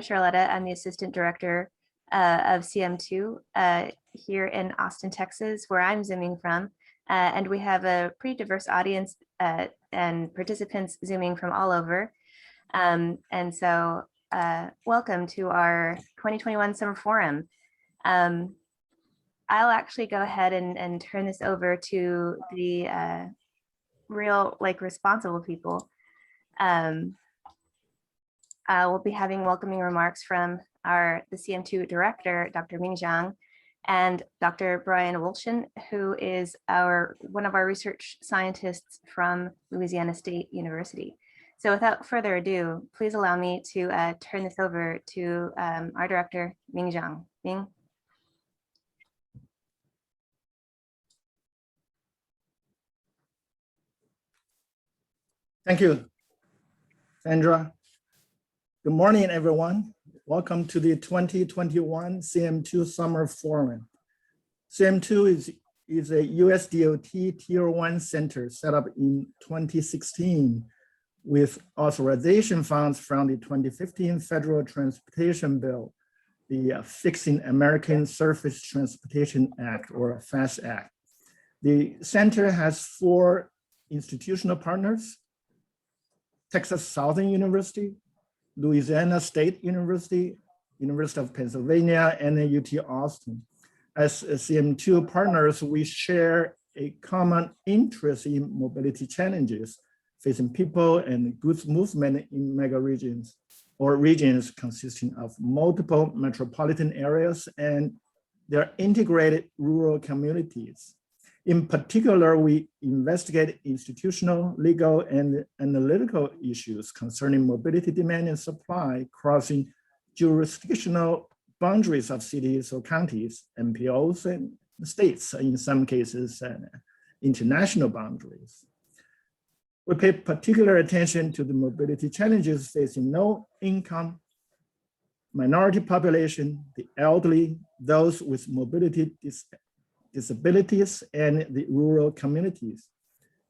Charlotta. I'm the Assistant Director of CM2 here in Austin, Texas, where I'm Zooming from. And we have a pretty diverse audience and participants Zooming from all over. And so welcome to our 2021 Summer Forum. I'll actually go ahead and turn this over to the real responsible people. We'll be having welcoming remarks from the CM2 director, Dr. Ming Zhang, and Dr. Brian Wolshin, who is one of our research scientists from Louisiana State University. So without further ado, please allow me to turn this over to our director, Ming Zhang. Ming. Thank you, Sandra. Good morning, everyone. Welcome to the 2021 CM2 Summer Forum. CM2 is a US DOT Tier 1 center set up in 2016 with authorization funds from the 2015 Federal Transportation Bill, the Fixing American Surface Transportation Act, or FAST Act. The center has 4 institutional partners: Texas Southern University, Louisiana State University, University of Pennsylvania, and then UT Austin. As CM2 partners, we share a common interest in mobility challenges facing people and goods movement in mega regions, or regions consisting of multiple metropolitan areas and their integrated rural communities. In particular, we investigate institutional, legal, and analytical issues concerning mobility demand and supply crossing jurisdictional boundaries of cities or counties, MPOs, and states, in some cases, and international boundaries. We pay particular attention to the mobility challenges facing low-income minority population, the elderly, those with mobility disabilities, and the rural communities.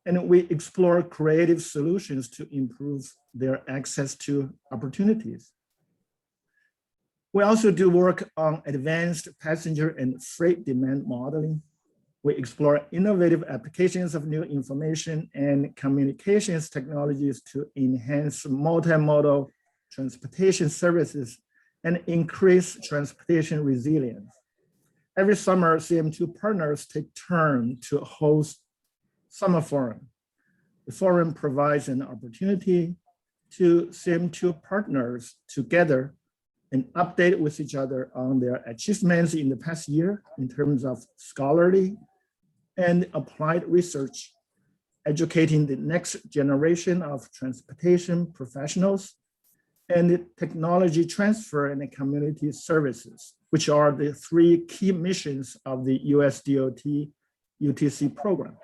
And we explore creative solutions to improve their access to opportunities. We also do work on advanced passenger and freight demand modeling. We explore innovative applications of new information and communications technologies to enhance multimodal transportation services and increase transportation resilience. Every summer, CM2 partners take turn to host Summer Forum. The forum provides an opportunity to CM2 partners to gather and update with each other on their achievements in the past year in terms of scholarly and applied research, educating the next generation of transportation professionals, and technology transfer and community services, which are the 3 key missions of the US DOT UTC program.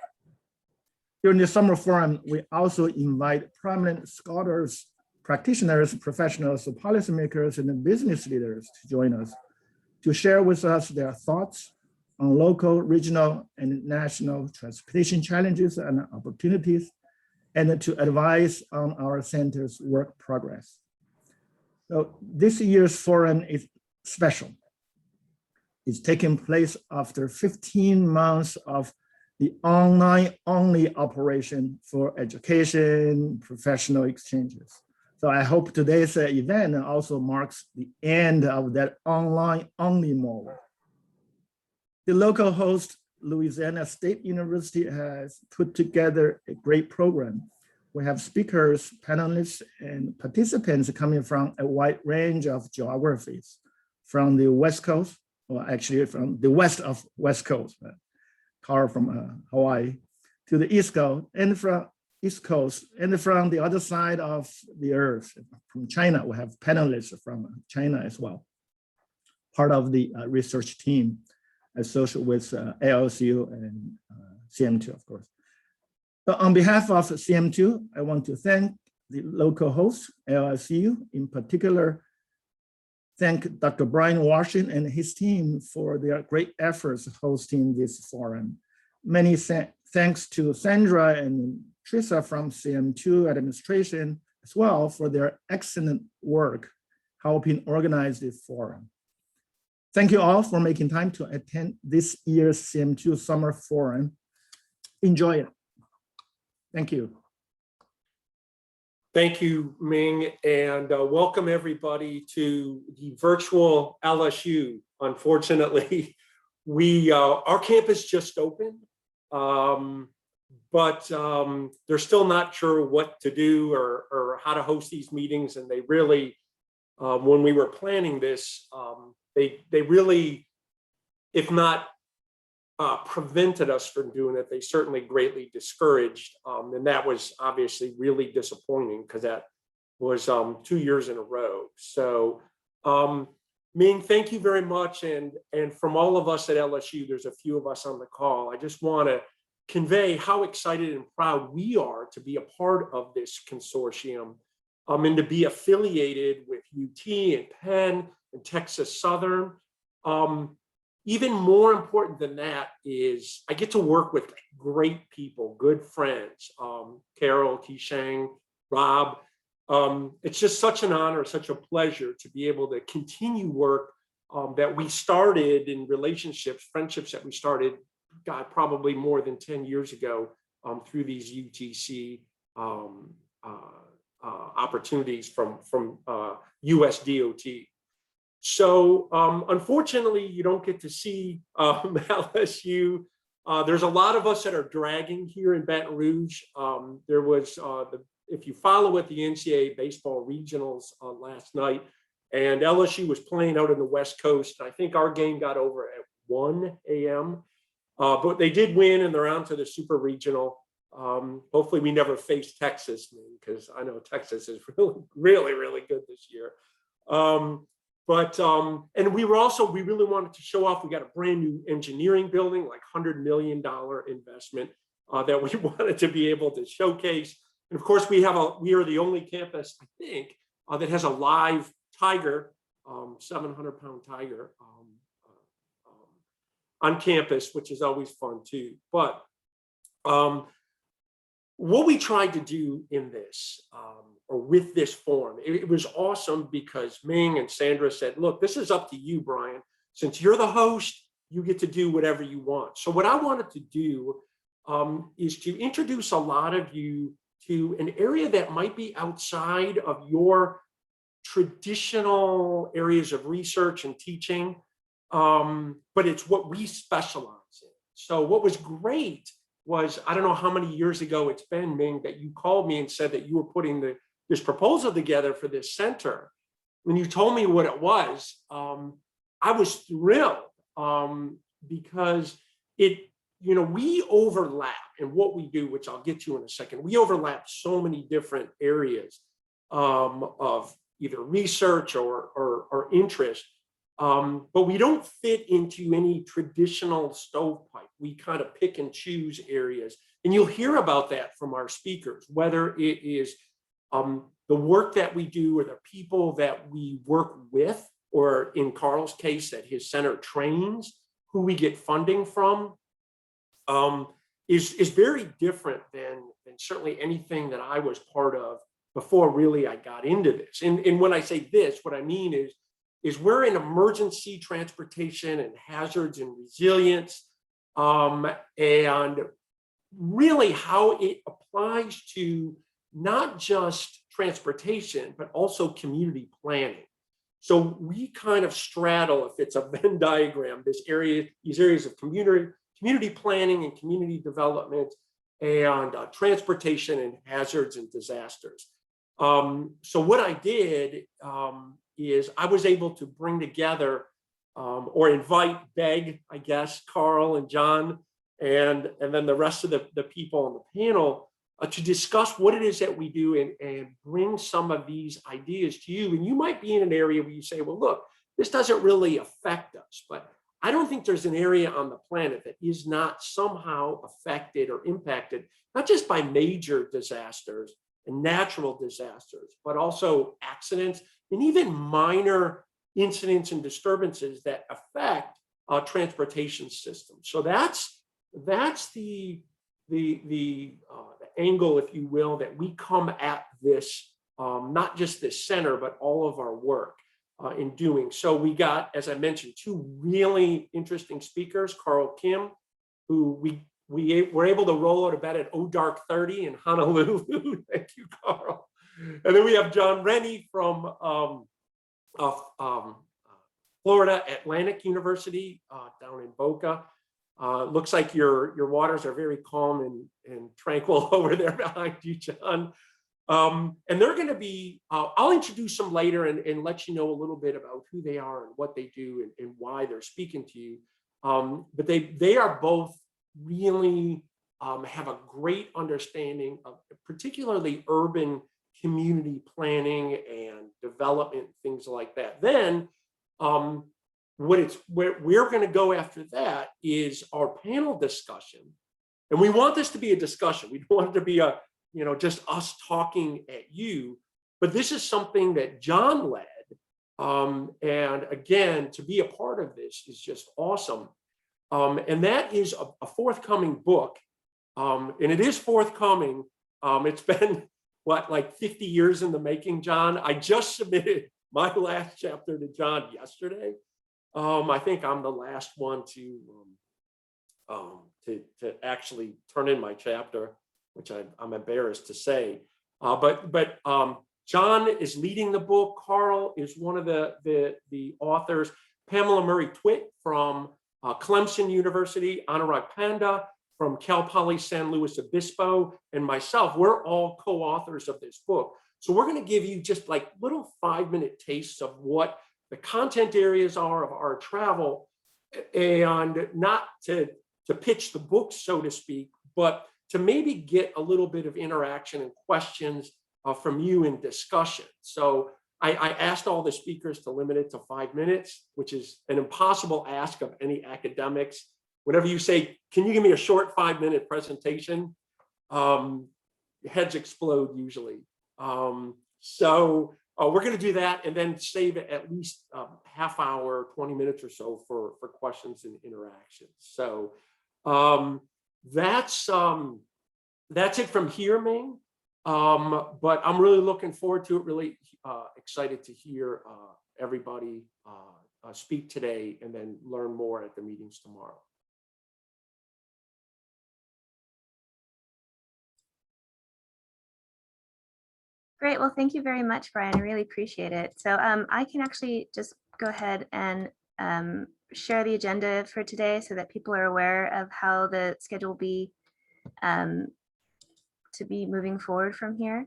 During the Summer Forum, we also invite prominent scholars, practitioners, professionals, policymakers, and business leaders to join us to share with us their thoughts on local, regional, and national transportation challenges and opportunities, and to advise on our center's work progress. So this year's forum is special. It's taking place after 15 months of the online-only operation for education, professional exchanges. So I hope today's event also marks the end of that online-only mode. The local host, Louisiana State University, has put together a great program. We have speakers, panelists, and participants coming from a wide range of geographies, from the West Coast, or actually from the west of West Coast, Carl from Hawaii, to the East Coast, and from East Coast, and from the other side of the earth, from China. We have panelists from China as well, part of the research team associated with ALSU and CM2, of course. But on behalf of CM2, I want to thank the local host, ALSU, in particular, thank Dr. Brian Wolshin and his team for their great efforts hosting this forum. Many thanks to Sandra and Teresa from CM2 administration as well for their excellent work helping organize this forum. Thank you all for making time to attend this year's CM2 Summer Forum. Enjoy it. Thank you. Thank you, Ming, and welcome everybody to the virtual LSU. Unfortunately, our campus just opened, but they're still not sure what to do or how to host these meetings. And they really, when we were planning this, they really, if not prevented us from doing it, they certainly greatly discouraged. And that was obviously really disappointing because that was 2 years in a row. So Ming, thank you very much. And from all of us at LSU, there's a few of us on the call. I just want to convey how excited and proud we are to be a part of this consortium and to be affiliated with UT and Penn and Texas Southern. Even more important than that is I get to work with great people, good friends, Carol, Kishang, Rob. It's just such an honor, such a pleasure to be able to continue work that we started in relationships, friendships that we started, God, probably more than 10 years ago through these UTC opportunities from US DOT. So unfortunately, you don't get to see LSU. There's a lot of us that are dragging here in Baton Rouge. There was, if you follow at the NCAA baseball regionals last night, and LSU was playing out in the West Coast. I think our game got over at 1 a.m., but they did win and they're on to the super regional. Hopefully we never face Texas, because I know Texas is really good this year. And we really wanted to show off, we got a brand new engineering building, like $100 million investment that we wanted to be able to showcase. And of course we are the only campus, I think, that has a live tiger, 700-pound tiger on campus, which is always fun too. But what we tried to do in this, or with this forum, it was awesome because Ming and Sandra said, look, this is up to you, Brian. Since you're the host, you get to do whatever you want. So what I wanted to do is to introduce a lot of you to an area that might be outside of your traditional areas of research and teaching, but it's what we specialize in. So what was great was, I don't know how many years ago it's been, Ming, that you called me and said that you were putting this proposal together for this center. When you told me what it was, I was thrilled because we overlap in what we do, which I'll get to in a second. We overlap so many different areas of either research or interest. But we don't fit into any traditional stovepipe. We kind of pick and choose areas. And you'll hear about that from our speakers, whether it is the work that we do or the people that we work with, or in Carl's case, that his center trains, who we get funding from, is very different than certainly anything that I was part of before really I got into this. And when I say this, what I mean is we're in emergency transportation and hazards and resilience, and really how it applies to not just transportation, but also community planning. So we kind of straddle, if it's a Venn diagram, these areas of community planning and community development and transportation and hazards and disasters. So what I did is I was able to bring together or beg, I guess, Carl and John and then the rest of the people on the panel to discuss what it is that we do and bring some of these ideas to you. And you might be in an area where you say, well, look, this doesn't really affect us, but I don't think there's an area on the planet that is not somehow affected or impacted, not just by major disasters and natural disasters, but also accidents and even minor incidents and disturbances that affect transportation systems. So that's the angle, if you will, that we come at this, not just this center, but all of our work. in doing. So we got, as I mentioned, two really interesting speakers, Carl Kim, who we were able to roll out of bed at dark 30 in Honolulu. Thank you, Carl. And then we have John Rennie from Florida Atlantic University down in Boca. Looks like your waters are very calm and tranquil over there behind you, John. And they're going to be, I'll introduce them later and let you know a little bit about who they are and what they do and why they're speaking to you. But they are both really have a great understanding of particularly urban community planning and development, things like that. Then where we're going to go after that is our panel discussion. And we want this to be a discussion. We don't want it to be a, just us talking at you, but this is something that John led. And again, to be a part of this is just awesome. And that is a forthcoming book. And it is forthcoming. It's been like 50 years in the making, John. I just submitted my last chapter to John yesterday. I think I'm the last one to actually turn in my chapter, which I'm embarrassed to say. But John is leading the book. Carl is one of the authors. Pamela Murray-Twitt from Clemson University, Anurag Panda from Cal Poly San Luis Obispo, and myself, we're all co-authors of this book. So we're going to give you just like little 5-minute tastes of what the content areas are of our travel, and not to pitch the book, so to speak, but to maybe get a little bit of interaction and questions from you in discussion. So I asked all the speakers to limit it to 5 minutes, which is an impossible ask of any academics. Whenever you say, can you give me a short 5-minute presentation? Heads explode usually. So we're going to do that and then save at least half hour, 20 minutes or so for questions and interactions. So that's it from here, Ming. But I'm really looking forward to it, really excited to hear everybody speak today and then learn more at the meetings tomorrow. Great. Well, thank you very much, Brian. I really appreciate it. So I can actually just go ahead and share the agenda for today so that people are aware of how the schedule will be to be moving forward from here.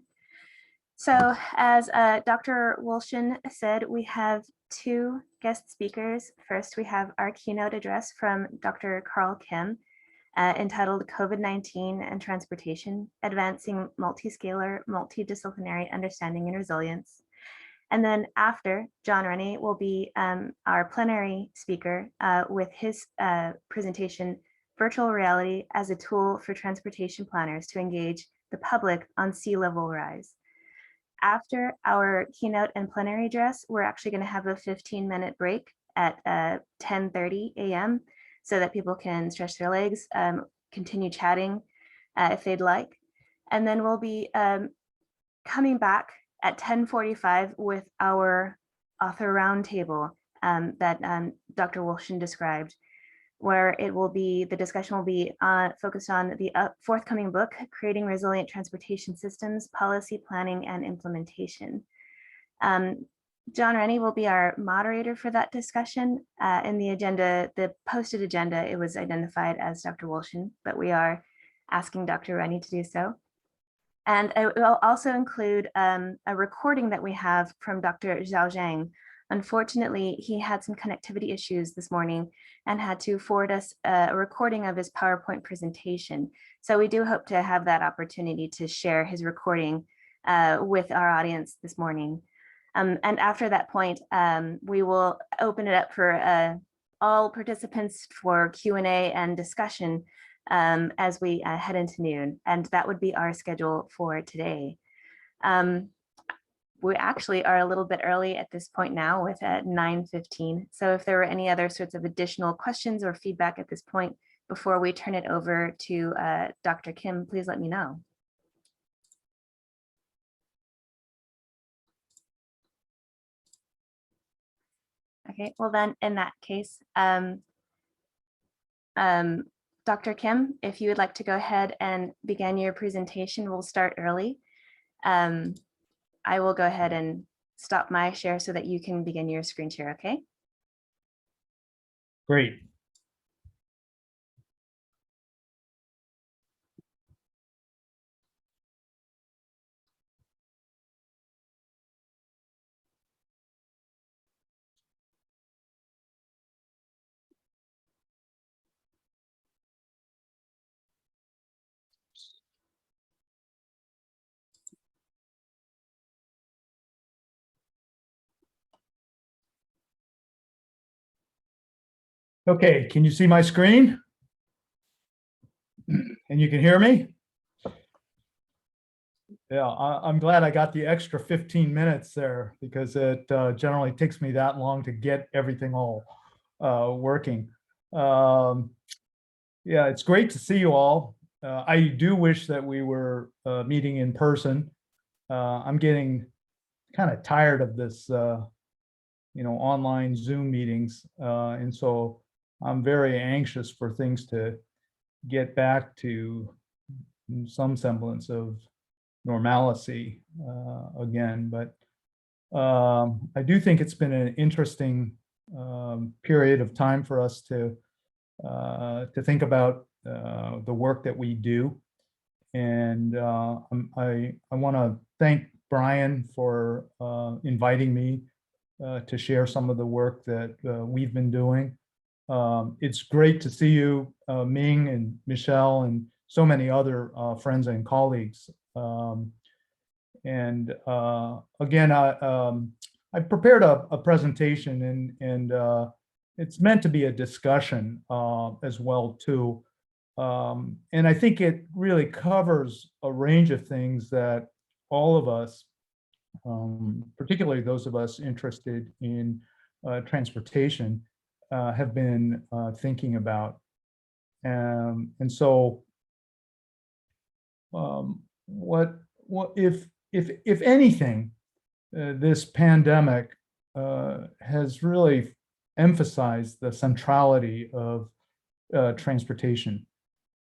So as Dr. Wolshin said, we have 2 guest speakers. First, we have our keynote address from Dr. Carl Kim, entitled COVID-19 and Transportation, Advancing Multiscalar, Multidisciplinary Understanding and Resilience. And then after, John Rennie will be our plenary speaker with his presentation, Virtual Reality as a Tool for Transportation Planners to Engage the Public on Sea Level Rise. After our keynote and plenary address, we're actually going to have a 15-minute break at 10:30 a.m. so that people can stretch their legs, continue chatting if they'd like. And then we'll be coming back at 10:45 with our author roundtable that Dr. Wolshin described, where the discussion will be focused on the forthcoming book, Creating Resilient Transportation Systems, Policy Planning and Implementation. John Rennie will be our moderator for that discussion. In the agenda, the posted agenda, it was identified as Dr. Wolshin, but we are asking Dr. Rennie to do so. And it will also include a recording that we have from Dr. Zhao Zhang. Unfortunately, he had some connectivity issues this morning and had to forward us a recording of his PowerPoint presentation. So we do hope to have that opportunity to share his recording with our audience this morning. And after that point, we will open it up for all participants for Q&A and discussion as we head into noon. And that would be our schedule for today. We actually are a little bit early at this point now with at 9:15. So if there were any other sorts of additional questions or feedback at this point before we turn it over to Dr. Kim, please let me know. Okay, well then, in that case, Dr. Kim, if you would like to go ahead and begin your presentation, we'll start early. I will go ahead and stop my share so that you can begin your screen share, okay? Great. Okay, can you see my screen? And you can hear me? Yeah, I'm glad I got the extra 15 minutes there because it generally takes me that long to get everything all working. Yeah, it's great to see you all. I do wish that we were meeting in person. I'm getting kind of tired of this, online Zoom meetings. And so I'm very anxious for things to get back to some semblance of normalcy again. But I do think it's been an interesting period of time for us to think about the work that we do. And I want to thank Brian for inviting me to share some of the work that we've been doing. It's great to see you, Ming and Michelle, and so many other friends and colleagues. Again, I prepared a presentation, and it's meant to be a discussion as well too. And I think it really covers a range of things that all of us, particularly those of us interested in transportation, have been thinking about. And so, what if anything, this pandemic has really emphasized the centrality of transportation.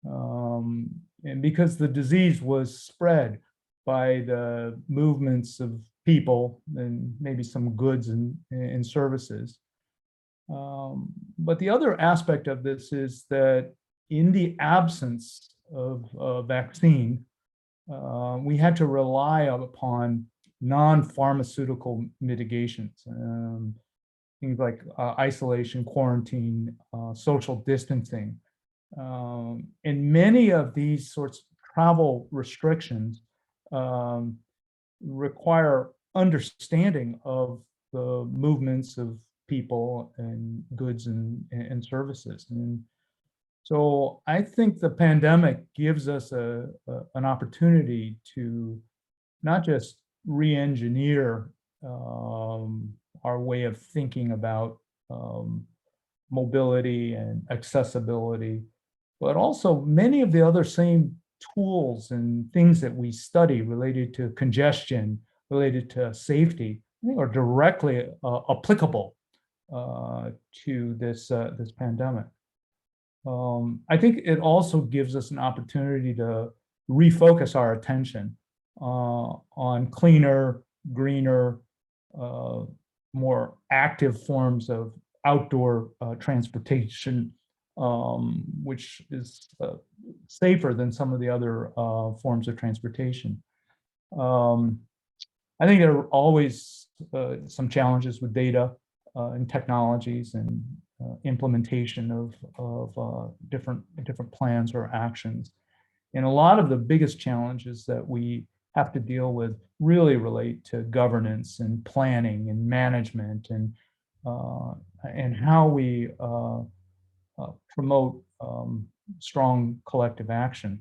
And because the disease was spread by the movements of people and maybe some goods and services. But the other aspect of this is that in the absence of a vaccine, we had to rely upon non-pharmaceutical mitigations, things like isolation, quarantine, social distancing. And many of these sorts of travel restrictions require understanding of the movements of people and goods and services. And so I think the pandemic gives us an opportunity to not just re-engineer our way of thinking about mobility and accessibility, but also many of the other same tools and things that we study related to congestion, related to safety, I think are directly applicable to this pandemic. I think it also gives us an opportunity to refocus our attention on cleaner, greener, more active forms of outdoor transportation, which is safer than some of the other forms of transportation. I think there are always some challenges with data and technologies and implementation of different plans or actions. And a lot of the biggest challenges that we have to deal with really relate to governance and planning and management and how we promote strong collective action.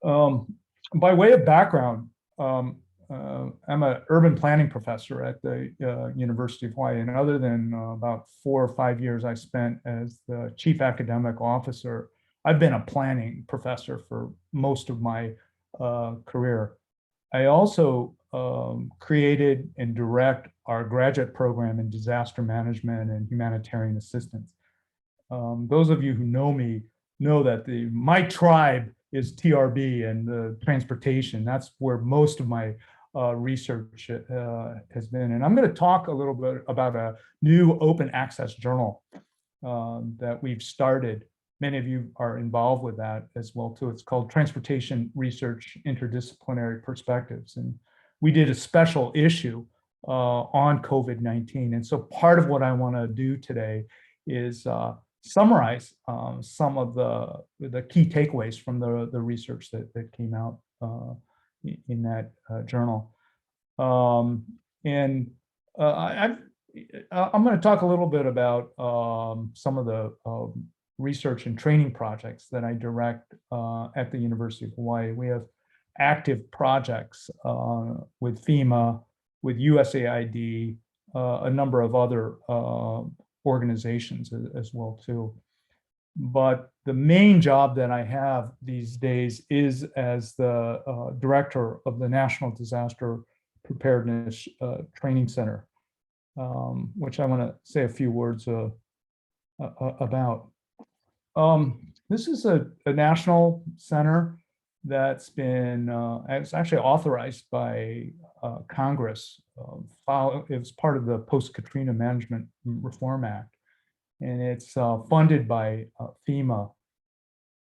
By way of background, I'm an urban planning professor at the University of Hawaii, and other than about 4 or 5 years I spent as the chief academic officer, I've been a planning professor for most of my career. I also created and direct our graduate program in disaster management and humanitarian assistance. Those of you who know me know that my tribe is TRB and the transportation. That's where most of my research has been. And I'm going to talk a little bit about a new open access journal that we've started. Many of you are involved with that as well too. It's called Transportation Research Interdisciplinary Perspectives. And we did a special issue on COVID-19. And so part of what I want to do today is summarize some of the key takeaways from the research that came out in that journal. I'm going to talk a little bit about some of the research and training projects that I direct at the University of Hawaii. We have active projects with FEMA, with USAID, a number of other organizations as well too. But the main job that I have these days is as the director of the National Disaster Preparedness Training Center, which I want to say a few words about. This is a national center that's been, it's actually authorized by Congress. It was part of the Post-Katrina Management Reform Act, and it's funded by FEMA.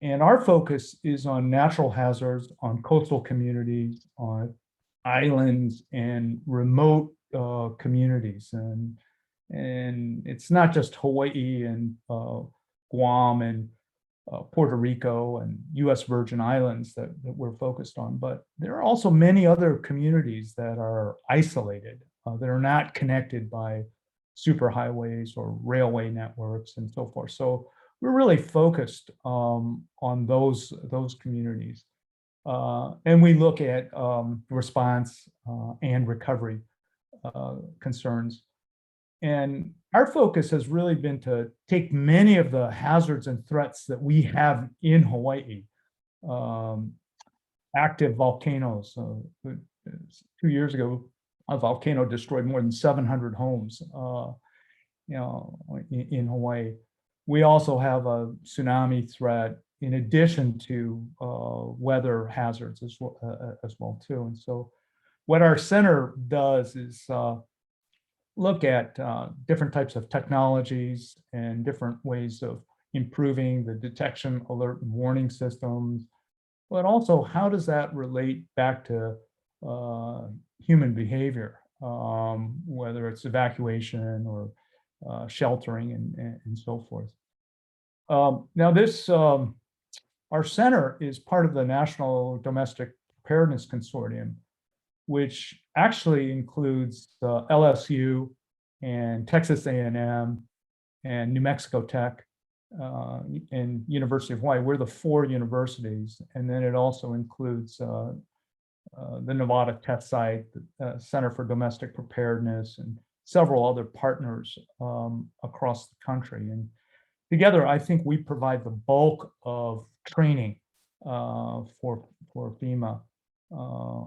And our focus is on natural hazards, on coastal communities, on islands and remote communities. And it's not just Hawaii and Guam and Puerto Rico and US Virgin Islands that we're focused on, but there are also many other communities that are isolated, that are not connected by superhighways or railway networks and so forth. So we're really focused on those communities. And we look at response and recovery concerns. And our focus has really been to take many of the hazards and threats that we have in Hawaii. Active volcanoes. 2 years ago, a volcano destroyed more than 700 homes in Hawaii. We also have a tsunami threat in addition to weather hazards as well too. And so what our center does is look at different types of technologies and different ways of improving the detection, alert, and warning systems, but also how does that relate back to human behavior, whether it's evacuation or sheltering and so forth. Now this, our center is part of the National Domestic Preparedness Consortium, which actually includes LSU and Texas A&M and New Mexico Tech and University of Hawaii. We're the 4 universities. And then it also includes the Nevada Test Site, the Center for Domestic Preparedness, and several other partners across the country. And together, I think we provide the bulk of training for FEMA.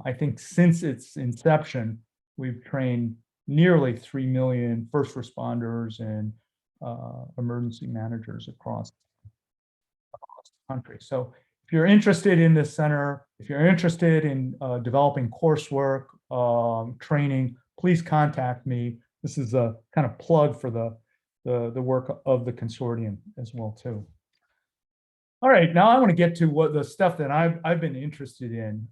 I think since its inception, we've trained nearly 3 million first responders and emergency managers across the country. So if you're interested in this center, if you're interested in developing coursework, training, please contact me. This is a kind of plug for the work of the consortium as well too. All right, now I want to get to what the stuff that I've been interested in.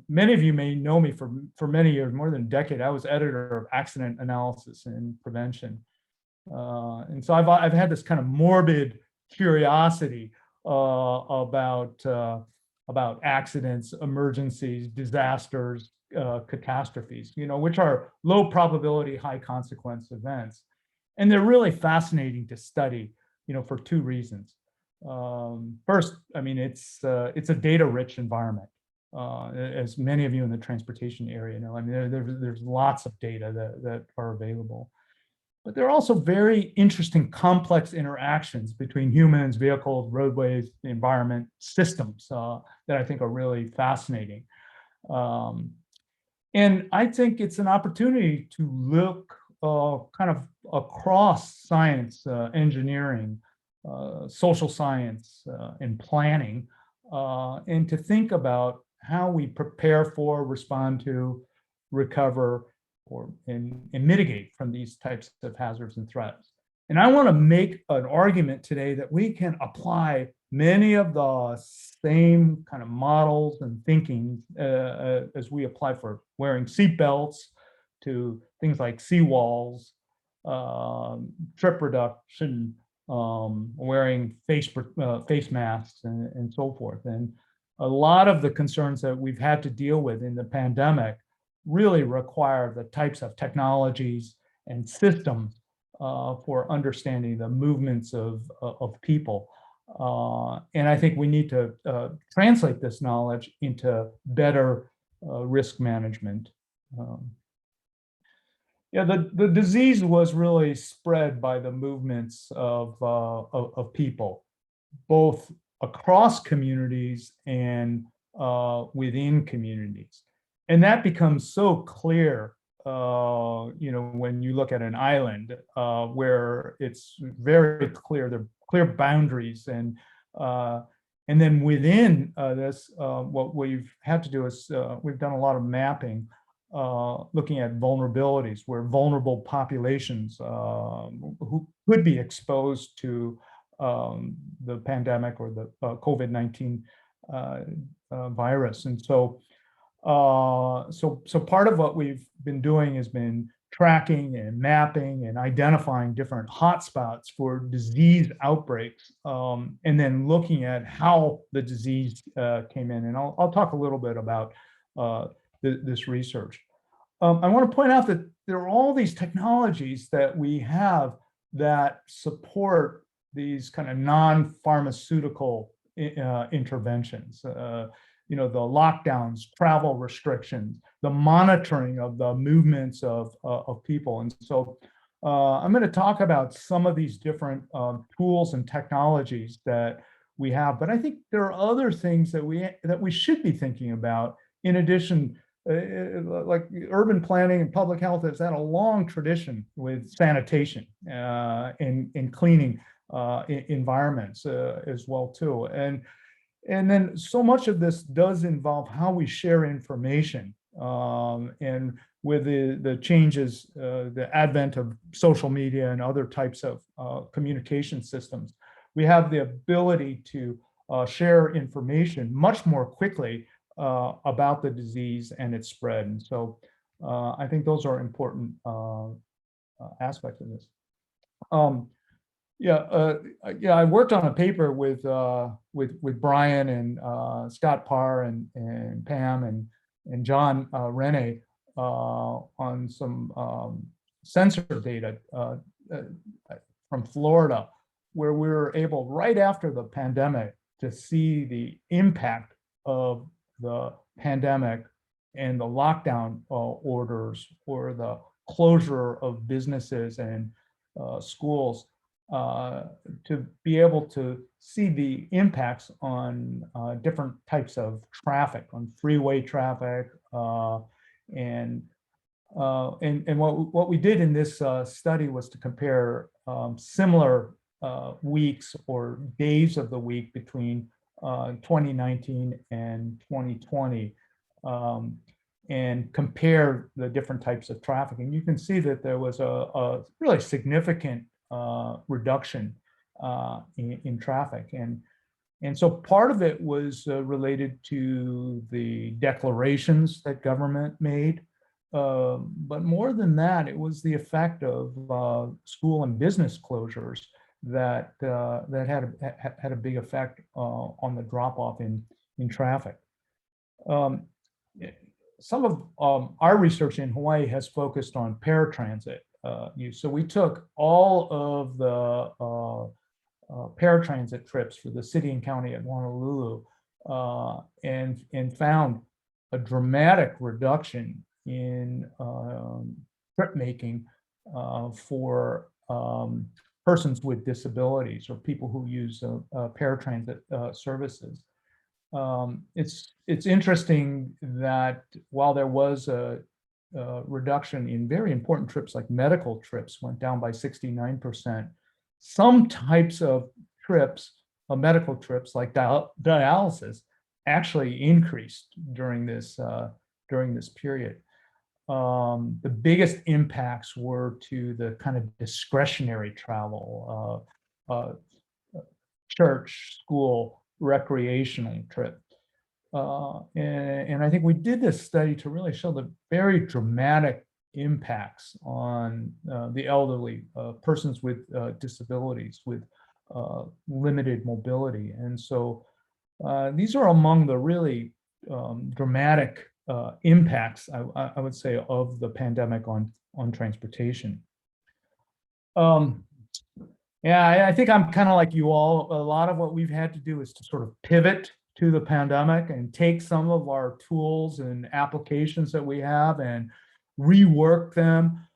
Many of you may know me for many years, more than a decade. I was editor of Accident Analysis and Prevention, and so I've had this kind of morbid curiosity about accidents, emergencies, disasters, catastrophes, which are low probability, high consequence events, and they're really fascinating to study, for 2 reasons. First, I mean, it's a data-rich environment, as many of you in the transportation area know. I mean, there's lots of data that are available, but there are also very interesting, complex interactions between humans, vehicles, roadways, the environment, systems that I think are really fascinating. And I think it's an opportunity to look kind of across science, engineering, social science, and planning, and to think about how we prepare for, respond to, recover, and mitigate from these types of hazards and threats. And I want to make an argument today that we can apply many of the same kind of models and thinking as we apply for wearing seatbelts to things like seawalls, trip reduction, wearing face masks, and so forth. And a lot of the concerns that we've had to deal with in the pandemic really require the types of technologies and systems for understanding the movements of people. And I think we need to translate this knowledge into better risk management. Yeah, the disease was really spread by the movements of people, both across communities and within communities. And that becomes so clear, when you look at an island where it's very clear, there are clear boundaries. And then within this, what we've had to do is we've done a lot of mapping, looking at vulnerabilities, where vulnerable populations who could be exposed to the pandemic or the COVID-19 virus. And so part of what we've been doing has been tracking and mapping and identifying different hotspots for disease outbreaks, and then looking at how the disease came in. And I'll talk a little bit about this research. I want to point out that there are all these technologies that we have that support these kind of non-pharmaceutical interventions. The lockdowns, travel restrictions, the monitoring of the movements of people. And so I'm going to talk about some of these different tools and technologies that we have, but I think there are other things that we should be thinking about in addition. Like urban planning and public health has had a long tradition with sanitation and cleaning environments as well too. And then so much of this does involve how we share information. And with the changes, the advent of social media and other types of communication systems, we have the ability to share information much more quickly about the disease and its spread. And so I think those are important aspects of this. I worked on a paper with Brian and Scott Parr and Pam and John Rene on some sensor data from Florida, where we were able, right after the pandemic, to see the impact of the pandemic and the lockdown orders, or the closure of businesses and schools, to be able to see the impacts on different types of traffic, on freeway traffic, and what we did in this study was to compare similar weeks or days of the week between 2019 and 2020, and compare the different types of traffic. And you can see that there was a really significant reduction in traffic. And so part of it was related to the declarations that government made. But more than that, it was the effect of school and business closures that had a big effect on the drop off in traffic. Some of our research in Hawaii has focused on paratransit use. So we took all of the paratransit trips for the city and county of Honolulu and found a dramatic reduction in trip making for persons with disabilities or people who use paratransit services. It's interesting that while there was a reduction in very important trips, like medical trips went down by 69%, some types of trips, medical trips like dialysis, actually increased during this period. The biggest impacts were to the kind of discretionary travel, church, school, recreational trip. And I think we did this study to really show the very dramatic impacts on the elderly, persons with disabilities, with limited mobility. And so these are among the really dramatic impacts, I would say, of the pandemic on transportation. Yeah, I think I'm kind of like you all. A lot of what we've had to do is to sort of pivot to the pandemic and take some of our tools and applications that we have and rework them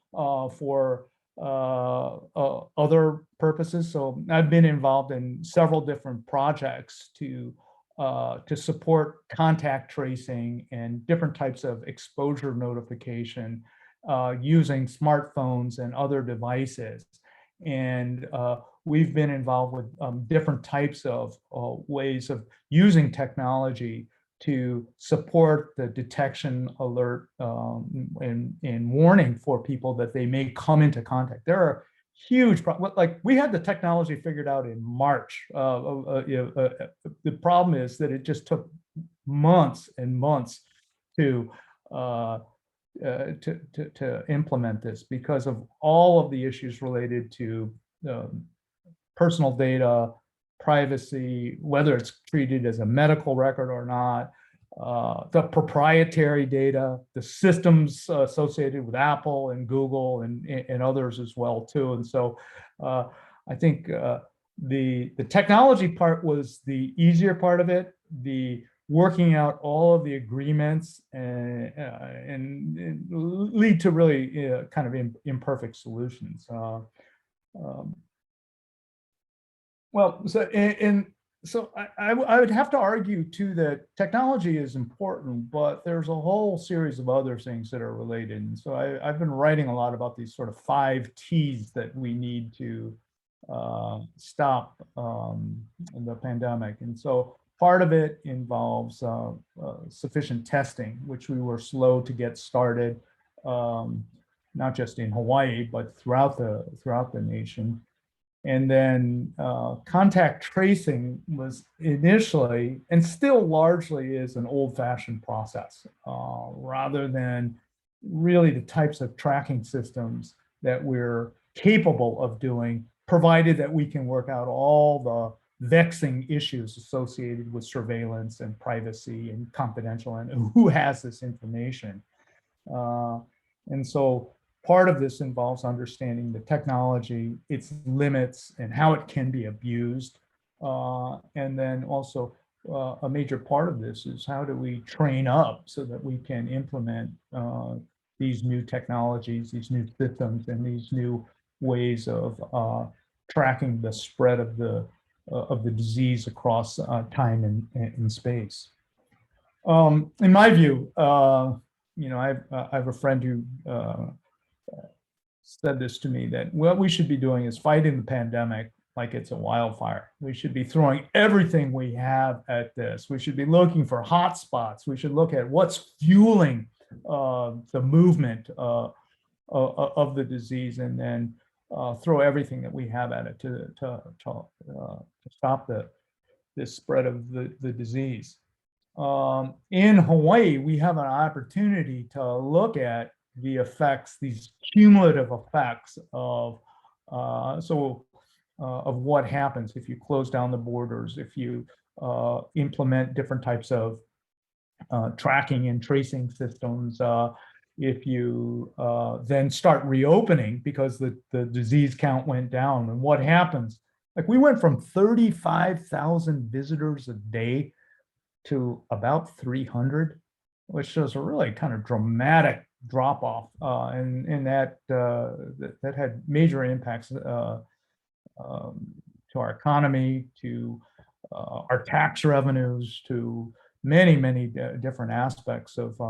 for other purposes. So I've been involved in several different projects to support contact tracing and different types of exposure notification using smartphones and other devices. And we've been involved with different types of ways of using technology to support the detection, alert, and warning for people that they may come into contact. There are huge problems. Like, we had the technology figured out in March. The problem is that it just took months and months to implement this because of all of the issues related to personal data, privacy, whether it's treated as a medical record or not, the proprietary data, the systems associated with Apple and Google and others as well too. And so I think the technology part was the easier part of it. The working out all of the agreements and lead to really kind of imperfect solutions. Well, so I would have to argue too that technology is important, but there's a whole series of other things that are related. And so I've been writing a lot about these sort of 5 T's that we need to stop the pandemic. And so part of it involves sufficient testing, which we were slow to get started, not just in Hawaii, but throughout the nation. And then contact tracing was initially, and still largely is, an old-fashioned process, rather than really the types of tracking systems that we're capable of doing, provided that we can work out all the vexing issues associated with surveillance and privacy and confidential and who has this information. And so part of this involves understanding the technology, its limits, and how it can be abused. And then also a major part of this is how do we train up so that we can implement these new technologies, these new systems, and these new ways of tracking the spread of the disease across time and space. In my view, I have a friend who said this to me, that what we should be doing is fighting the pandemic like it's a wildfire. We should be throwing everything we have at this. We should be looking for hot spots. We should look at what's fueling the movement of the disease, and then throw everything that we have at it to stop this spread of the disease. In Hawaii, we have an opportunity to look at the effects, these cumulative effects of what happens if you close down the borders, if you implement different types of tracking and tracing systems, if you then start reopening because the disease count went down, and what happens. Like, we went from 35,000 visitors a day to about 300, which shows a really kind of dramatic drop off, and that had major impacts to our economy, to our tax revenues to many, many different aspects of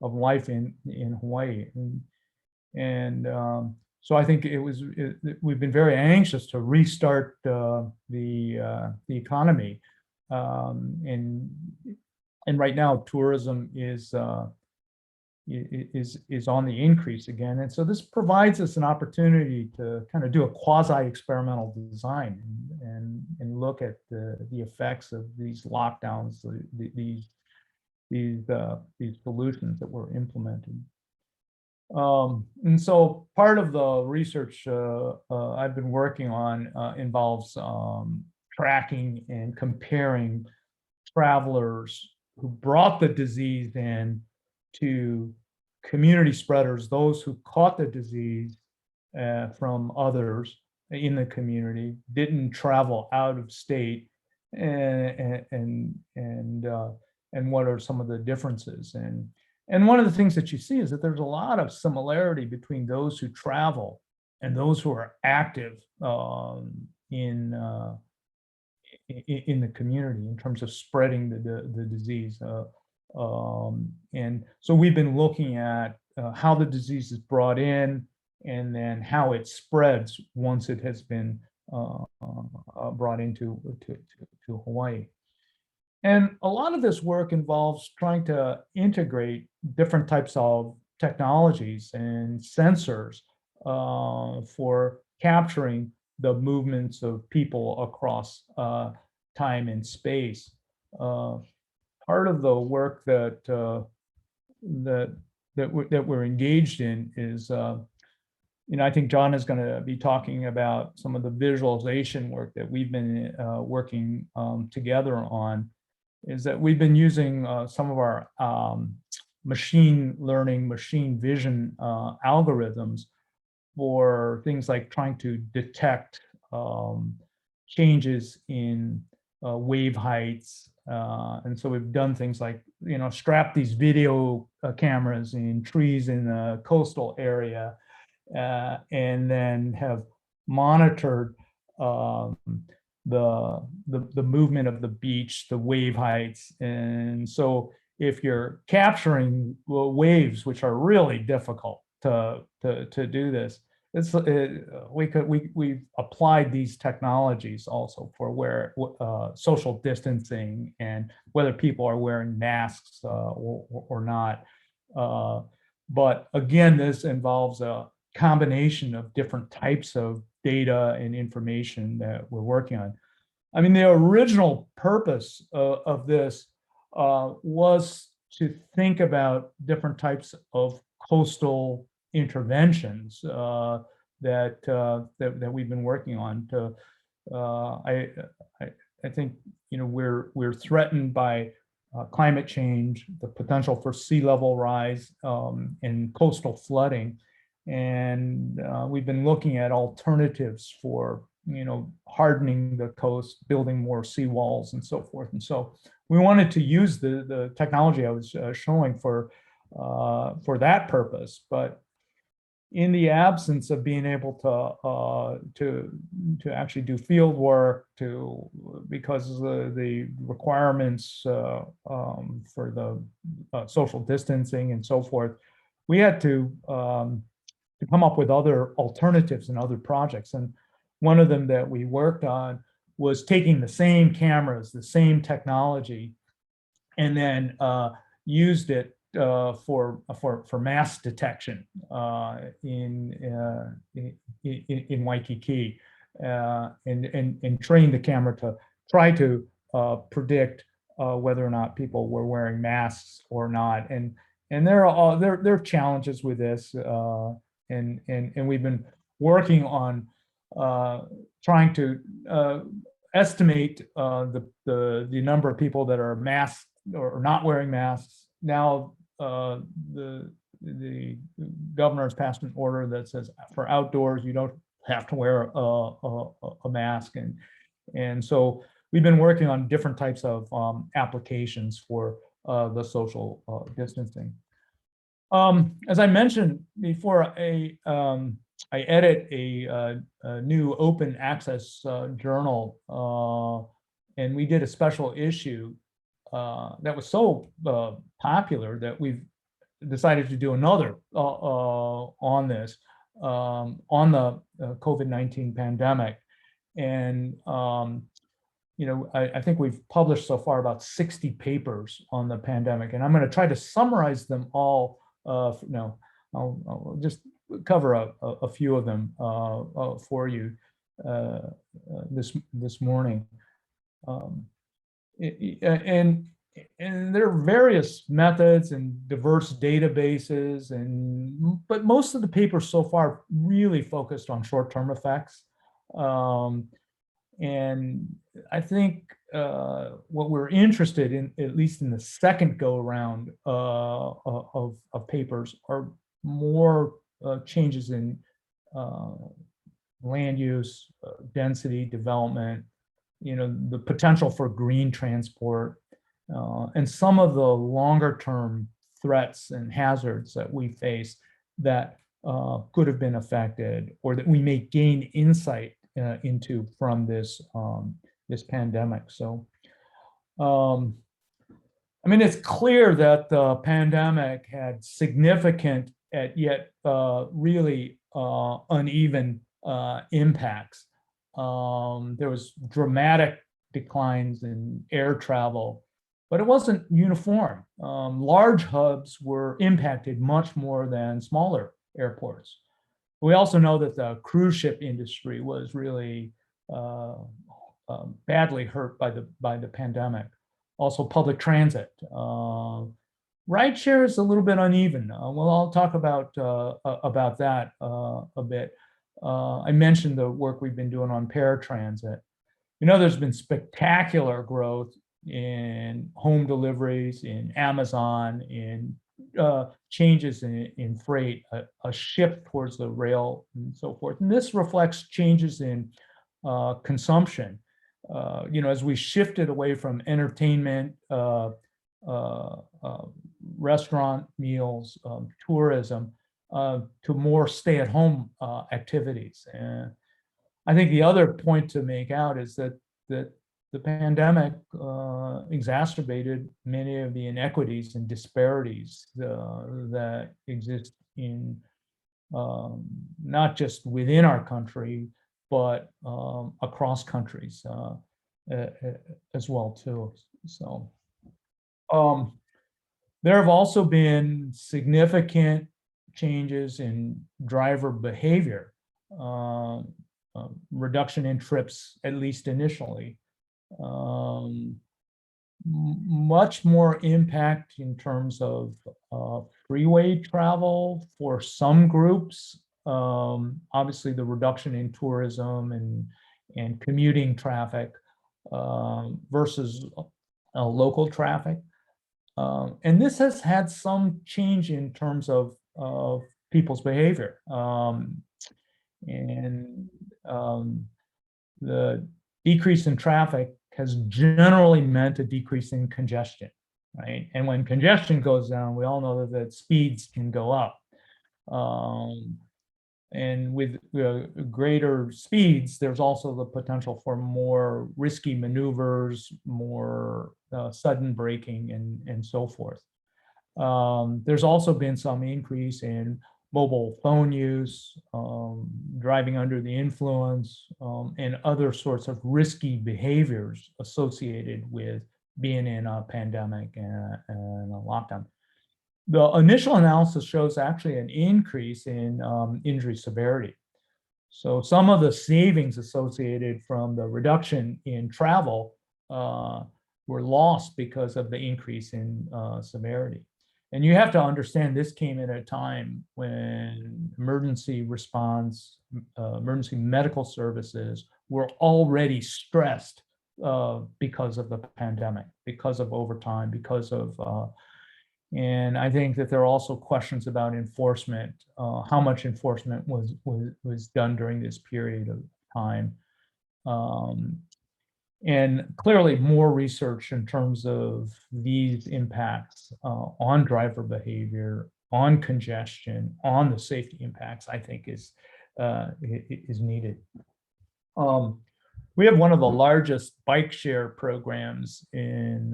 life in Hawaii. So I think we've been very anxious to restart the economy, and right now tourism is on the increase again, and so this provides us an opportunity to kind of do a quasi-experimental design and look at the effects of these lockdowns, these solutions that were implemented. And so part of the research I've been working on involves tracking and comparing travelers who brought the disease in to community spreaders, those who caught the disease from others in the community, didn't travel out of state, and what are some of the differences. And one of the things that you see is that there's a lot of similarity between those who travel and those who are active in the community in terms of spreading the disease. And so we've been looking at how the disease is brought in and then how it spreads once it has been brought into to Hawaii. And a lot of this work involves trying to integrate different types of technologies and sensors for capturing the movements of people across time and space. Part of the work that we're engaged in is, I think John is going to be talking about some of the visualization work that we've been working together on. Is that we've been using some of our machine learning, machine vision algorithms for things like trying to detect changes in wave heights. And so we've done things like, strap these video cameras in trees in the coastal area, and then have monitored the movement of the beach, the wave heights. And so if you're capturing waves, which are really difficult to do this, we've applied these technologies also for where social distancing and whether people are wearing masks or not. But again, this involves a combination of different types of data and information that we're working on. I mean, the original purpose of this was to think about different types of coastal interventions that we've been working on. I think we're threatened by climate change, the potential for sea level rise, and coastal flooding. And we've been looking at alternatives for, hardening the coast, building more seawalls and so forth. And so we wanted to use the technology I was showing for that purpose. But in the absence of being able to actually do field work, because of the requirements for the social distancing and so forth, we had to come up with other alternatives and other projects. And one of them that we worked on was taking the same cameras, the same technology, and then used it for mass detection in Waikiki, and trained the camera to try to predict whether or not people were wearing masks or not. And there are challenges with this, and we've been working on trying to estimate the number of people that are masked or not wearing masks. Now the governor has passed an order that says for outdoors you don't have to wear a mask, and so we've been working on different types of applications for the social distancing. As I mentioned before, I edit a new open access journal, and we did a special issue that was so popular that we've decided to do another on this, on the COVID-19 pandemic. And I think we've published so far about 60 papers on the pandemic, and I'm going to try to summarize them all. I'll just cover a few of them for you this morning. And there are various methods and diverse databases, but most of the papers so far really focused on short-term effects. And I think what we're interested in, at least in the second go around of papers, are more changes in land use, density, development, the potential for green transport, and some of the longer term threats and hazards that we face that could have been affected, or that we may gain insight into from this pandemic. So, it's clear that the pandemic had significant, yet really uneven impacts. There was dramatic declines in air travel, but it wasn't uniform. Large hubs were impacted much more than smaller airports. We also know that the cruise ship industry was really badly hurt by the pandemic. Also, public transit. Rideshare is a little bit uneven. Well, I'll talk about that a bit. I mentioned the work we've been doing on paratransit. There's been spectacular growth in home deliveries, in Amazon, in changes in freight, a shift towards the rail and so forth. And this reflects changes in consumption. As we shifted away from entertainment, restaurant meals, tourism, to more stay-at-home activities. And I think the other point to make out is that the pandemic exacerbated many of the inequities and disparities that exist in not just within our country, but across countries as well too. So there have also been significant changes in driver behavior, reduction in trips, at least initially. Much more impact in terms of freeway travel for some groups. Obviously, the reduction in tourism and commuting traffic versus local traffic. And this has had some change in terms of people's behavior. The decrease in traffic has generally meant a decrease in congestion, right? And when congestion goes down, we all know that speeds can go up. And with greater speeds, there's also the potential for more risky maneuvers, more sudden braking, and so forth. There's also been some increase in mobile phone use, driving under the influence, and other sorts of risky behaviors associated with being in a pandemic and a lockdown. The initial analysis shows actually an increase in injury severity. So some of the savings associated from the reduction in travel were lost because of the increase in severity. And you have to understand this came at a time when emergency response, emergency medical services were already stressed because of the pandemic, because of overtime, because of, and I think that there are also questions about enforcement, how much enforcement was done during this period of time. And clearly more research in terms of these impacts on driver behavior, on congestion, on the safety impacts, I think is needed. we have one of the largest bike share programs in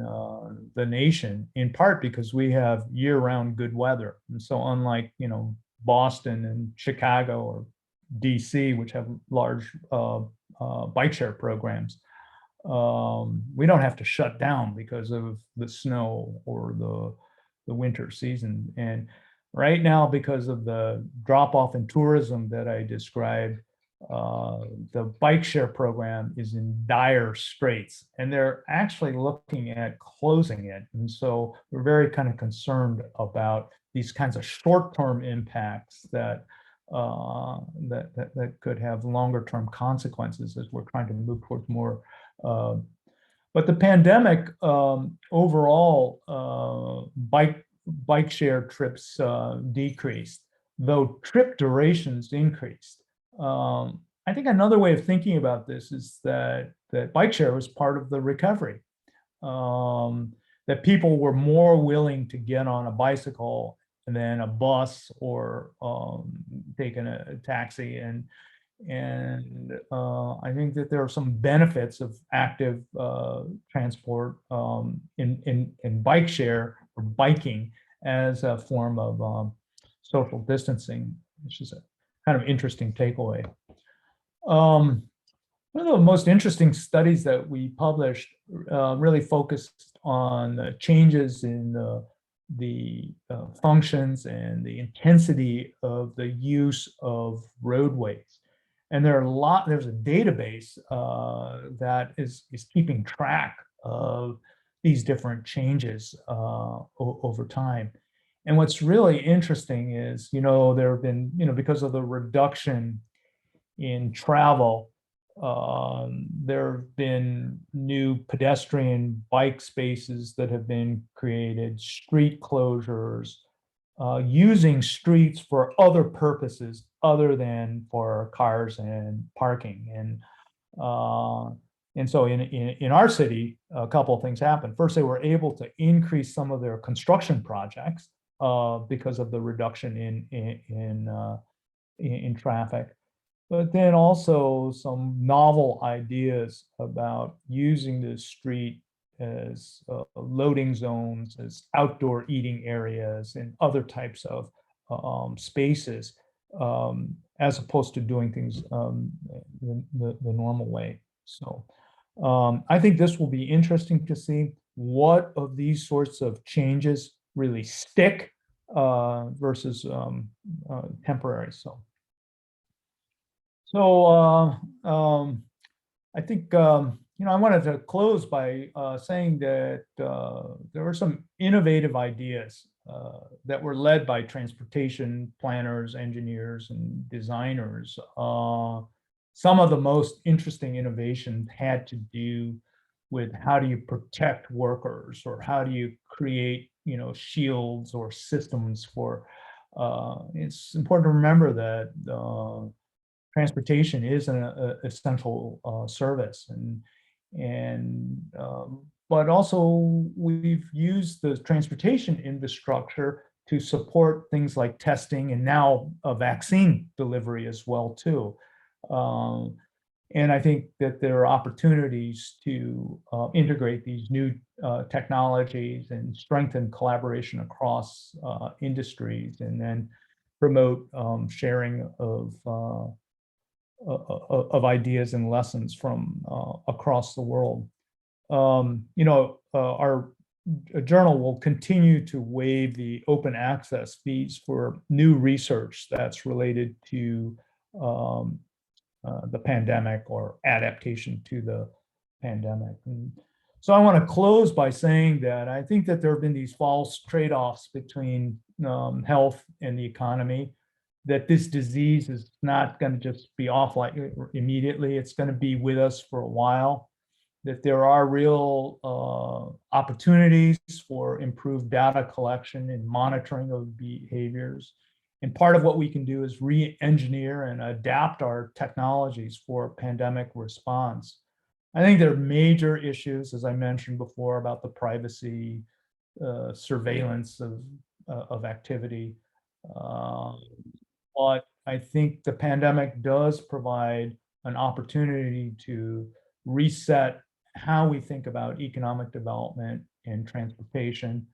the nation, in part because we have year-round good weather. And so unlike, Boston and Chicago or DC, which have large bike share programs, we don't have to shut down because of the snow or the winter season. And right now, because of the drop off in tourism that I described, the bike share program is in dire straits, and they're actually looking at closing it. And so we're very kind of concerned about these kinds of short-term impacts that could have longer-term consequences as we're trying to move towards more. But the pandemic overall, bike share trips decreased, though trip durations increased. I think another way of thinking about this is that bike share was part of the recovery, that people were more willing to get on a bicycle than a bus or taking a taxi. And I think that there are some benefits of active transport in bike share or biking as a form of social distancing, which is a kind of interesting takeaway. One of the most interesting studies that we published really focused on the changes in the functions and the intensity of the use of roadways. And there's a database that is keeping track of these different changes over time. And what's really interesting is, there have been, because of the reduction in travel, there have been new pedestrian bike spaces that have been created, street closures, using streets for other purposes other than for cars and parking. And so in our city, a couple of things happened. First, they were able to increase some of their construction projects because of the reduction in traffic. But then also some novel ideas about using the street as loading zones, as outdoor eating areas, and other types of spaces, as opposed to doing things the normal way. So I think this will be interesting to see what of these sorts of changes really stick versus temporary. So I think, I wanted to close by saying that there were some innovative ideas that were led by transportation planners, engineers, and designers. Some of the most interesting innovations had to do with how do you protect workers, or how do you create, shields or systems for. It's important to remember that transportation is an essential service, but also we've used the transportation infrastructure to support things like testing and now a vaccine delivery as well too. And I think that there are opportunities to integrate these new technologies and strengthen collaboration across industries, and then promote sharing of ideas and lessons from across the world. Our journal will continue to waive the open access fees for new research that's related to the pandemic or adaptation to the pandemic. And so I want to close by saying that I think that there have been these false trade-offs between health and the economy, that this disease is not going to just be off like immediately. It's going to be with us for a while, that there are real opportunities for improved data collection and monitoring of behaviors. And part of what we can do is re-engineer and adapt our technologies for pandemic response. I think there are major issues, as I mentioned before, about the privacy, surveillance of activity. But I think the pandemic does provide an opportunity to reset how we think about economic development and transportation.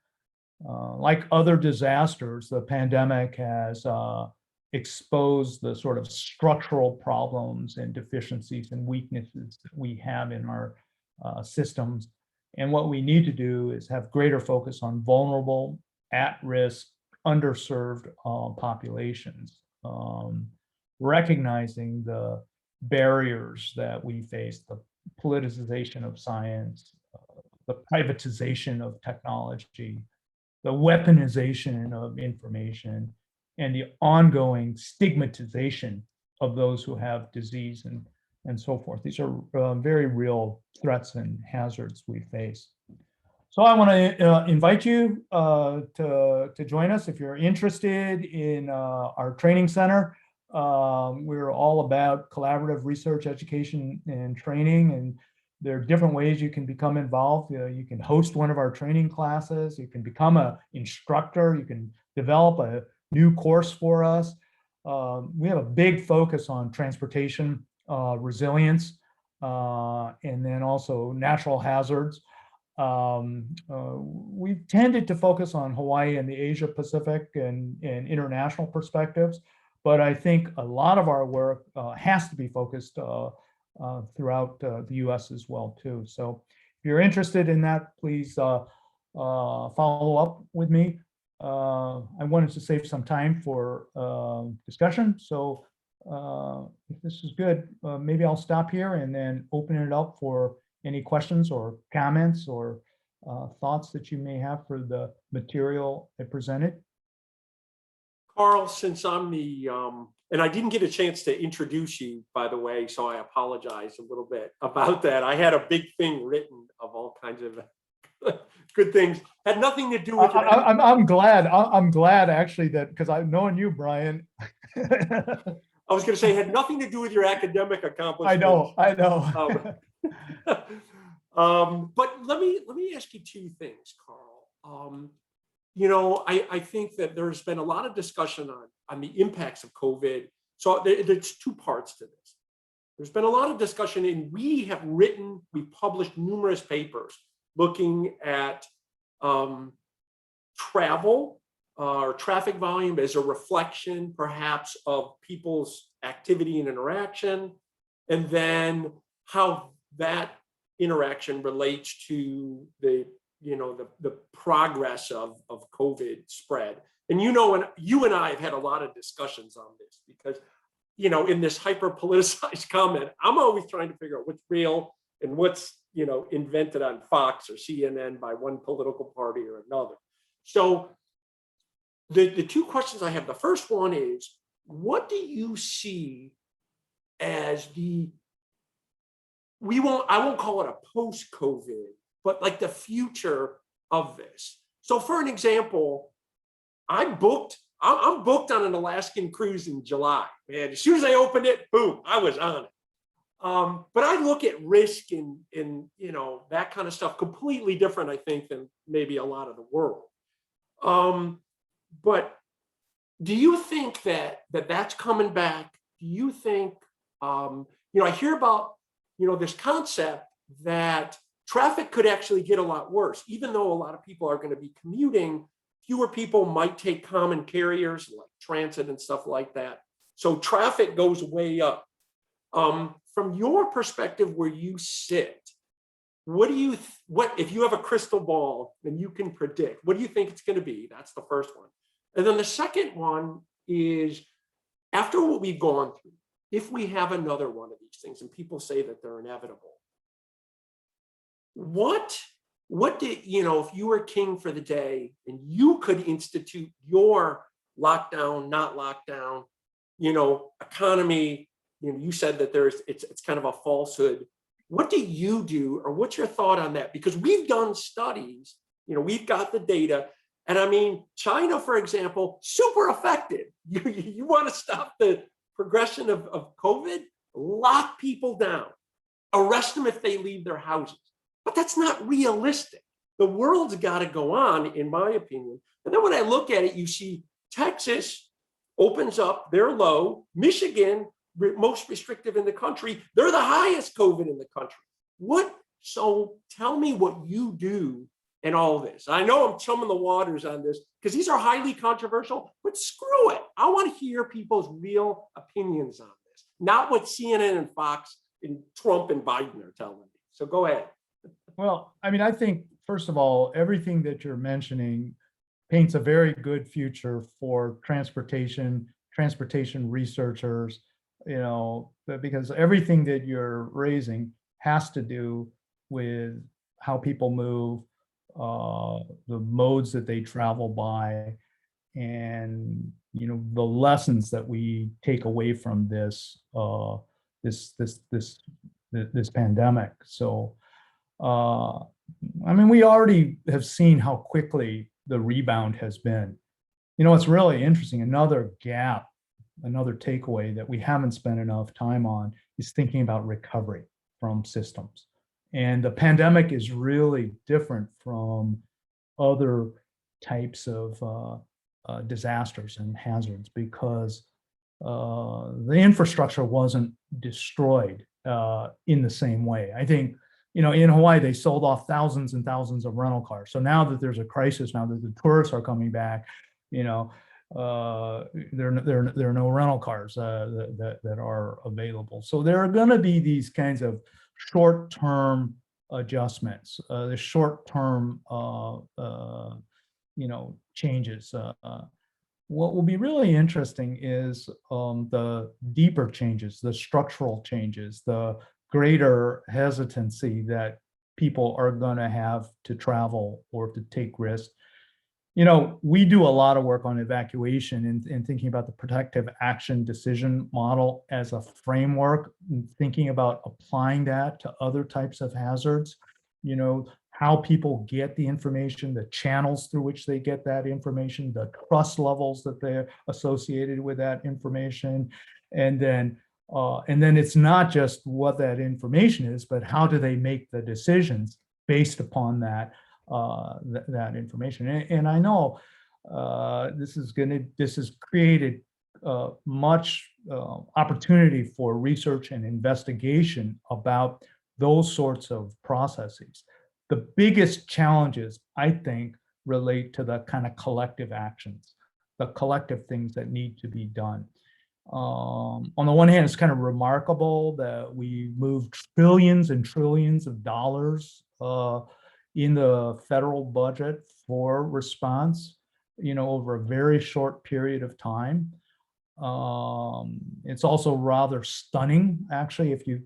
Like other disasters, the pandemic has exposed the sort of structural problems and deficiencies and weaknesses that we have in our systems. And what we need to do is have greater focus on vulnerable, at-risk, underserved populations, recognizing the barriers that we face, the politicization of science, the privatization of technology, the weaponization of information, and the ongoing stigmatization of those who have disease and so forth. These are very real threats and hazards we face. So I want to invite you to join us if you're interested in our training center. We're all about collaborative research, education, and training, and there are different ways you can become involved. You can host one of our training classes. You can become an instructor. You can develop a new course for us. We have a big focus on transportation resilience, and then also natural hazards. We've tended to focus on Hawaii and the Asia Pacific and international perspectives, but I think a lot of our work has to be focused throughout the US as well too. So if you're interested in that, please follow up with me. I wanted to save some time for discussion. So if this is good, maybe I'll stop here and then open it up for any questions or comments or thoughts that you may have for the material I presented. Carl, since I'm the, and I didn't get a chance to introduce you, by the way, so I apologize a little bit about that. I had a big thing written of all kinds of good things. Had nothing to do with your I'm glad actually that, because I've known you, Brian. I was going to say, had nothing to do with your academic accomplishments. I know. But let me ask you two things, Carl. You know, I think that there's been a lot of discussion on the impacts of COVID. So there's two parts to this. There's been a lot of discussion, and we published numerous papers looking at travel or traffic volume as a reflection, perhaps, of people's activity and interaction, and then how that interaction relates to the progress of COVID spread. And you and I have had a lot of discussions on this because, in this hyper politicized comment, I'm always trying to figure out what's real and what's, invented on Fox or CNN by one political party or another. So the two questions I have, the first one is, what do you see as I won't call it a post-COVID, but like the future of this? So for an example, I'm booked on an Alaskan cruise in July. Man, as soon as I opened it, boom, I was on it. But I look at risk and that kind of stuff completely different, I think, than maybe a lot of the world. But do you think that's coming back? Do you think, I hear about, this concept that traffic could actually get a lot worse, even though a lot of people are going to be commuting. Fewer people might take common carriers like transit and stuff like that. So traffic goes way up. From your perspective, where you sit, what if you have a crystal ball and you can predict, what do you think it's going to be? That's the first one. And then the second one is, after what we've gone through, if we have another one of these things and people say that they're inevitable, what did, if you were king for the day and you could institute your lockdown, not lockdown, economy, you said that it's kind of a falsehood. What do you do, or what's your thought on that? Because we've done studies, we've got the data. And I mean, China, for example, super effective. You want to stop the progression of COVID? Lock people down, arrest them if they leave their houses. But that's not realistic. The world's got to go on, in my opinion. And then when I look at it, you see Texas opens up, they're low. Michigan, most restrictive in the country, they're the highest COVID in the country. So tell me what you do in all this. I know I'm chumming the waters on this because these are highly controversial, but screw it. I want to hear people's real opinions on this, not what CNN and Fox and Trump and Biden are telling me. So go ahead. Well, I mean, I think, first of all, everything that you're mentioning paints a very good future for transportation researchers, because everything that you're raising has to do with how people move, the modes that they travel by, and the lessons that we take away from this pandemic. So I mean, we already have seen how quickly the rebound has been. It's really interesting. Another gap, another takeaway that we haven't spent enough time on is thinking about recovery from systems. And the pandemic is really different from other types of disasters and hazards because the infrastructure wasn't destroyed in the same way. I think, in Hawaii, they sold off thousands and thousands of rental cars. So now that there's a crisis, now that the tourists are coming back, there are no rental cars that are available. So there are going to be these kinds of short-term adjustments, the short-term changes. What will be really interesting is the deeper changes, the structural changes, the greater hesitancy that people are going to have to travel or to take risks. We do a lot of work on evacuation and thinking about the protective action decision model as a framework, and thinking about applying that to other types of hazards, how people get the information, the channels through which they get that information, the trust levels that they're associated with that information. And then it's not just what that information is, but how do they make the decisions based upon that information. And I know this has created much opportunity for research and investigation about those sorts of processes. The biggest challenges, I think, relate to the kind of collective actions, the collective things that need to be done. On the one hand, it's kind of remarkable that we move trillions and trillions of dollars in the federal budget for response, over a very short period of time. It's also rather stunning, actually, if you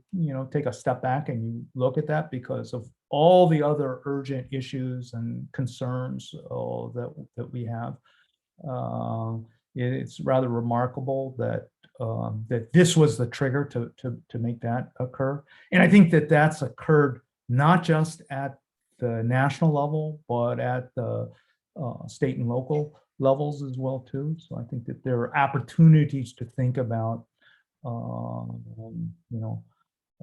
take a step back and you look at that, because of all the other urgent issues and concerns that we have. It's rather remarkable that this was the trigger to make that occur. And I think that that's occurred not just at the national level, but at the state and local levels as well too. So I think that there are opportunities to think about,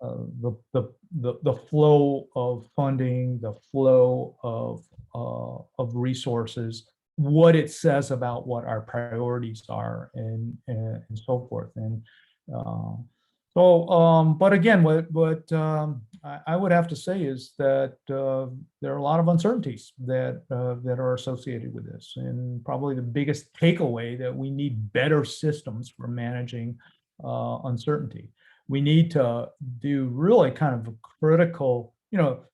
the flow of funding, the flow of resources, what it says about what our priorities are, and so forth. And but again, what I would have to say is that there are a lot of uncertainties that are associated with this, and probably the biggest takeaway that we need better systems for managing uncertainty. We need to do really kind of a critical,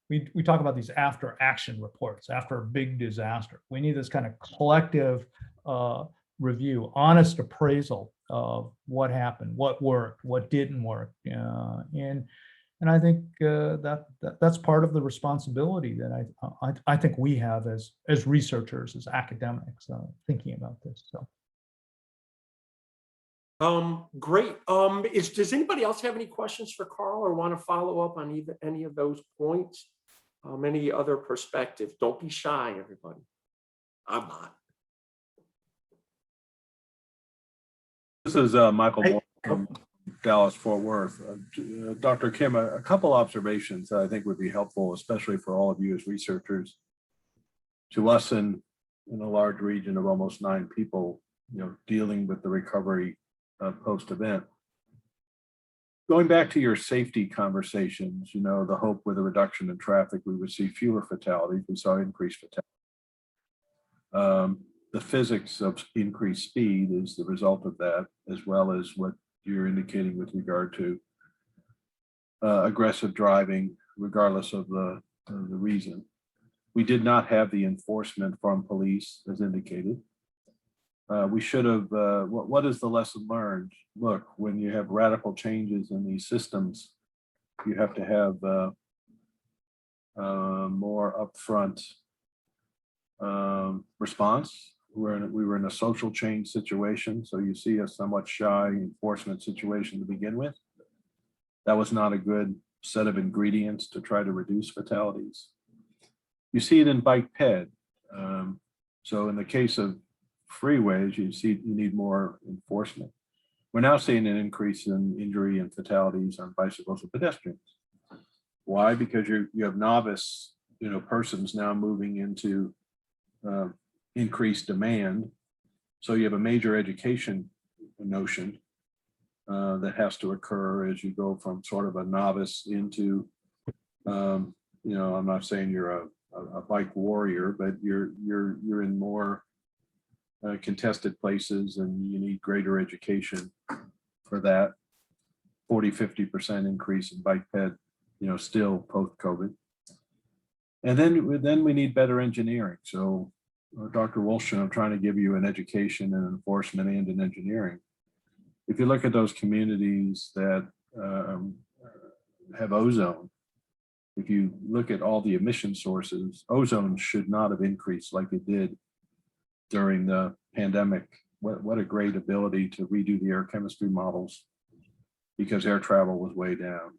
we talk about these after action reports after a big disaster. We need this kind of collective review, honest appraisal of what happened, what worked, what didn't work, and I think that's part of the responsibility that I think we have as researchers, as academics, thinking about this. So. Great. Does anybody else have any questions for Carl or want to follow up on any of those points? Any other perspective? Don't be shy, everybody. I'm not. This is Michael Moore from Dallas, Fort Worth. Dr. Kim, a couple observations that I think would be helpful, especially for all of you as researchers, to lessen in a large region of almost 9 people, dealing with the recovery post-event. going back to your safety conversations, you know, the hope with a reduction in traffic, we would see fewer fatalities. We saw increased fatalities. The physics of increased speed is the result of that, as well as what you're indicating with regard to aggressive driving, regardless of the reason. We did not have the enforcement from police as indicated. We should have, what is the lesson learned? Look, when you have radical changes in these systems, you have to have more upfront response. We were in a social change situation, so you see a somewhat shy enforcement situation to begin with. That was not a good set of ingredients to try to reduce fatalities. You see it in bike ped. So in the case of freeways, you need more enforcement. We're now seeing an increase in injury and fatalities on bicycles and pedestrians. Why? Because you have novice, persons now moving into increased demand. So you have a major education notion that has to occur as you go from sort of a novice into, I'm not saying you're a bike warrior, but you're in more contested places, and you need greater education for that. 40-50% increase in bike ped, still post-COVID. And then we need better engineering. So Dr. Wolshin, I'm trying to give you an education and enforcement and an engineering. If you look at those communities that have ozone, if you look at all the emission sources, ozone should not have increased like it did during the pandemic. What a great ability to redo the air chemistry models, because air travel was way down.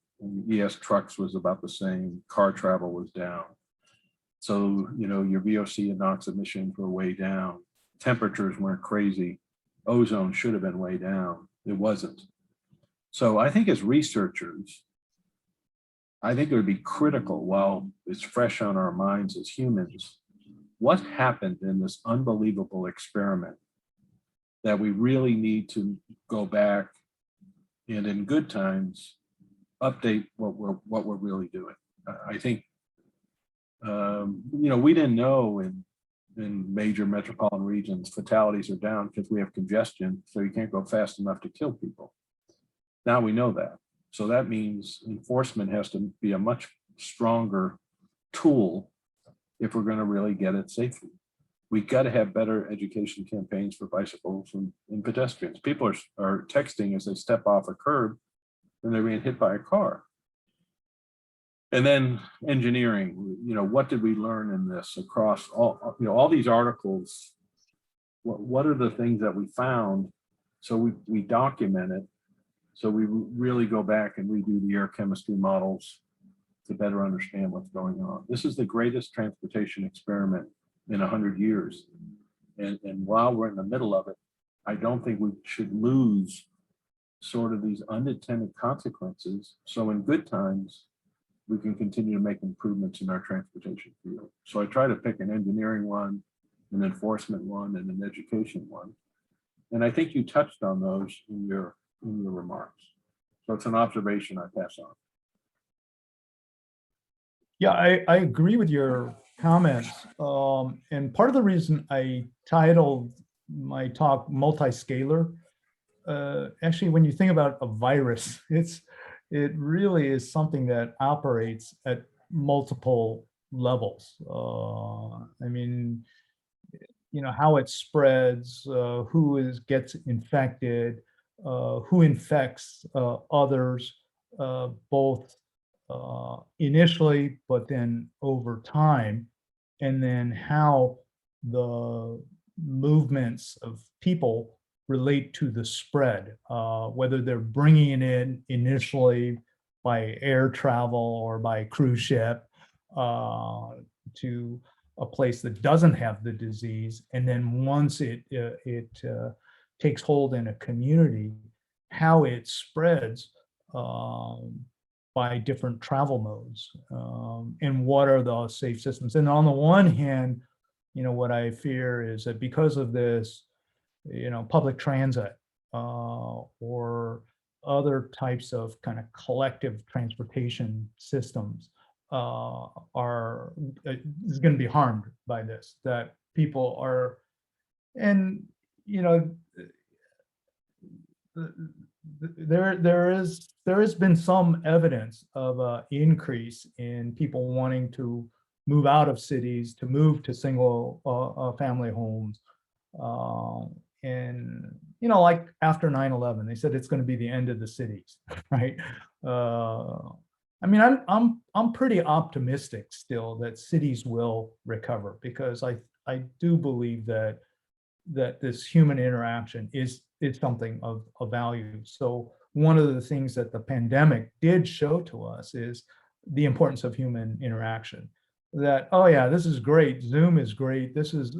ES trucks was about the same, car travel was down. So, your VOC and NOx emissions were way down. Temperatures weren't crazy. Ozone should have been way down. It wasn't. So I think as researchers, I think it would be critical, while it's fresh on our minds as humans, what happened in this unbelievable experiment that we really need to go back and in good times update what we're really doing. I think we didn't know in major metropolitan regions fatalities are down because we have congestion, so you can't go fast enough to kill people. Now we know that. So that means enforcement has to be a much stronger tool if we're going to really get it safely. We've got to have better education campaigns for bicycles and pedestrians. People are texting as they step off a curb and they're being hit by a car. And then engineering, what did we learn in this across all these articles? What are the things that we found? So we document it. So we really go back and redo the air chemistry models to better understand what's going on. This is the greatest transportation experiment in 100 years. And while we're in the middle of it, I don't think we should lose sort of these unintended consequences. So in good times, we can continue to make improvements in our transportation field. So I try to pick an engineering one, an enforcement one, and an education one. And I think you touched on those in your remarks. So it's an observation I pass on. Yeah, I agree with your comments. And part of the reason I titled my talk multi-scalar, actually, when you think about a virus, it really is something that operates at multiple levels. How it spreads, who gets infected, who infects others, both initially, but then over time, and then how the movements of people relate to the spread, whether they're bringing it in initially by air travel or by cruise ship to a place that doesn't have the disease, and then once it takes hold in a community, how it spreads by different travel modes, and what are the safe systems. And on the one hand, what I fear is that because of this, public transit or other types of kind of collective transportation systems are is going to be harmed by this, that people are, and you know, there has been some evidence of an increase in people wanting to move out of cities, to move to single family homes. And you know, like after 9/11, they said it's going to be the end of the cities, right? I mean, I'm pretty optimistic still that cities will recover, because I do believe that this human interaction is something of value. So one of the things that the pandemic did show to us is the importance of human interaction. That, oh yeah, this is great. Zoom is great. This is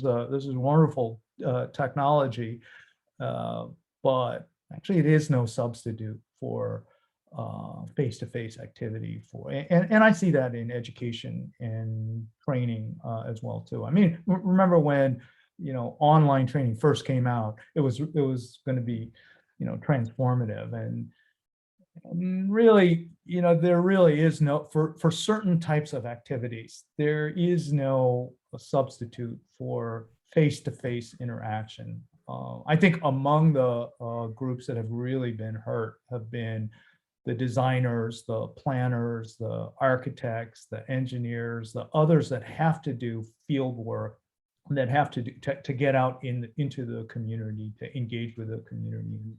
wonderful technology, but actually it is no substitute for face-to-face activity for, and I see that in education and training as well too. I mean, remember when, you know, online training first came out, it was going to be, you know, transformative, and really, you know, there really is no, for certain types of activities, there is no substitute for face-to-face interaction. I think among the groups that have really been hurt have been the designers, the planners, the architects, the engineers, the others that have to do field work, that have to do, to get out into the community, to engage with the community,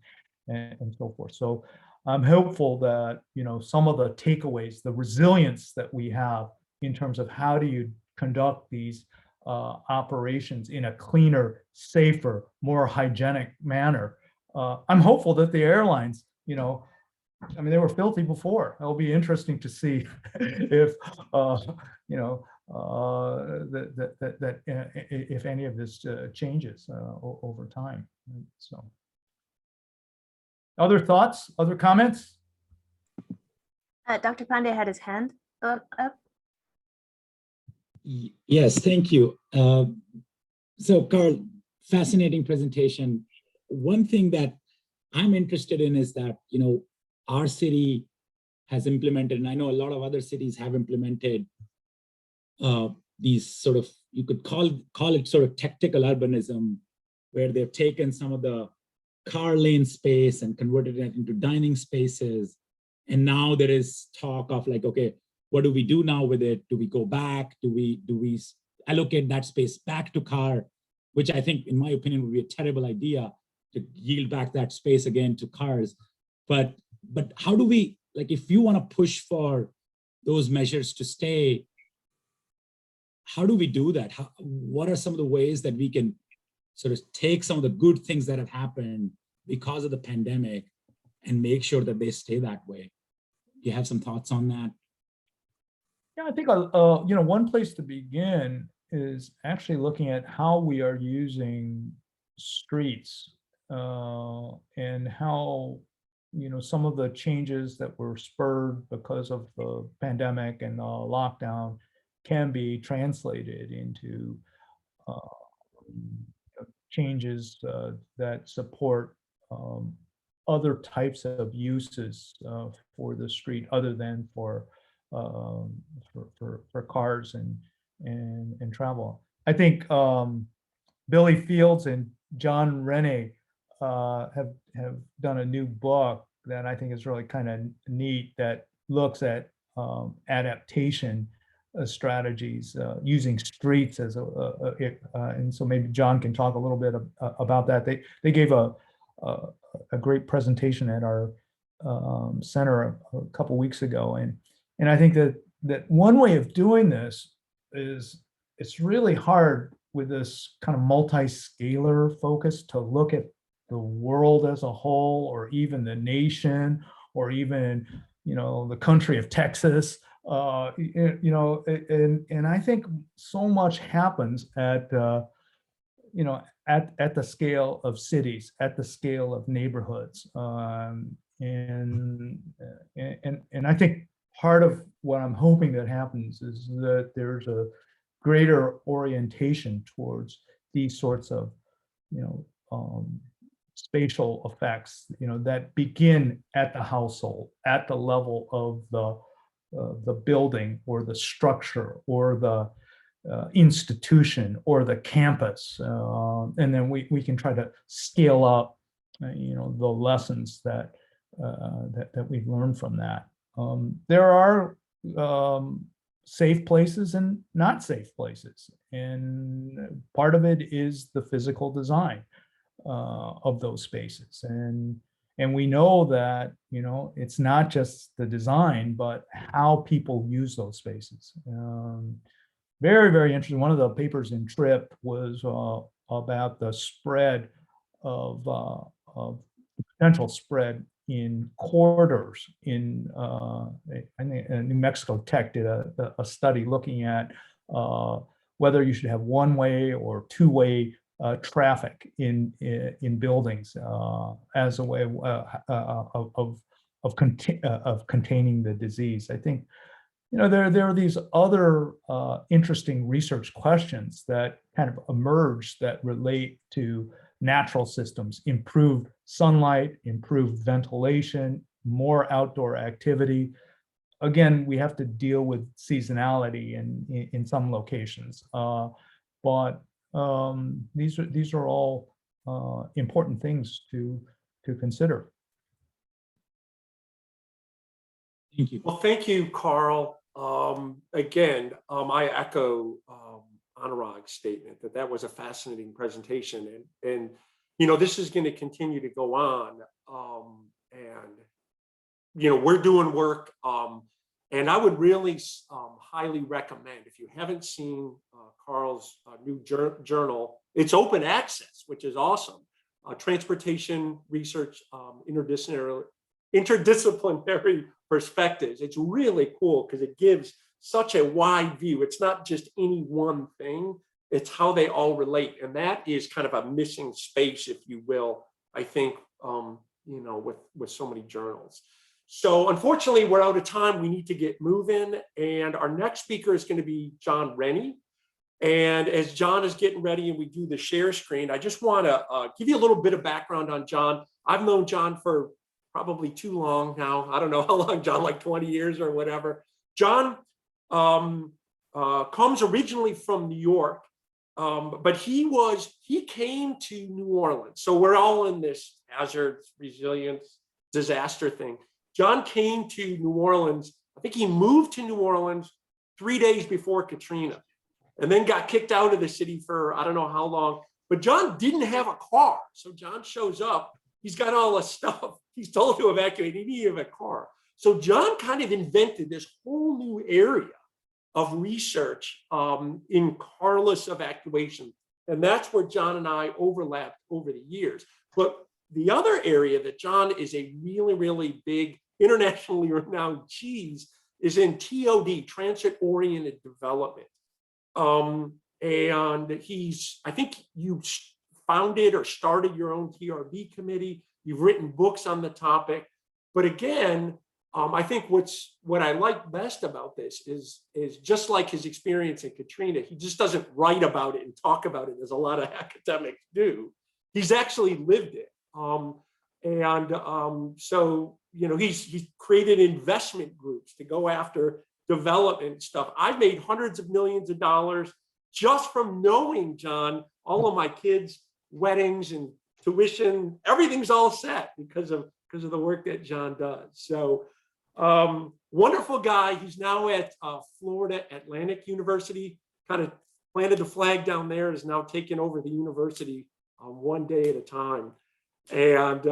and so forth. So I'm hopeful that, you know, some of the takeaways, the resilience that we have in terms of how do you conduct these operations in a cleaner, safer, more hygienic manner. I'm hopeful that the airlines, you know, I mean, they were filthy before. It'll be interesting to see if, you know, if any of this changes over time. So, other thoughts, other comments? Dr. Pandey had his hand up. Yes, thank you. So Carl, fascinating presentation. One thing that I'm interested in is that, you know, our city has implemented, and I know a lot of other cities have implemented these sort of, you could call it sort of tactical urbanism, where they've taken some of the car lane space and converted it into dining spaces. And now there is talk of like, okay, what do we do now with it? Do we go back? Do we allocate that space back to car? Which I think, in my opinion, would be a terrible idea, to yield back that space again to cars. But how do we, like, if you want to push for those measures to stay, how do we do that? What are some of the ways that we can sort of take some of the good things that have happened because of the pandemic and make sure that they stay that way? Do you have some thoughts on that? Yeah, I think, you know, one place to begin is actually looking at how we are using streets, and how, you know, some of the changes that were spurred because of the pandemic and the lockdown can be translated into changes that support other types of uses for the street, other than for cars and travel. I think Billy Fields and John Rennie have done a new book that I think is really kind of neat, that looks at adaptation strategies using streets as and so maybe John can talk a little bit about that. They gave a great presentation at our center a couple weeks ago, and I think that one way of doing this is, it's really hard with this kind of multi-scalar focus to look at the world as a whole, or even the nation, or even, you know, the country of Texas, you know, and I think so much happens at, you know, at the scale of cities, at the scale of neighborhoods, and I think part of what I'm hoping that happens is that there's a greater orientation towards these sorts of, you know, spatial effects, that begin at the household, at the level of the building or the structure or the institution or the campus. And then we can try to scale up, the lessons that we've learned from that. There are safe places and not safe places. And part of it is the physical design of those spaces. And we know that, it's not just the design, but how people use those spaces. Very, very interesting. One of the papers in TRIP was about the spread of potential spread in corridors in, I think New Mexico Tech did a study looking at whether you should have one-way or two-way traffic in buildings as a way of containing the disease. I think there are these other interesting research questions that kind of emerge that relate to natural systems, improved sunlight, improved ventilation, more outdoor activity. Again, we have to deal with seasonality in some locations, but these are all important things to consider. Thank you. Well, thank you, Carl. Again, I echo Anurag's statement that was a fascinating presentation, and this is going to continue to go on, and we're doing work, and I would really highly recommend, if you haven't seen Carl's new journal, it's open access, which is awesome. Transportation Research Interdisciplinary Perspectives. It's really cool because it gives such a wide view. It's not just any one thing, it's how they all relate. And that is kind of a missing space, if you will, I think, with so many journals. So unfortunately, we're out of time. We need to get moving. And our next speaker is going to be John Rennie. And as John is getting ready and we do the share screen, I just want to give you a little bit of background on John. I've known John for probably too long now. I don't know how long, John, like 20 years or whatever. John comes originally from New York, but he came to New Orleans. So we're all in this hazard, resilience, disaster thing. John came to New Orleans. I think he moved to New Orleans 3 days before Katrina, and then got kicked out of the city for I don't know how long. But John didn't have a car. So John shows up. He's got all the stuff. He's told to evacuate. He didn't have a car. So John kind of invented this whole new area of research in carless evacuation. And that's where John and I overlapped over the years. But the other area that John is a really, really big, internationally renowned cheese is in TOD, transit-oriented development. And I think you founded or started your own TRB committee. You've written books on the topic. But again, I think what I like best about this is just like his experience in Katrina, he just doesn't write about it and talk about it as a lot of academics do. He's actually lived it. So, he's created investment groups to go after development stuff. I've made hundreds of millions of dollars just from knowing John. All of my kids' weddings and tuition, everything's all set because of the work that John does. So wonderful guy. He's now at Florida Atlantic University, kind of planted the flag down there, is now taking over the university one day at a time. And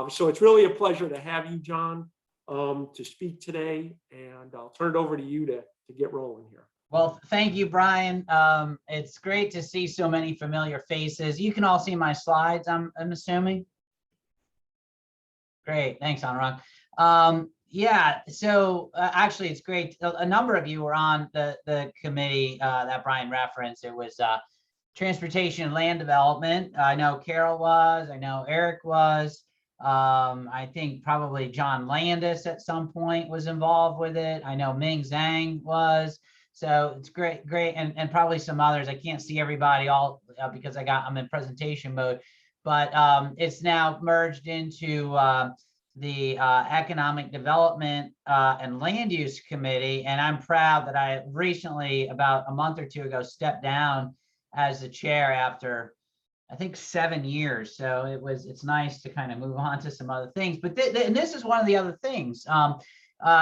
so it's really a pleasure to have you, John, to speak today. And I'll turn it over to you to get rolling here. Well, thank you, Brian. It's great to see so many familiar faces. You can all see my slides, I'm assuming. Great, thanks, Anurag. Yeah, so actually, it's great. A number of you were on the committee that Brian referenced. It was Transportation and Land Development. I know Carol was, I know Eric was. I think probably John Landis at some point was involved with it. I know Ming Zhang was. So it's great, and probably some others. I can't see everybody all because I'm in presentation mode. but it's now merged into the Economic Development and Land Use Committee. And I'm proud that I recently, about a month or two ago, stepped down as the chair after, I think, 7 years. So it's nice to kind of move on to some other things. But and this is one of the other things.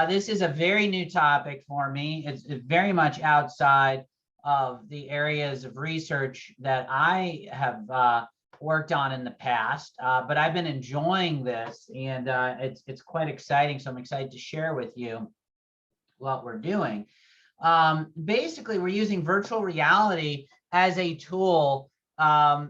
This is a very new topic for me. It's very much outside of the areas of research that I have worked on in the past, but I've been enjoying this, and it's quite exciting. So I'm excited to share with you what we're doing. Basically, we're using virtual reality as a tool, to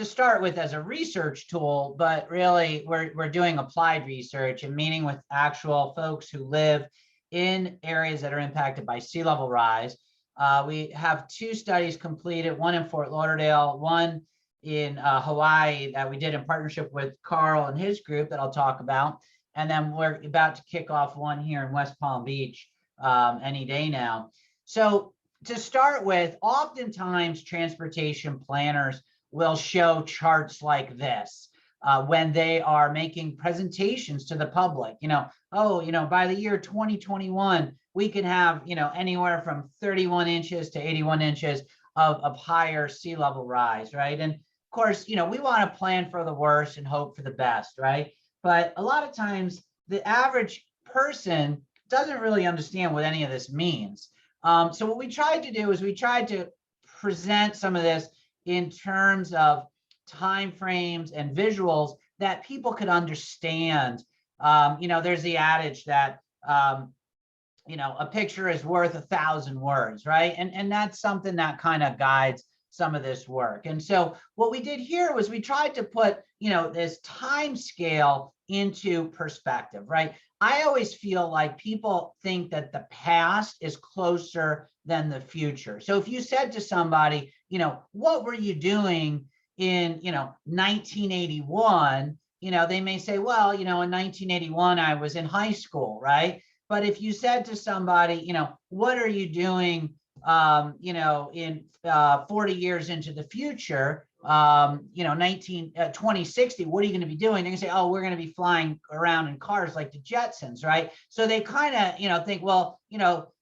start with as a research tool, but really we're doing applied research, and meaning with actual folks who live in areas that are impacted by sea level rise. We have 2 studies completed, one in Fort Lauderdale, one in Hawaii that we did in partnership with Carl and his group that I'll talk about. And then we're about to kick off one here in West Palm Beach any day now. So to start with, oftentimes transportation planners will show charts like this when they are making presentations to the public. By the year 2021, we can have, anywhere from 31 inches to 81 inches of higher sea level rise, right? And of course, we want to plan for the worst and hope for the best, right? But a lot of times the average person doesn't really understand what any of this means. So what we tried to do is we tried to present some of this in terms of timeframes and visuals that people could understand. There's the adage that a picture is worth 1,000 words, right? And that's something that kind of guides some of this work. And so what we did here was we tried to put, this time scale into perspective, right? I always feel like people think that the past is closer than the future. So if you said to somebody, what were you doing in, 1981, they may say, well, in 1981, I was in high school, right? But if you said to somebody, what are you doing, in 40 years into the future, 2060, what are you going to be doing? They're going to say, oh, we're going to be flying around in cars like the Jetsons, right? So they kind of, think, well,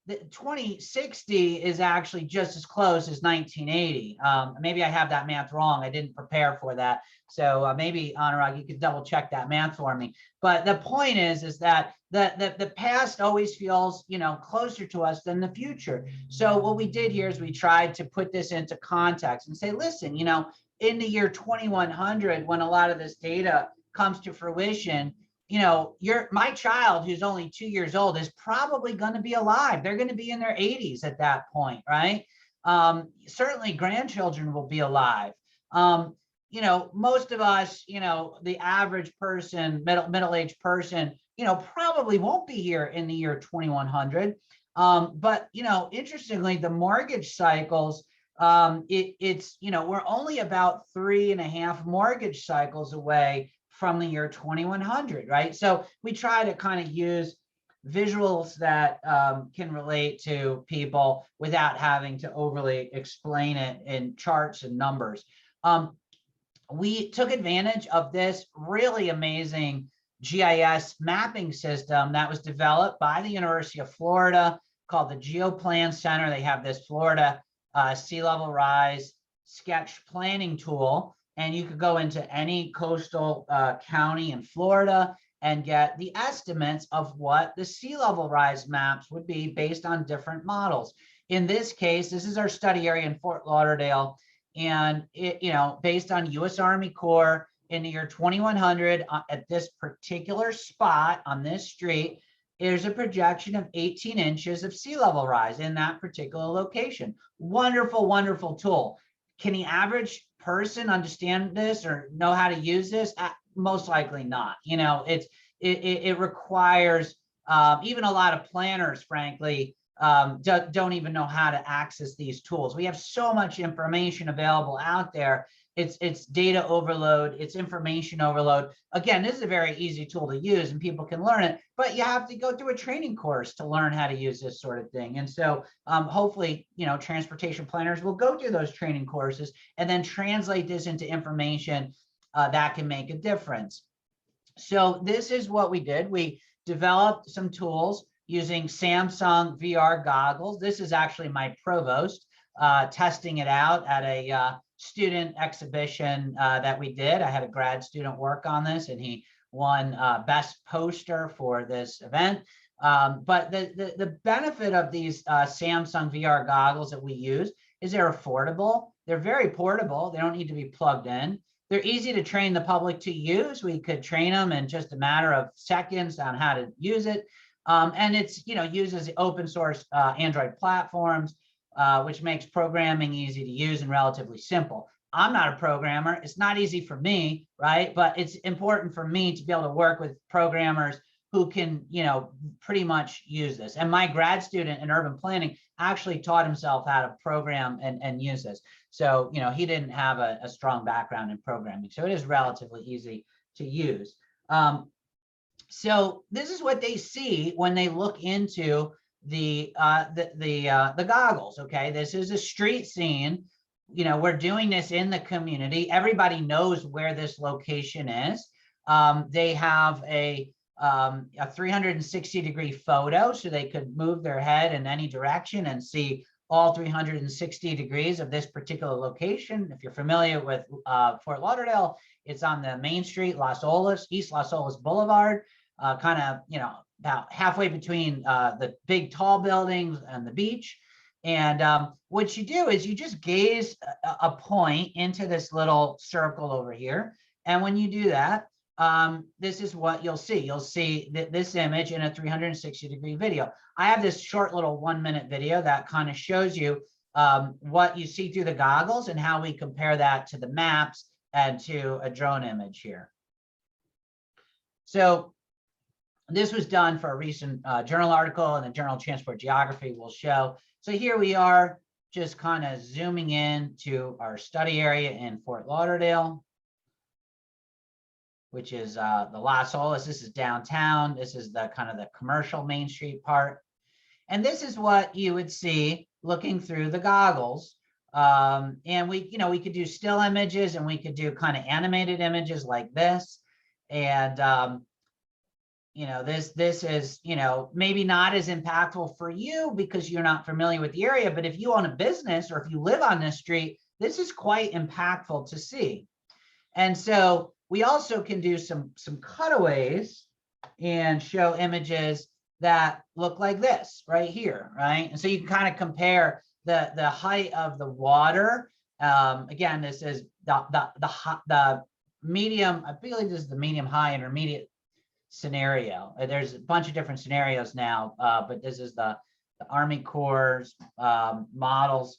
the 2060 is actually just as close as 1980. Maybe I have that math wrong. I didn't prepare for that. So maybe, Anurag, you could double check that math for me. But the point is that the past always feels, closer to us than the future. So what we did here is we tried to put this into context and say, listen, in the year 2100, when a lot of this data comes to fruition, my child who's only 2 years old is probably going to be alive. They're going to be in their 80s at that point, right? Certainly grandchildren will be alive. Most of us, the average person, middle-aged person, probably won't be here in the year 2100. But, interestingly, the mortgage cycles, we're only about 3.5 mortgage cycles away from the year 2100, right? So we try to kind of use visuals that can relate to people without having to overly explain it in charts and numbers. We took advantage of this really amazing GIS mapping system that was developed by the University of Florida called the GeoPlan Center. They have this Florida sea level rise sketch planning tool, and you could go into any coastal county in Florida and get the estimates of what the sea level rise maps would be based on different models. In this case, this is our study area in Fort Lauderdale, and it, based on U.S. Army Corps in the year 2100, at this particular spot on this street, there's a projection of 18 inches of sea level rise in that particular location. Wonderful, wonderful tool. Can the average person understand this or know how to use this? Most likely not. It requires even a lot of planners, frankly, don't even know how to access these tools. We have so much information available out there it's data overload, it's information overload. Again, this is a very easy tool to use and people can learn it, but you have to go through a training course to learn how to use this sort of thing. And so hopefully, transportation planners will go through those training courses and then translate this into information that can make a difference. So this is what we did. We developed some tools using Samsung VR goggles. This is actually my provost testing it out at a student exhibition that we did. I had a grad student work on this and he won best poster for this event. But the benefit of these Samsung VR goggles that we use is they're affordable. They're very portable. They don't need to be plugged in. They're easy to train the public to use. We could train them in just a matter of seconds on how to use it. And it's, uses open source Android platforms, which makes programming easy to use and relatively simple. I'm not a programmer. It's not easy for me, right? But it's important for me to be able to work with programmers who can, pretty much use this. And my grad student in urban planning actually taught himself how to program and use this. So, he didn't have a strong background in programming. So it is relatively easy to use. So this is what they see when they look into the goggles. Okay, this is a street scene. We're doing this in the community. Everybody knows where this location is. They have a 360-degree photo, so they could move their head in any direction and see all 360 degrees of this particular location. If you're familiar with Fort Lauderdale, it's on the main street, East Las Olas Boulevard, kind of, about halfway between the big tall buildings and the beach. And what you do is you just gaze a point into this little circle over here. And when you do that, this is what you'll see. You'll see this image in a 360-degree video. I have this short little 1-minute video that kind of shows you what you see through the goggles and how we compare that to the maps and to a drone image here. So this was done for a recent journal article, and the Journal of Transport Geography will show. So here we are, just kind of zooming in to our study area in Fort Lauderdale, which is the Las Olas. This is downtown. This is the kind of the commercial Main Street part. And this is what you would see looking through the goggles. And we could do still images and we could do kind of animated images like this. And this is, maybe not as impactful for you because you're not familiar with the area, but if you own a business or if you live on this street, this is quite impactful to see. And so we also can do some cutaways and show images that look like this right here, right? And so you can kind of compare the height of the water. Again, this is the medium, I believe this is the medium high intermediate scenario. There's a bunch of different scenarios now, but this is the Army Corps models.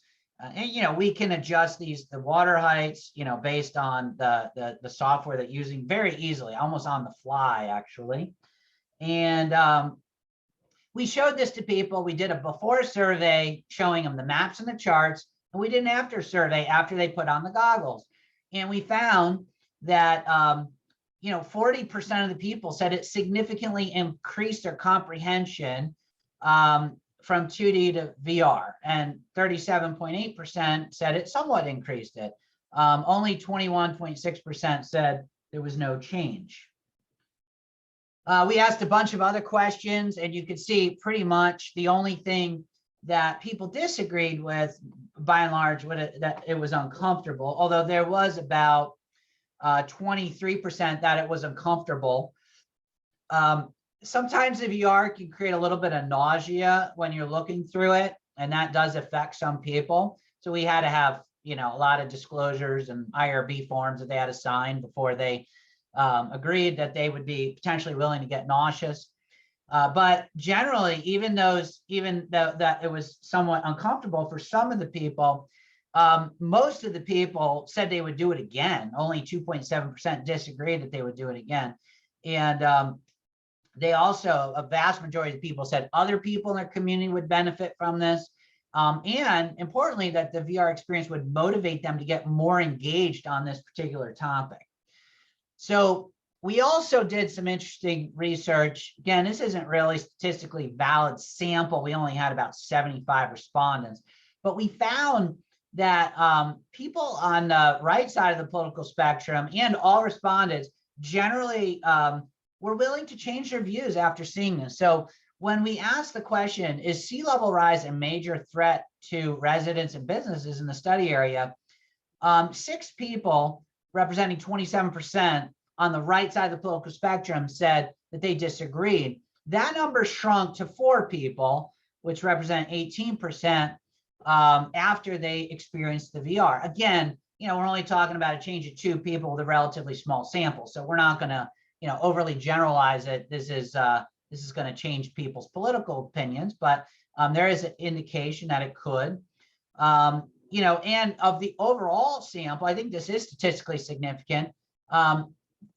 And we can adjust the water heights, based on the software that you're using very easily, almost on the fly, actually. And we showed this to people. We did a before survey showing them the maps and the charts, and we did an after survey after they put on the goggles. And we found that 40% of the people said it significantly increased their comprehension from 2D to VR, and 37.8% said it somewhat increased it. Only 21.6% said there was no change. We asked a bunch of other questions, and you could see pretty much the only thing that people disagreed with, by and large, that it was uncomfortable, although there was about 23% that it was uncomfortable. Sometimes the VR can create a little bit of nausea when you're looking through it, and that does affect some people. So we had to have, a lot of disclosures and IRB forms that they had to sign before they agreed that they would be potentially willing to get nauseous. But generally, even though that it was somewhat uncomfortable for some of the people, most of the people said they would do it again. Only 2.7% disagreed that they would do it again. And they also, a vast majority of people said other people in their community would benefit from this. and importantly, that the VR experience would motivate them to get more engaged on this particular topic. So we also did some interesting research. Again, this isn't really statistically valid sample. We only had about 75 respondents, but we found that people on the right side of the political spectrum and all respondents generally were willing to change their views after seeing this. So when we asked the question, is sea level rise a major threat to residents and businesses in the study area? 6 people representing 27% on the right side of the political spectrum said that they disagreed. That number shrunk to 4 people, which represent 18% after they experienced the VR. Again, we're only talking about a change of 2 people with a relatively small sample. So we're not gonna, overly generalize it. This is gonna change people's political opinions, but there is an indication that it could. And of the overall sample, I think this is statistically significant.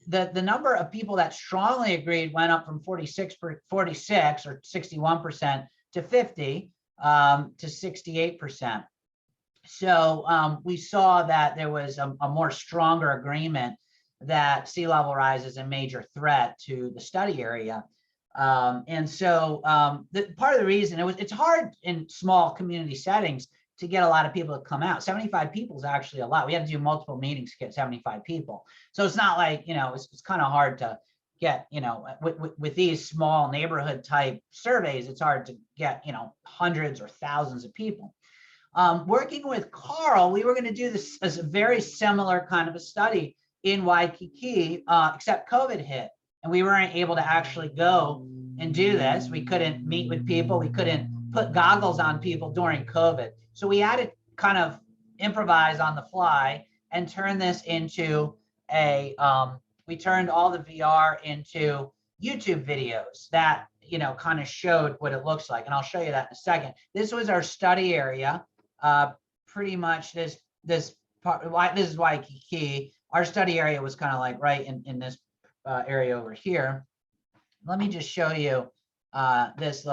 The number of people that strongly agreed went up from 46 or 61% to 50 to 68%. So we saw that there was a more stronger agreement that sea level rise is a major threat to the study area. And so part of the reason it's hard in small community settings to get a lot of people to come out. 75 people is actually a lot. We had to do multiple meetings to get 75 people. So it's not like, it's kind of hard to get, with these small neighborhood type surveys, it's hard to get, hundreds or thousands of people. Working with Carl, we were going to do this as a very similar kind of a study in Waikiki, except COVID hit. And we weren't able to actually go and do this. We couldn't meet with people. We couldn't put goggles on people during COVID. So we had to kind of improvise on the fly and turn this into we turned all the VR into YouTube videos that, kind of showed what it looks like. And I'll show you that in a second. This was our study area. Pretty much this part, this is Waikiki. Our study area was kind of like right in this area over here. Let me just show you this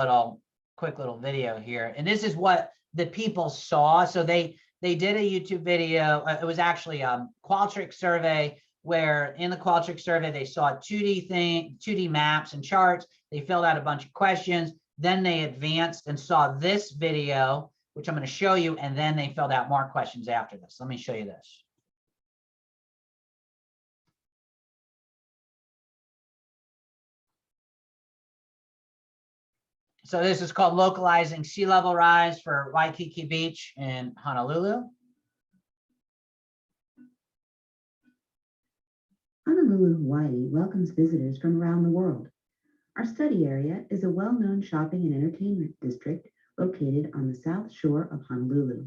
quick little video here. And this is what the people saw. So they did a YouTube video. It was actually a Qualtrics survey, where in the Qualtrics survey, they saw 2D maps and charts. They filled out a bunch of questions. Then they advanced and saw this video, which I'm going to show you. And then they filled out more questions after this. Let me show you this. So this is called localizing sea level rise for Waikiki Beach in Honolulu. Honolulu, Hawaii welcomes visitors from around the world. Our study area is a well-known shopping and entertainment district located on the south shore of Honolulu.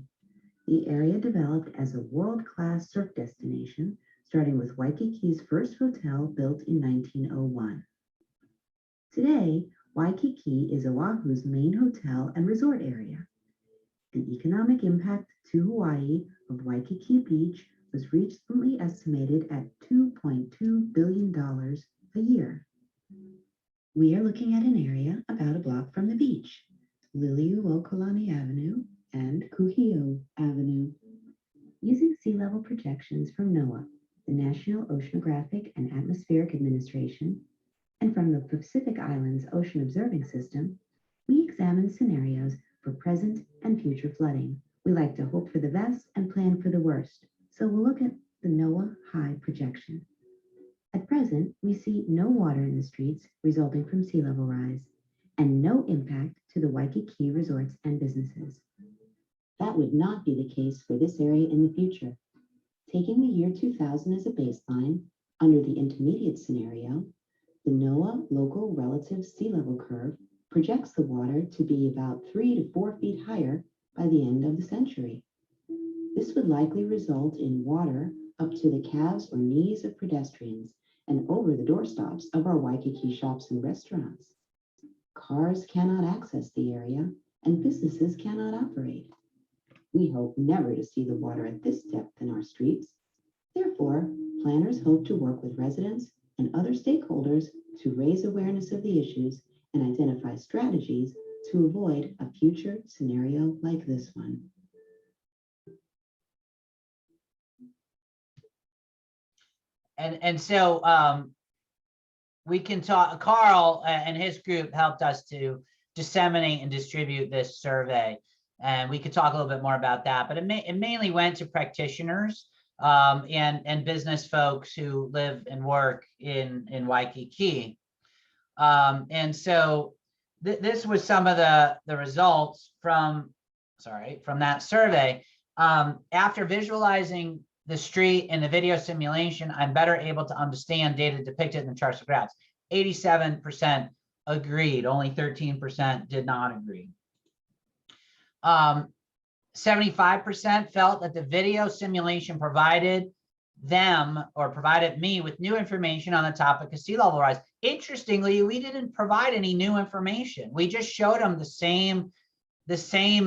The area developed as a world-class surf destination, starting with Waikiki's first hotel built in 1901. Today, Waikiki is Oahu's main hotel and resort area. The economic impact to Hawaii of Waikiki Beach was recently estimated at $2.2 billion a year. We are looking at an area about a block from the beach, Liliuokalani Avenue and Kuhio Avenue. Using sea level projections from NOAA, the National Oceanographic and Atmospheric Administration, and from the Pacific Islands Ocean Observing System, we examine scenarios for present and future flooding. We like to hope for the best and plan for the worst, so we'll look at the NOAA high projection. At present, we see no water in the streets resulting from sea level rise, and no impact to the Waikiki resorts and businesses. That would not be the case for this area in the future. Taking the year 2000 as a baseline, under the intermediate scenario, the NOAA local relative sea level curve projects the water to be about 3 to 4 feet higher by the end of the century. This would likely result in water up to the calves or knees of pedestrians and over the doorstops of our Waikiki shops and restaurants. Cars cannot access the area and businesses cannot operate. We hope never to see the water at this depth in our streets. Therefore, planners hope to work with residents and other stakeholders to raise awareness of the issues and identify strategies to avoid a future scenario like this one. And so we can talk, Carl and his group helped us to disseminate and distribute this survey. And we could talk a little bit more about that, but it mainly went to practitioners and business folks who live and work in Waikiki. And so this was some of the results from that survey. After visualizing the street in the video simulation, I'm better able to understand data depicted in the charts and graphs. 87% agreed, only 13% did not agree. 75% felt that the video simulation provided me with new information on the topic of sea level rise. Interestingly, we didn't provide any new information. We just showed them the same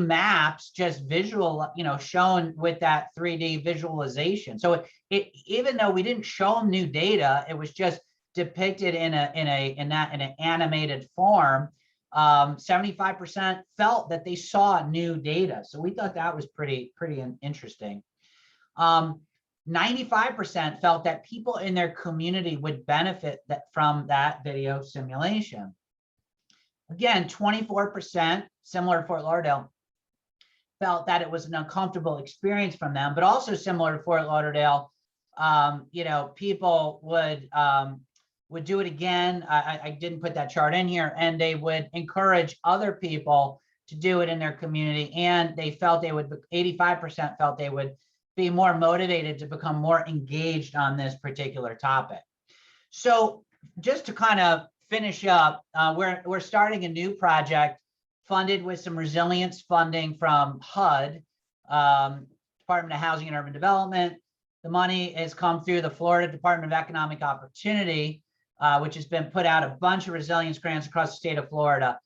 maps, just visual, shown with that 3D visualization. So even though we didn't show them new data, it was just depicted in an animated form. 75% felt that they saw new data. So we thought that was pretty interesting. 95% felt that people in their community would benefit from that video simulation. Again, 24%, similar to Fort Lauderdale, felt that it was an uncomfortable experience from them, but also similar to Fort Lauderdale, people would do it again. I didn't put that chart in here, and they would encourage other people to do it in their community. And they felt 85% felt they would be more motivated to become more engaged on this particular topic. So just to kind of finish up, we're starting a new project funded with some resilience funding from HUD, Department of Housing and Urban Development. The money has come through the Florida Department of Economic Opportunity, which has been put out a bunch of resilience grants across the state of Florida.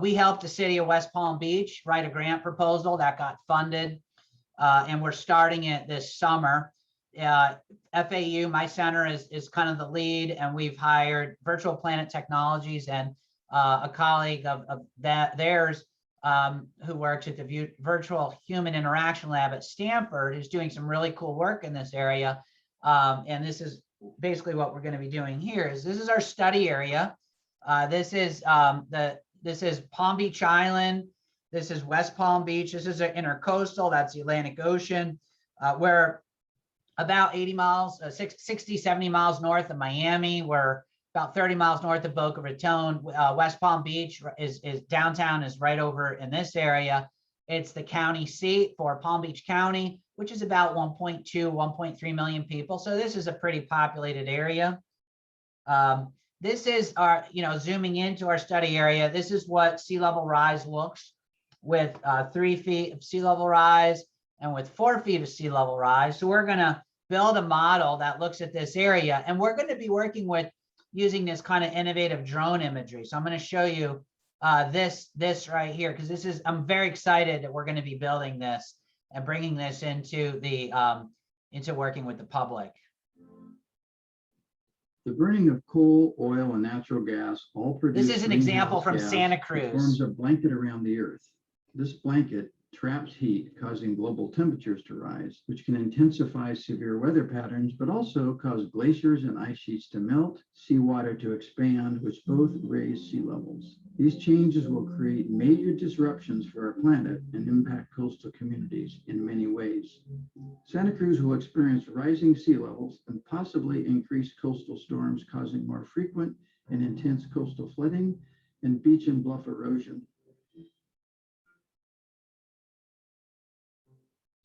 We helped the city of West Palm Beach write a grant proposal that got funded, and we're starting it this summer. FAU, my center, is kind of the lead, and we've hired Virtual Planet Technologies and a colleague of theirs who works at the Virtual Human Interaction Lab at Stanford, who's doing some really cool work in this area. And this is basically what we're going to be doing here. This is our study area. This is Palm Beach Island. This is West Palm Beach. This is an intercoastal. That's the Atlantic Ocean. We're about 80 miles, 60, 70 miles north of Miami. We're about 30 miles north of Boca Raton. West Palm Beach is downtown, is right over in this area. It's the county seat for Palm Beach County, which is about 1.2, 1.3 million people. So this is a pretty populated area. This is our, zooming into our study area. This is what sea level rise looks with 3 feet of sea level rise and with 4 feet of sea level rise. So we're going to build a model that looks at this area, and we're going to be working with using this kind of innovative drone imagery. So I'm going to show you this right here, because I'm very excited that we're going to be building this and bringing this into working with the public. The burning of coal, oil, and natural gas all produce. This is an example from gas Santa that Cruz. Forms a blanket around the Earth. This blanket traps heat, causing global temperatures to rise, which can intensify severe weather patterns, but also cause glaciers and ice sheets to melt, seawater to expand, which both raise sea levels. These changes will create major disruptions for our planet and impact coastal communities in many ways. Santa Cruz will experience rising sea levels and possibly increased coastal storms, causing more frequent and intense coastal flooding and beach and bluff erosion.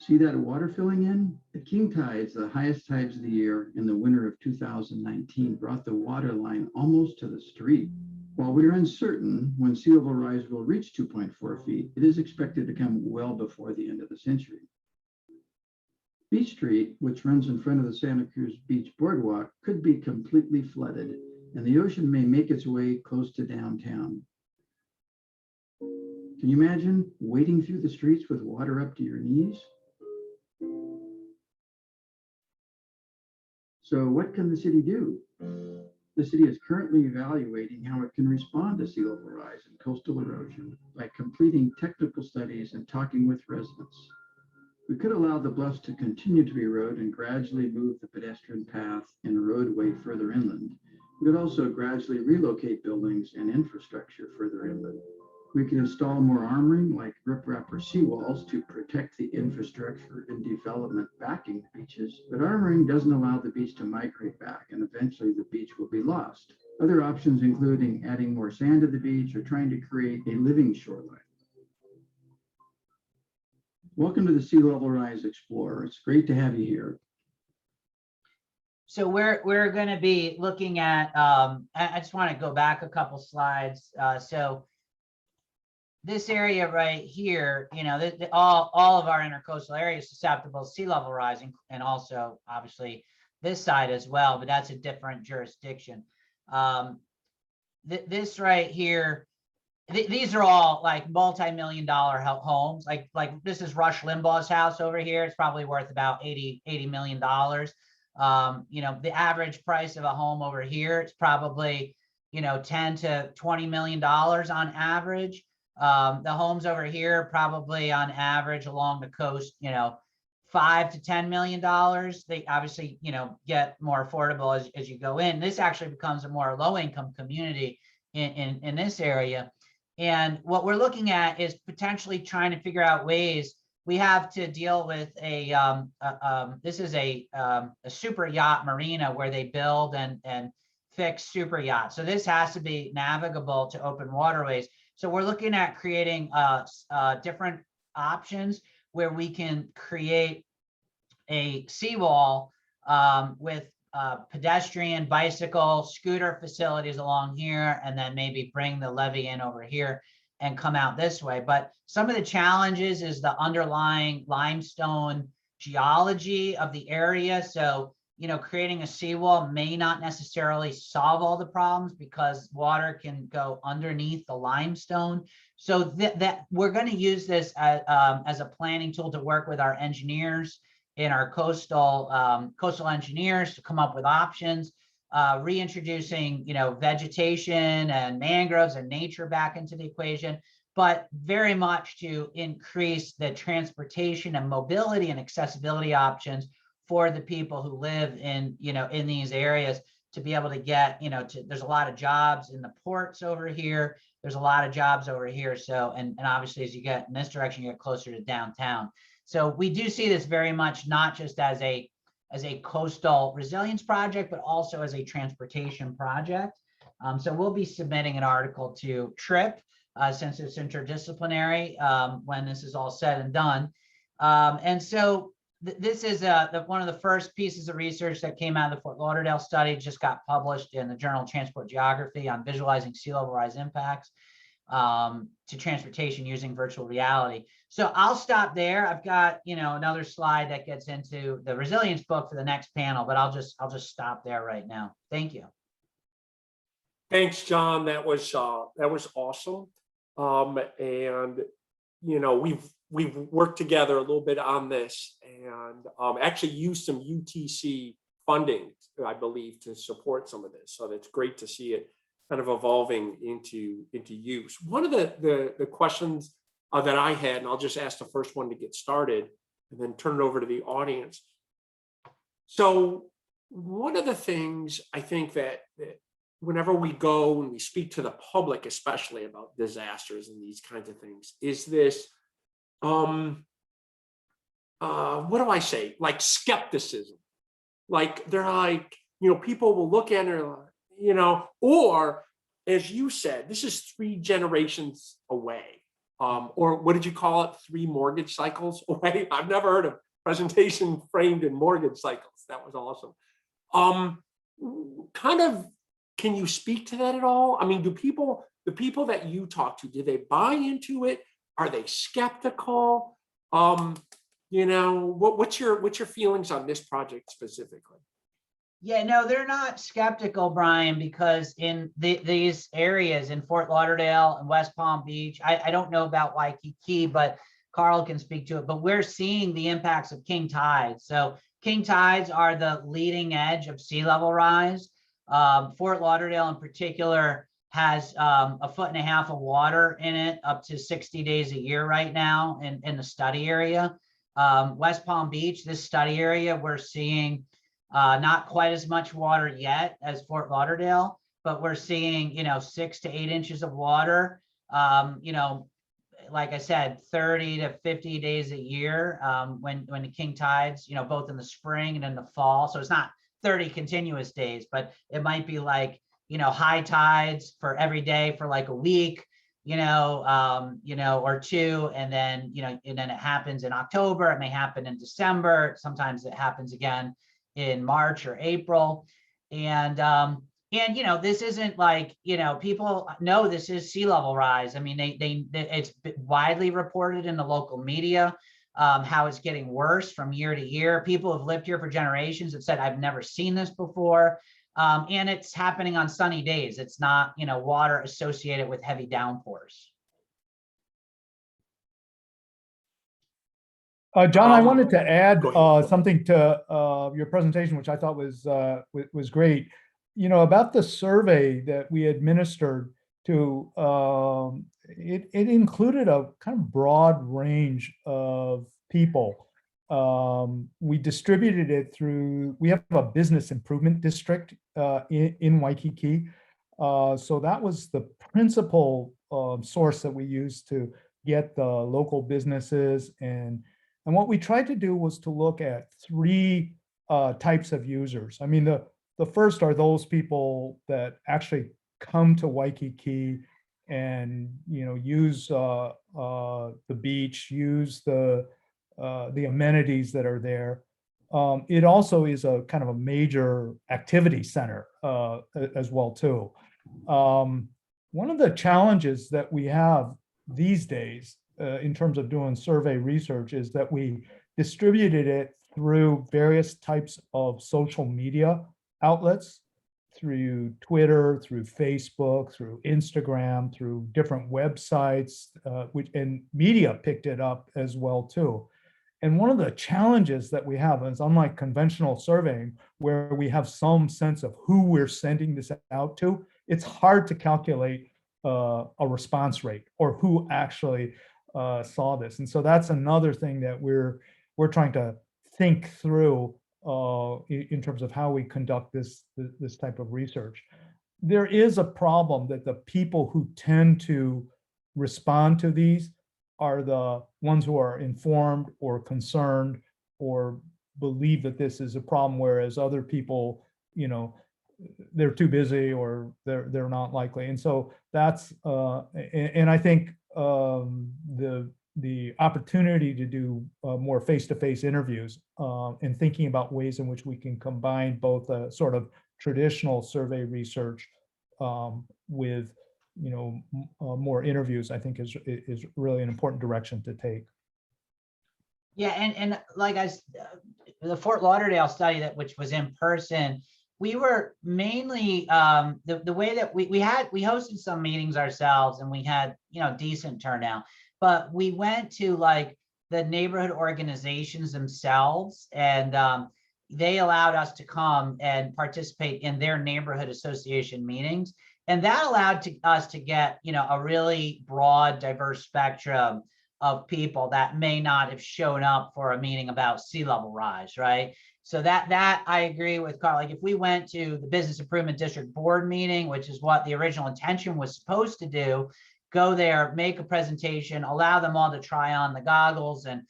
See that water filling in? The king tides, the highest tides of the year in the winter of 2019, brought the water line almost to the street. While we are uncertain when sea level rise will reach 2.4 feet, it is expected to come well before the end of the century. Beach Street, which runs in front of the Santa Cruz Beach Boardwalk, could be completely flooded, and the ocean may make its way close to downtown. Can you imagine wading through the streets with water up to your knees? So what can the city do? The city is currently evaluating how it can respond to sea level rise and coastal erosion by completing technical studies and talking with residents. We could allow the bluffs to continue to erode and gradually move the pedestrian path and roadway further inland. We could also gradually relocate buildings and infrastructure further inland. We can install more armoring like riprap or seawalls to protect the infrastructure and development backing the beaches, but armoring doesn't allow the beach to migrate back and eventually the beach will be lost. Other options including adding more sand to the beach or trying to create a living shoreline. Welcome to the Sea Level Rise Explorer. It's great to have you here. So we're going to be looking at, I just want to go back a couple slides. So this area right here, you know, all of our intercoastal areas susceptible to sea level rising, and also obviously this side as well, but that's a different jurisdiction. This right here, these are all like multi-million-dollar homes. Like this is Rush Limbaugh's house over here. It's probably worth about $80 million. You know, the average price of a home over here, it's probably, you know, $10 to $20 million on average. The homes over here probably on average along the coast, you know, $5 to $10 million. They obviously, you know, get more affordable as you go in. This actually becomes a more low-income community in this area. And what we're looking at is potentially trying to figure out ways. We have to deal with this is a super yacht marina where they build and fix super yachts. So this has to be navigable to open waterways. So we're looking at creating different options where we can create a seawall with pedestrian, bicycle, scooter facilities along here, and then maybe bring the levee in over here and come out this way. But some of the challenges is the underlying limestone geology of the area. So, you know, creating a seawall may not necessarily solve all the problems because water can go underneath the limestone. So that we're going to use this as a planning tool to work with our engineers and our coastal engineers to come up with options, reintroducing, you know, vegetation and mangroves and nature back into the equation, but very much to increase the transportation and mobility and accessibility options for the people who live in, you know, in these areas to be able to get, you know, there's a lot of jobs in the ports over here. There's a lot of jobs over here. So, and obviously as you get in this direction, you get closer to downtown. So we do see this very much not just as a coastal resilience project, but also as a transportation project. So we'll be submitting an article to TRIP since it's interdisciplinary when this is all said and done. And so this is one of the first pieces of research that came out of the Fort Lauderdale study, just got published in the Journal of Transport Geography on visualizing sea level rise impacts to transportation using virtual reality. So I'll stop there. I've got, you know, another slide that gets into the resilience book for the next panel, but I'll just stop there right now. Thank you. Thanks, John. That was awesome. And you know, we've worked together a little bit on this and actually used some UTC funding, I believe, to support some of this. So that's great to see it kind of evolving into use. One of the questions that I had, and I'll just ask the first one to get started and then turn it over to the audience. So one of the things I think that whenever we go and we speak to the public, especially about disasters and these kinds of things, is this, what do I say? Like skepticism. Like they're like, you know, people will look at it, you know, or as you said, this is 3 generations away. Or what did you call it? 3 mortgage cycles away. I've never heard of presentation framed in mortgage cycles. That was awesome. Kind of, can you speak to that at all? I mean, the people that you talk to, do they buy into it? Are they skeptical? You know, what's your feelings on this project specifically? Yeah, no, they're not skeptical, Brian, because in these areas in Fort Lauderdale and West Palm Beach, I don't know about Waikiki, but Carl can speak to it, but we're seeing the impacts of king tides. So king tides are the leading edge of sea level rise. Fort Lauderdale in particular has 1.5 feet of water in it up to 60 days a year right now in the study area. West Palm Beach, this study area, we're seeing not quite as much water yet as Fort Lauderdale, but we're seeing, 6 to 8 inches of water, like I said, 30 to 50 days a year when the king tides, both in the spring and in the fall. So it's not 30 continuous days, but it might be like, high tides for every day for like a week, or two. And then, and then it happens in October. It may happen in December. Sometimes it happens again in March or April. And this isn't like, people know this is sea level rise. I mean, it's widely reported in the local media, how it's getting worse from year to year. People who have lived here for generations have said, I've never seen this before. And it's happening on sunny days. It's not, water associated with heavy downpours. John, I wanted to add Go ahead. something to your presentation, which I thought was great. About the survey that we administered to, it included a kind of broad range of people. We distributed it through, we have a business improvement district in Waikiki. So that was the principal source that we used to get the local businesses. And what we tried to do was to look at 3 types of users. I mean, the first are those people that actually come to Waikiki and use the beach, use the amenities that are there. It also is a kind of a major activity center as well too. One of the challenges that we have these days in terms of doing survey research is that we distributed it through various types of social media outlets, through Twitter, through Facebook, through Instagram, through different websites, and media picked it up as well too. And one of the challenges that we have is, unlike conventional surveying, where we have some sense of who we're sending this out to, it's hard to calculate a response rate or who actually saw this. And so that's another thing that we're trying to think through in terms of how we conduct this type of research. There is a problem that the people who tend to respond to these are the ones who are informed or concerned or believe that this is a problem, whereas other people, they're too busy or they're not likely. And so that's and I think the opportunity to do more face-to-face interviews and thinking about ways in which we can combine both a sort of traditional survey research with more interviews, I think is really an important direction to take. Yeah, and like the Fort Lauderdale study which was in person, we were mainly the way that we hosted some meetings ourselves, and we had decent turnout, but we went to like the neighborhood organizations themselves, and they allowed us to come and participate in their neighborhood association meetings. And that allowed us to get, a really broad, diverse spectrum of people that may not have shown up for a meeting about sea level rise, right? So that I agree with Carl. Like if we went to the Business Improvement District Board meeting, which is what the original intention was supposed to do, go there, make a presentation, allow them all to try on the goggles and,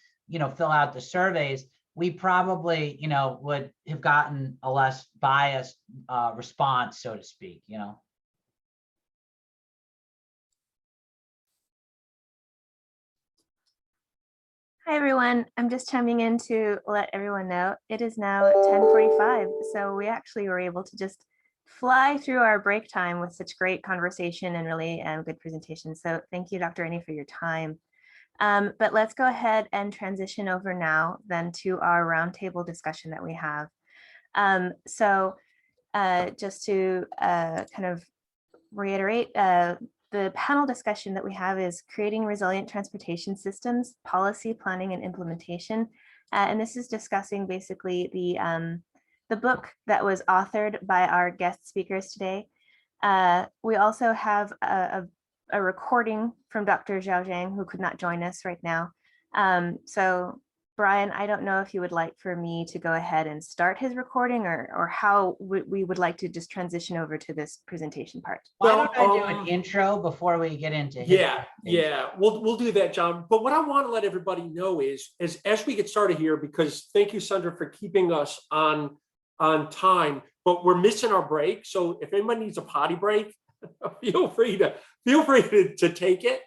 fill out the surveys, we probably, would have gotten a less biased response, so to speak, Hi, everyone. I'm just chiming in to let everyone know it is now 10:45. So we actually were able to just fly through our break time with such great conversation and really good presentation. So thank you, Dr. Annie, for your time. But let's go ahead and transition over now then to our roundtable discussion that we have. Just to kind of reiterate, the panel discussion that we have is creating resilient transportation systems, policy planning and implementation. And this is discussing basically the the book that was authored by our guest speakers today. We also have a recording from Dr. Zhao Zhang, who could not join us right now. So Brian, I don't know if you would like for me to go ahead and start his recording, or how we would like to just transition over to this presentation part. Why don't I do an intro before we get into his Yeah, we'll do that, John. But what I want to let everybody know is, as we get started here, because thank you, Sandra, for keeping us on time, but we're missing our break. So if anybody needs a potty break, feel free to take it.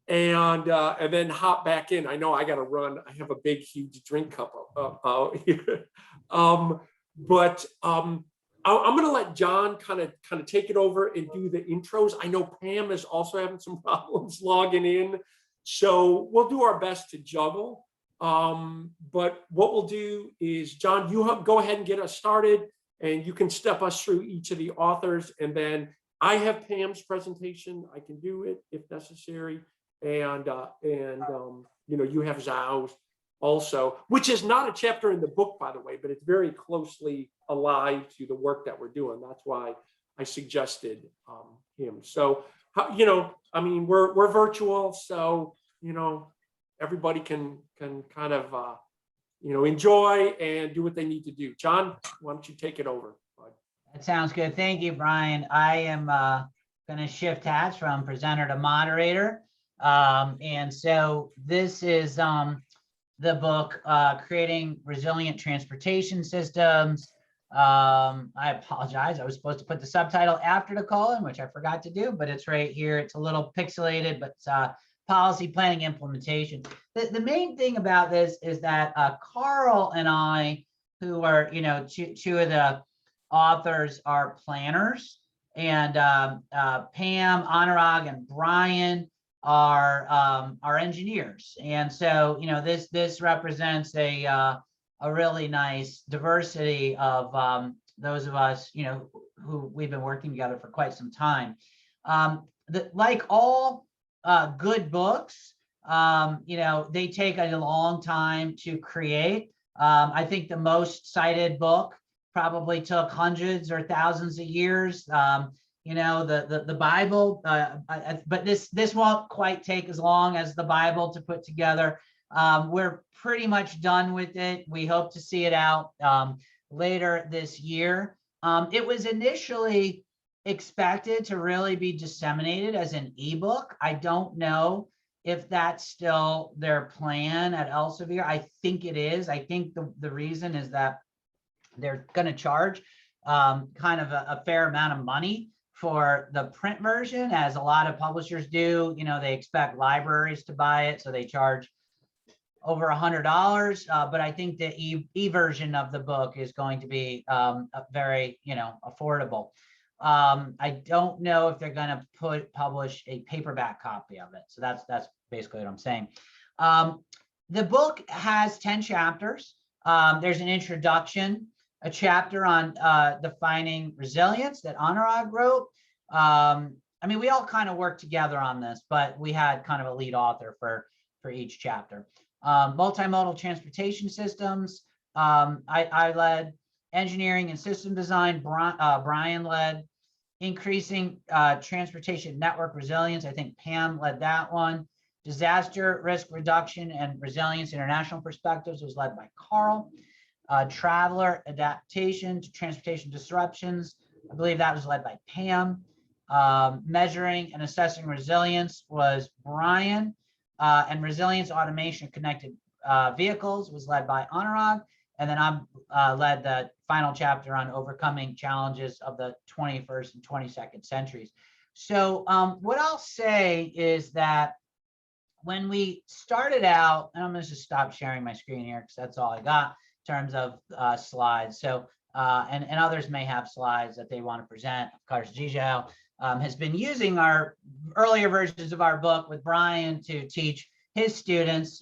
And then hop back in. I know I got to run. I have a big, huge drink cup out here. But I'm going to let John kind of take it over and do the intros. I know Pam is also having some problems logging in, so we'll do our best to juggle. But what we'll do is, John, you go ahead and get us started, and you can step us through each of the authors, and then I have Pam's presentation. I can do it if necessary. And you have Zhao's also, which is not a chapter in the book, by the way, but it's very closely allied to the work that we're doing. That's why I suggested him. So, we're virtual, so everybody can kind of enjoy and do what they need to do. John, why don't you take it over? That sounds good. Thank you, Brian. I am going to shift hats from presenter to moderator. And so this is the book, Creating Resilient Transportation Systems. I apologize. I was supposed to put the subtitle after the colon, which I forgot to do, but it's right here. It's a little pixelated, but it's policy planning implementation. The main thing about this is that Carl and I, who are, two of the authors, are planners, and Pam, Anurag, and Brian are engineers. And so, this represents a really nice diversity of those of us, who we've been working together for quite some time. Like all good books, they take a long time to create. I think the most cited book probably took hundreds or thousands of years. The Bible, but this won't quite take as long as the Bible to put together. We're pretty much done with it. We hope to see it out later this year. It was initially expected to really be disseminated as an ebook. I don't know if that's still their plan at Elsevier. I think it is. I think the reason is that they're going to charge kind of a fair amount of money for the print version, as a lot of publishers do. They expect libraries to buy it, so they charge over $100. But I think the e-version of the book is going to be very, affordable. I don't know if they're going to publish a paperback copy of it. So that's basically what I'm saying. The book has 10 chapters. There's an introduction, a chapter on defining resilience that Anurag wrote. We all kind of worked together on this, but we had kind of a lead author for each chapter. Multimodal transportation systems, I led. Engineering and system design, Brian led. Increasing transportation network resilience, I think Pam led that one. Disaster risk reduction and resilience international perspectives was led by Carl. Traveler adaptation to transportation disruptions, I believe that was led by Pam. Measuring and assessing resilience was Brian. And resilience automation connected vehicles was led by Anurag. And then I'm led the final chapter on overcoming challenges of the 21st and 22nd centuries. So what I'll say is that when we started out, and I'm going to just stop sharing my screen here because that's all I got in terms of slides. So and others may have slides that they want to present. Of course, Zhao has been using our earlier versions of our book with Brian to teach his students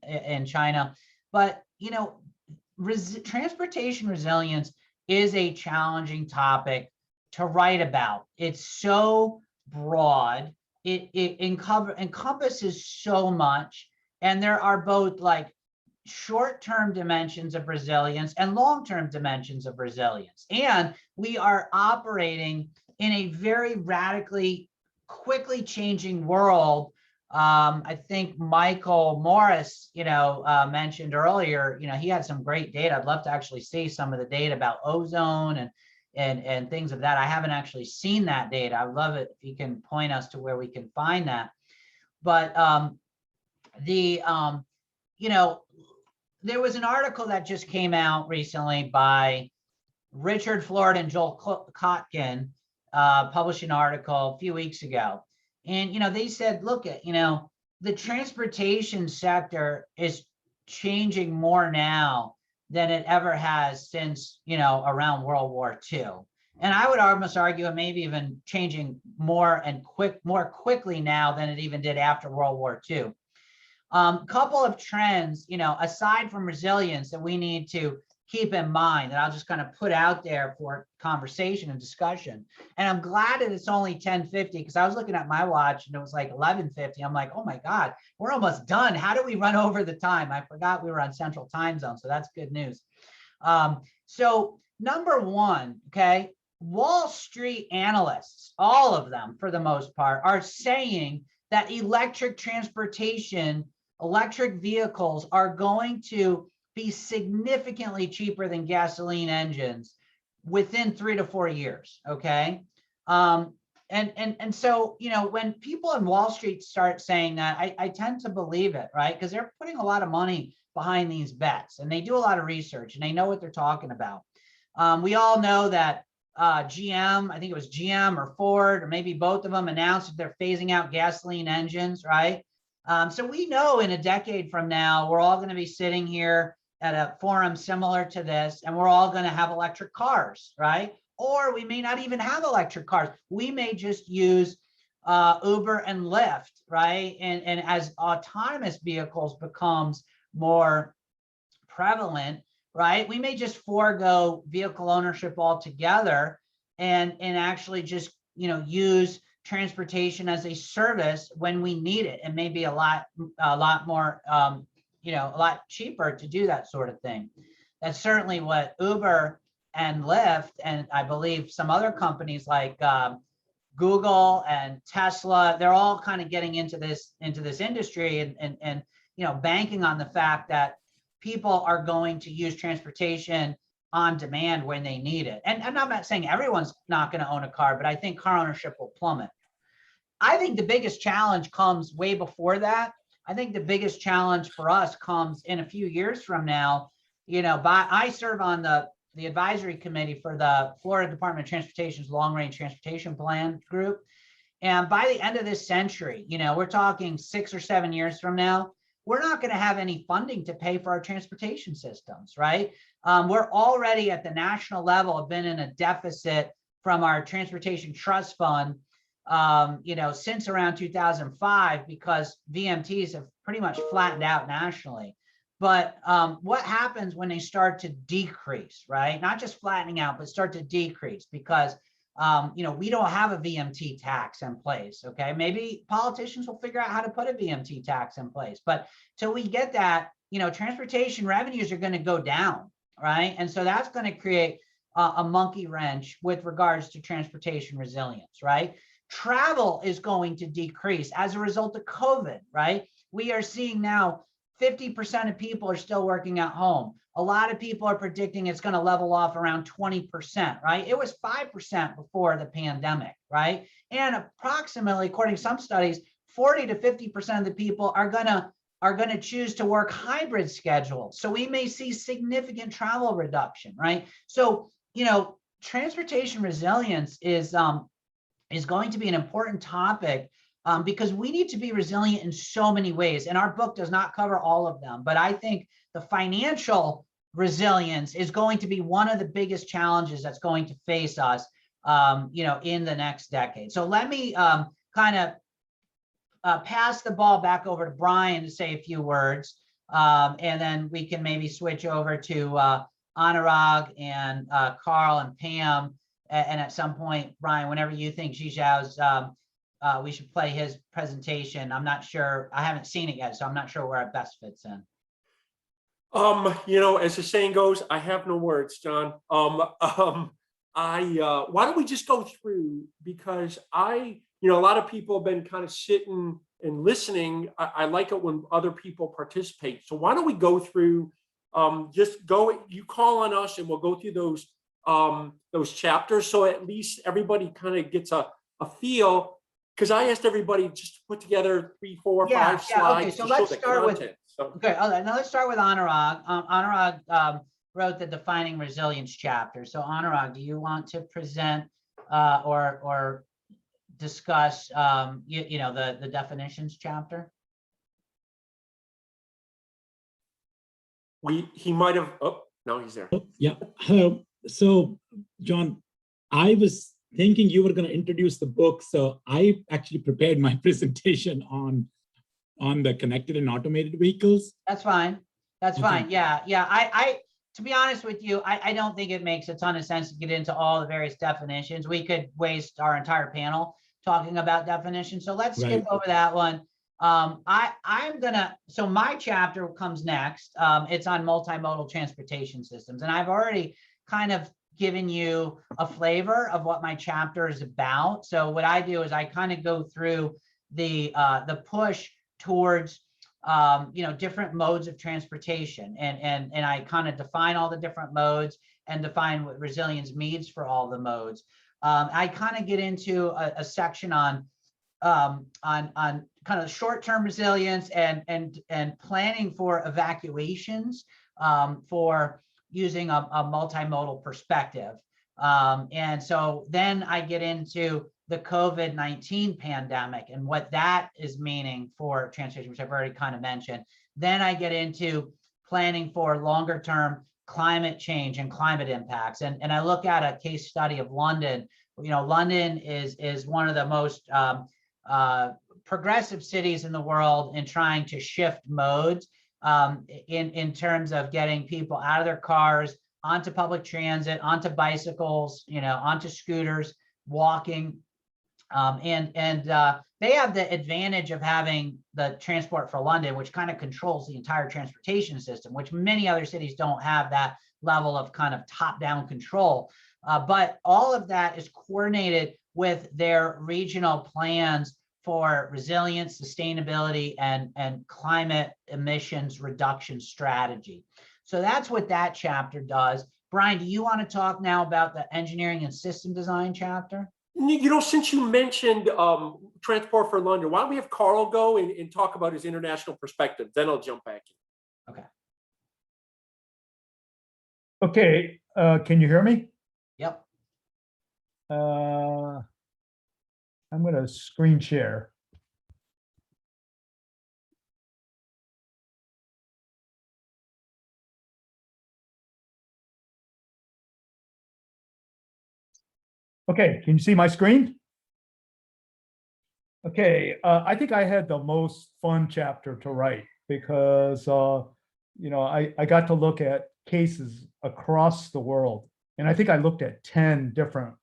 in China. But transportation resilience is a challenging topic to write about. It's so broad. It encompasses so much, and there are both like short-term dimensions of resilience and long-term dimensions of resilience. And we are operating in a very radically, quickly changing world. I think Michael Morris, mentioned earlier, he had some great data. I'd love to actually see some of the data about ozone and things of that. I haven't actually seen that data. I would love it if you can point us to where we can find that. But there was an article that just came out recently by Richard Florida and Joel Kotkin, published an article a few weeks ago. And, they said, look at, the transportation sector is changing more now than it ever has since, around World War II. And I would almost argue it maybe even changing more quickly now than it even did after World War II. Couple of trends, aside from resilience that we need to keep in mind that I'll just kind of put out there for conversation and discussion. And I'm glad that it's only 10:50 because I was looking at my watch and it was like 11:50. I'm like, oh my God, we're almost done. How do we run over the time? I forgot we were on Central Time Zone, so that's good news. So number one, okay, Wall Street analysts, all of them for the most part, are saying that electric transportation, electric vehicles are going to be significantly cheaper than gasoline engines within 3 to 4 years. Okay. And so, when people in Wall Street start saying that, I tend to believe it, right? Because they're putting a lot of money behind these bets and they do a lot of research and they know what they're talking about. We all know that GM, I think it was GM or Ford, or maybe both of them announced that they're phasing out gasoline engines, right? So we know in a decade from now, we're all going to be sitting here at a forum similar to this, and we're all going to have electric cars, right? Or we may not even have electric cars. We may just use Uber and Lyft, right? And as autonomous vehicles becomes more prevalent, right, we may just forego vehicle ownership altogether and actually just, use transportation as a service when we need it, and maybe a lot more, a lot cheaper to do that sort of thing. That's certainly what Uber and Lyft, and I believe some other companies like Google and Tesla, they're all kind of getting into this industry and banking on the fact that people are going to use transportation on demand when they need it. And I'm not saying everyone's not going to own a car, but I think car ownership will plummet. I think the biggest challenge comes way before that. I think the biggest challenge for us comes in a few years from now. I serve on the advisory committee for the Florida Department of Transportation's Long Range Transportation Plan group. And by the end of this century, we're talking 6 or 7 years from now, we're not going to have any funding to pay for our transportation systems, right? We're already at the national level have been in a deficit from our transportation trust fund, since around 2005, because VMTs have pretty much flattened out nationally. But what happens when they start to decrease, right? Not just flattening out, but start to decrease because we don't have a VMT tax in place. Okay, maybe politicians will figure out how to put a VMT tax in place, but till we get that, transportation revenues are going to go down, right? And so that's going to create a monkey wrench with regards to transportation resilience, right? Travel is going to decrease as a result of COVID, right? We are seeing now 50% of people are still working at home. A lot of people are predicting it's going to level off around 20%, right? It was 5% before the pandemic, right? And approximately, according to some studies, 40 to 50% of the people are going to choose to work hybrid schedules. So we may see significant travel reduction, right? So, transportation resilience is going to be an important topic because we need to be resilient in so many ways. And our book does not cover all of them, but I think the financial resilience is going to be one of the biggest challenges that's going to face us, in the next decade. So let me kind of pass the ball back over to Brian to say a few words, and then we can maybe switch over to Anurag and Carl and Pam. And at some point, Brian, whenever you think Zhizhao's, we should play his presentation. I'm not sure, I haven't seen it yet, so I'm not sure where it best fits in. As the saying goes, I have no words, John. Why don't we just go through, because a lot of people have been kind of sitting and listening. I like it when other people participate. So why don't we go through, you call on us and we'll go through those chapters. So at least everybody kind of gets a feel. Because I asked everybody just to put together 3, 4, 5 slides Okay, so to show let's the start with, content. So, okay, now let's start with Anurag. Anurag wrote the Defining Resilience chapter. So Anurag, do you want to present or discuss the definitions chapter? he might have, oh, no, he's there. Oh, yeah. Hello. So, John, I was thinking you were going to introduce the book, so I actually prepared my presentation on the connected and automated vehicles. That's fine. That's Okay. fine. Yeah. I to be honest with you, I don't think it makes a ton of sense to get into all the various definitions. We could waste our entire panel talking about definitions. So let's skip Right. over that one. So my chapter comes next. It's on multimodal transportation systems. And I've already kind of given you a flavor of what my chapter is about. So what I do is I kind of go through the push towards different modes of transportation, and I kind of define all the different modes and define what resilience means for all the modes. I kind of get into a section on kind of short-term resilience and planning for evacuations for using a multimodal perspective. And so then I get into the COVID-19 pandemic and what that is meaning for transportation, which I've already kind of mentioned. Then I get into planning for longer term climate change and climate impacts. And I look at a case study of London. London is one of the most progressive cities in the world in trying to shift modes in terms of getting people out of their cars, onto public transit, onto bicycles, onto scooters, walking. They have the advantage of having the Transport for London, which kind of controls the entire transportation system, which many other cities don't have that level of kind of top-down control. But all of that is coordinated with their regional plans for resilience, sustainability, and climate emissions reduction strategy. So that's what that chapter does. Brian, do you want to talk now about the engineering and system design chapter? Since you mentioned Transport for London, why don't we have Carl go and talk about his international perspective? Then I'll jump back in. Okay. Okay, can you hear me? Yep. I'm going to screen share. Okay, can you see my screen? Okay, I think I had the most fun chapter to write because, I got to look at cases across the world. And I think I looked at 10 different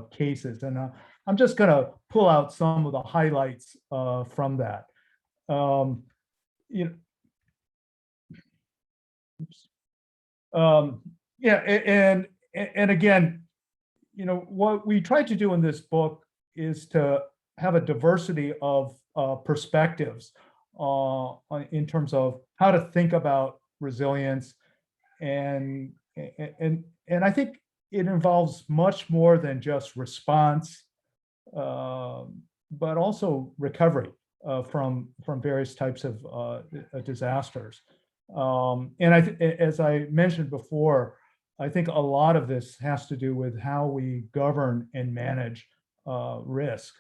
cases. And I'm just going to pull out some of the highlights from that. And again, what we tried to do in this book is to have a diversity of perspectives in terms of how to think about resilience, and I think it involves much more than just response, but also recovery from various types of disasters. And as I mentioned before, I think a lot of this has to do with how we govern and manage risk.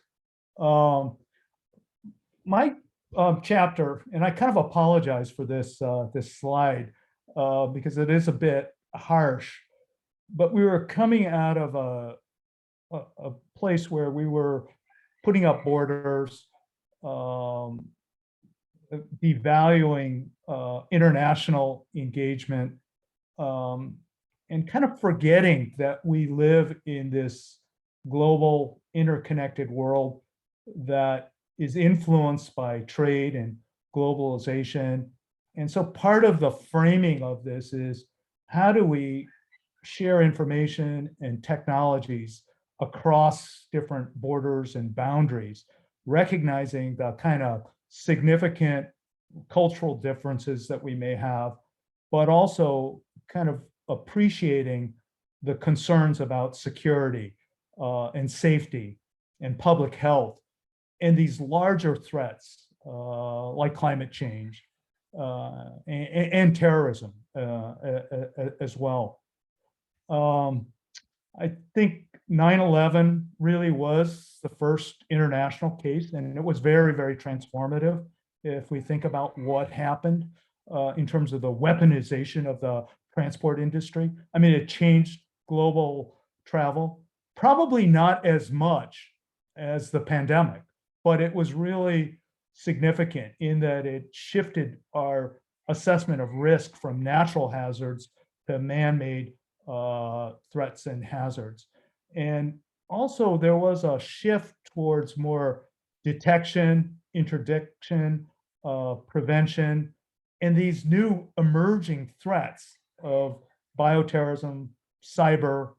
My chapter, and I kind of apologize for this slide because it is a bit harsh, but we were coming out of a place where we were putting up borders, devaluing international engagement, and kind of forgetting that we live in this global interconnected world that is influenced by trade and globalization And so part of the framing of this is how do we share information and technologies across different borders and boundaries, recognizing the kind of significant cultural differences that we may have, but also kind of appreciating the concerns about security and safety and public health and these larger threats like climate change and terrorism as well. I think 9/11 really was the first international case, and it was very, very transformative. If we think about what happened in terms of the weaponization of the transport industry, I mean, it changed global travel, probably not as much as the pandemic, but it was really significant in that it shifted our assessment of risk from natural hazards to man-made threats and hazards. And also there was a shift towards more detection, interdiction, prevention, and these new emerging threats of bioterrorism, cyber,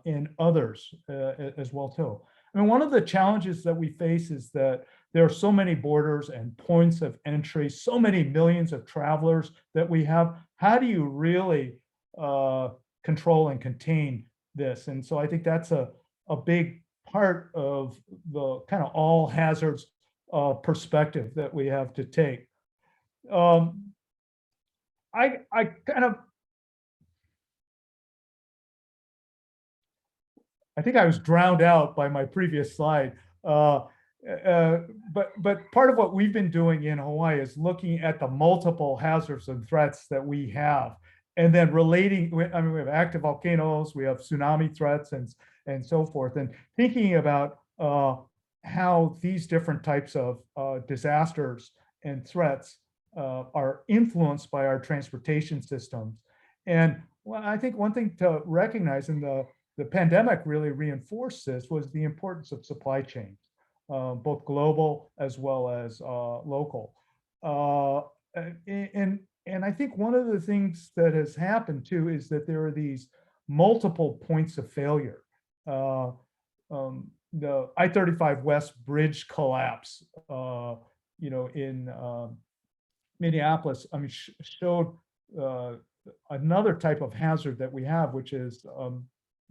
and others as well too. I mean, one of the challenges that we face is that there are so many borders and points of entry, so many millions of travelers that we have. How do you really control and contain this? And so I think that's a big part of the kind of all hazards perspective that we have to take. I think I was drowned out by my previous slide. But part of what we've been doing in Hawaii is looking at the multiple hazards and threats that we have, and then relating. I mean, we have active volcanoes, we have tsunami threats, and so forth, and thinking about how these different types of disasters and threats are influenced by our transportation systems. And well, I think one thing to recognize, and the pandemic really reinforced this, was the importance of supply chains, both global as well as local. And I think one of the things that has happened too is that there are these multiple points of failure. The I-35 West bridge collapse, in Minneapolis, I mean, showed another type of hazard that we have, which is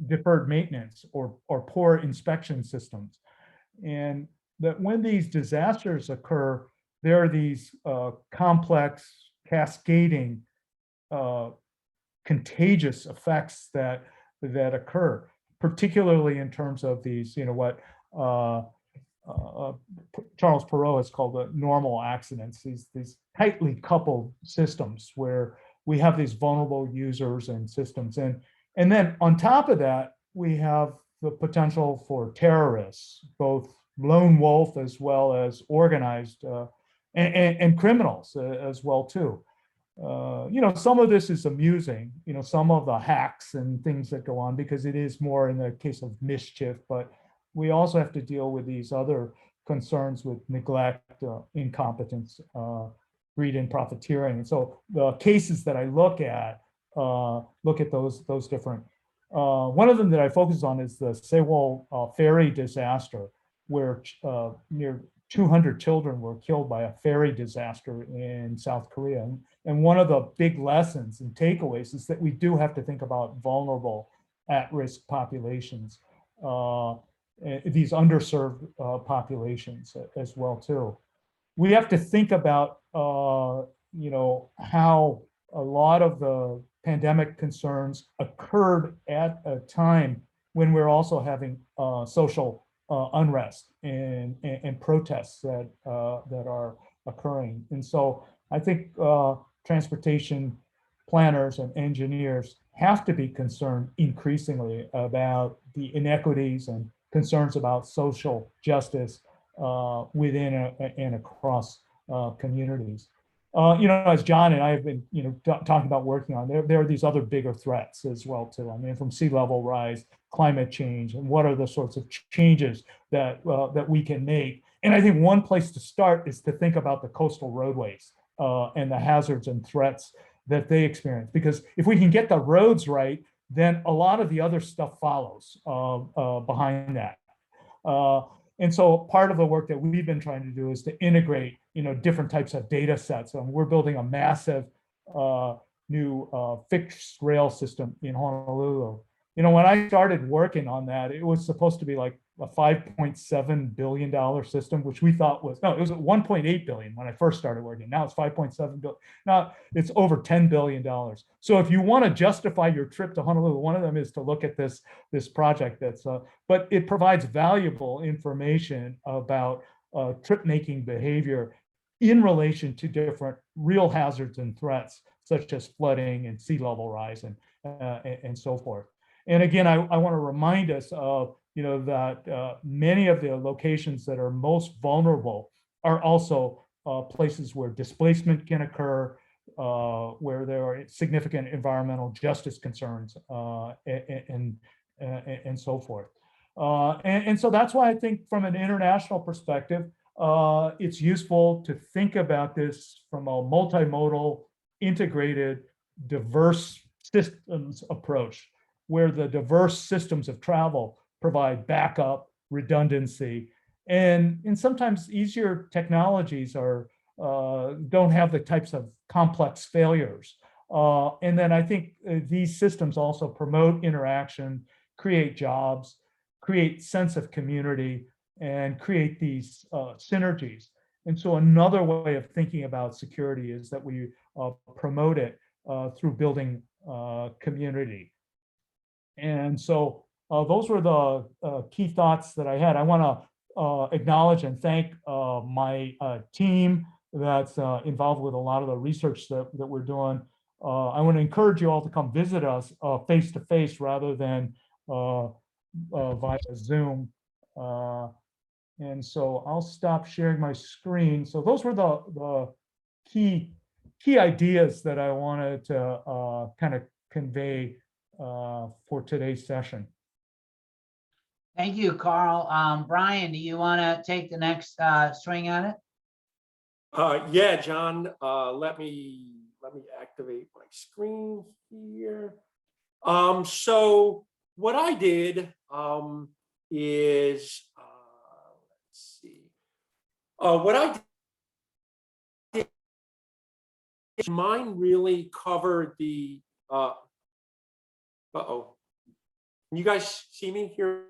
deferred maintenance or poor inspection systems. And that when these disasters occur, there are these complex, cascading, contagious effects that occur, particularly in terms of these, what Charles Perrault has called the normal accidents, these tightly coupled systems where we have these vulnerable users and systems. And then on top of that, we have the potential for terrorists, both lone wolf as well as organized and criminals as well too. Some of this is amusing, some of the hacks and things that go on, because it is more in the case of mischief, but we also have to deal with these other concerns with neglect, incompetence, greed and profiteering. And so the cases that I look at those different. One of them that I focus on is the Sewol ferry disaster, where near 200 children were killed by a ferry disaster in South Korea. And one of the big lessons and takeaways is that we do have to think about vulnerable at-risk populations, these underserved populations as well too. We have to think about how a lot of the pandemic concerns occurred at a time when we're also having social unrest and protests that are occurring. And so I think transportation planners and engineers have to be concerned increasingly about the inequities and concerns about social justice within and across communities. As John and I have been, talking about working on, there are these other bigger threats as well too. I mean, from sea level rise, climate change, and what are the sorts of changes that we can make. And I think one place to start is to think about the coastal roadways and the hazards and threats that they experience. Because if we can get the roads right, then a lot of the other stuff follows behind that. And so part of the work that we've been trying to do is to integrate, different types of data sets. We're building a massive new fixed rail system in Honolulu. When I started working on that, it was supposed to be like a $5.7 billion system, which we thought was, no, it was at 1.8 billion when I first started working. Now it's 5.7 billion. Now it's over $10 billion. So if you want to justify your trip to Honolulu, one of them is to look at this project but it provides valuable information about trip making behavior in relation to different real hazards and threats, such as flooding and sea level rise and so forth. And again, I want to remind us of, that many of the locations that are most vulnerable are also places where displacement can occur, where there are significant environmental justice concerns, and so forth. And so that's why I think from an international perspective, it's useful to think about this from a multimodal, integrated, diverse systems approach, where the diverse systems of travel provide backup, redundancy, and sometimes easier technologies don't have the types of complex failures. And then I think these systems also promote interaction, create jobs, create sense of community, and create these synergies. And so another way of thinking about security is that we promote it through building community. And so those were the key thoughts that I had. I want to acknowledge and thank my team that's involved with a lot of the research that we're doing. I want to encourage you all to come visit us face to face rather than via Zoom. And so I'll stop sharing my screen. So those were the key ideas that I wanted to kind of convey for today's session. Thank you, Carl. Brian, do you want to take the next swing at it? Yeah, John, let me activate my screen here. So what I did is, let's see, what I did, mine really covered the, uh-oh, can you guys see me here?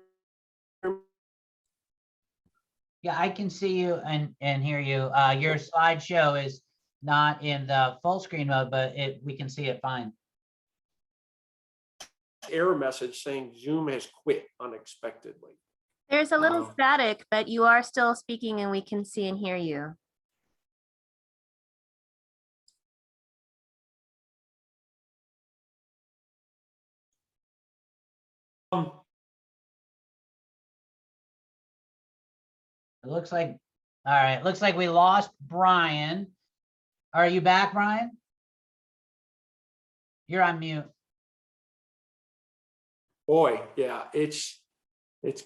Yeah, I can see you and hear you. Your slideshow is not in the full screen mode, but we can see it fine. Error message saying Zoom has quit unexpectedly. There's a little static, but you are still speaking and we can see and hear you. It looks like, all right, looks like we lost Brian. Are you back, Brian? You're on mute. Boy, yeah, it's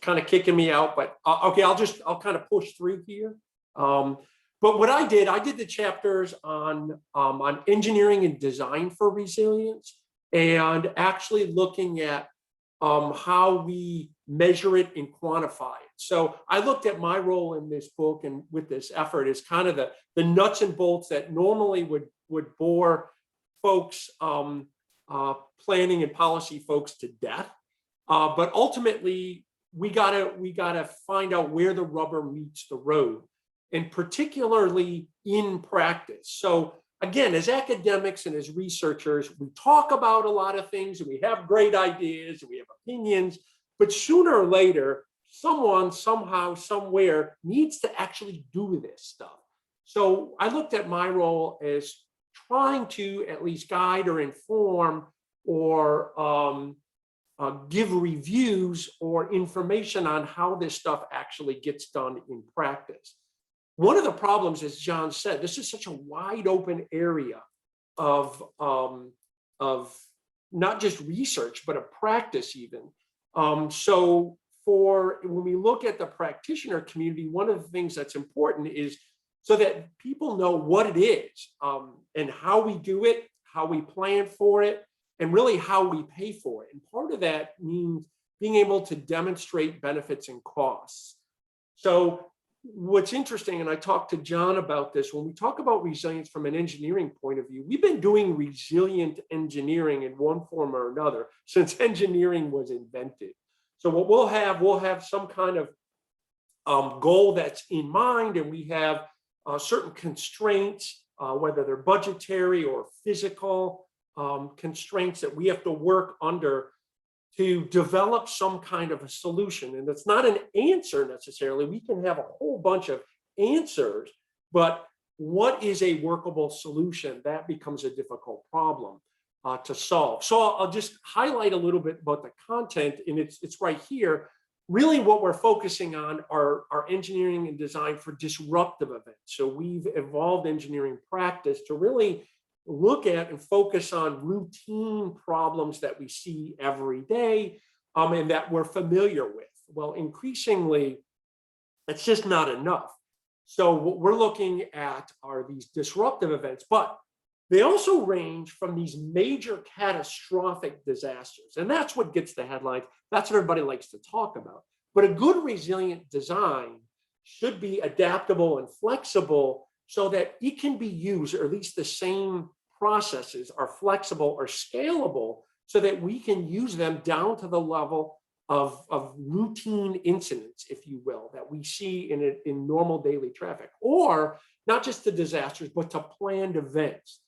kind of kicking me out, but okay, I'll kind of push through here. But what I did the chapters on engineering and design for resilience, and actually looking at how we measure it and quantify it. So I looked at my role in this book and with this effort as kind of the nuts and bolts that normally would bore folks, planning and policy folks to death. But ultimately, we gotta find out where the rubber meets the road, and particularly in practice. So again, as academics and as researchers, we talk about a lot of things and we have great ideas and we have opinions, but sooner or later, someone, somehow, somewhere needs to actually do this stuff. So I looked at my role as trying to at least guide or inform or give reviews or information on how this stuff actually gets done in practice. One of the problems, as John said, this is such a wide open area of not just research, but of practice even. So when we look at the practitioner community, one of the things that's important is so that people know what it is, and how we do it, how we plan for it, and really how we pay for it. And part of that means being able to demonstrate benefits and costs. So what's interesting, and I talked to John about this, when we talk about resilience from an engineering point of view, we've been doing resilient engineering in one form or another since engineering was invented. So what we'll have some kind of goal that's in mind, and we have certain constraints, whether they're budgetary or physical constraints that we have to work under to develop some kind of a solution. And it's not an answer necessarily. We can have a whole bunch of answers, but what is a workable solution? That becomes a difficult problem to solve. So I'll just highlight a little bit about the content, and it's right here. Really what we're focusing on are engineering and design for disruptive events. So we've evolved engineering practice to really look at and focus on routine problems that we see every day, and that we're familiar with. Well, increasingly, it's just not enough. So what we're looking at are these disruptive events, but they also range from these major catastrophic disasters. And that's what gets the headlines. That's what everybody likes to talk about. But a good resilient design should be adaptable and flexible so that it can be used, or at least the same processes are flexible or scalable, so that we can use them down to the level of routine incidents, if you will, that we see in normal daily traffic, or not just to disasters, but to planned events.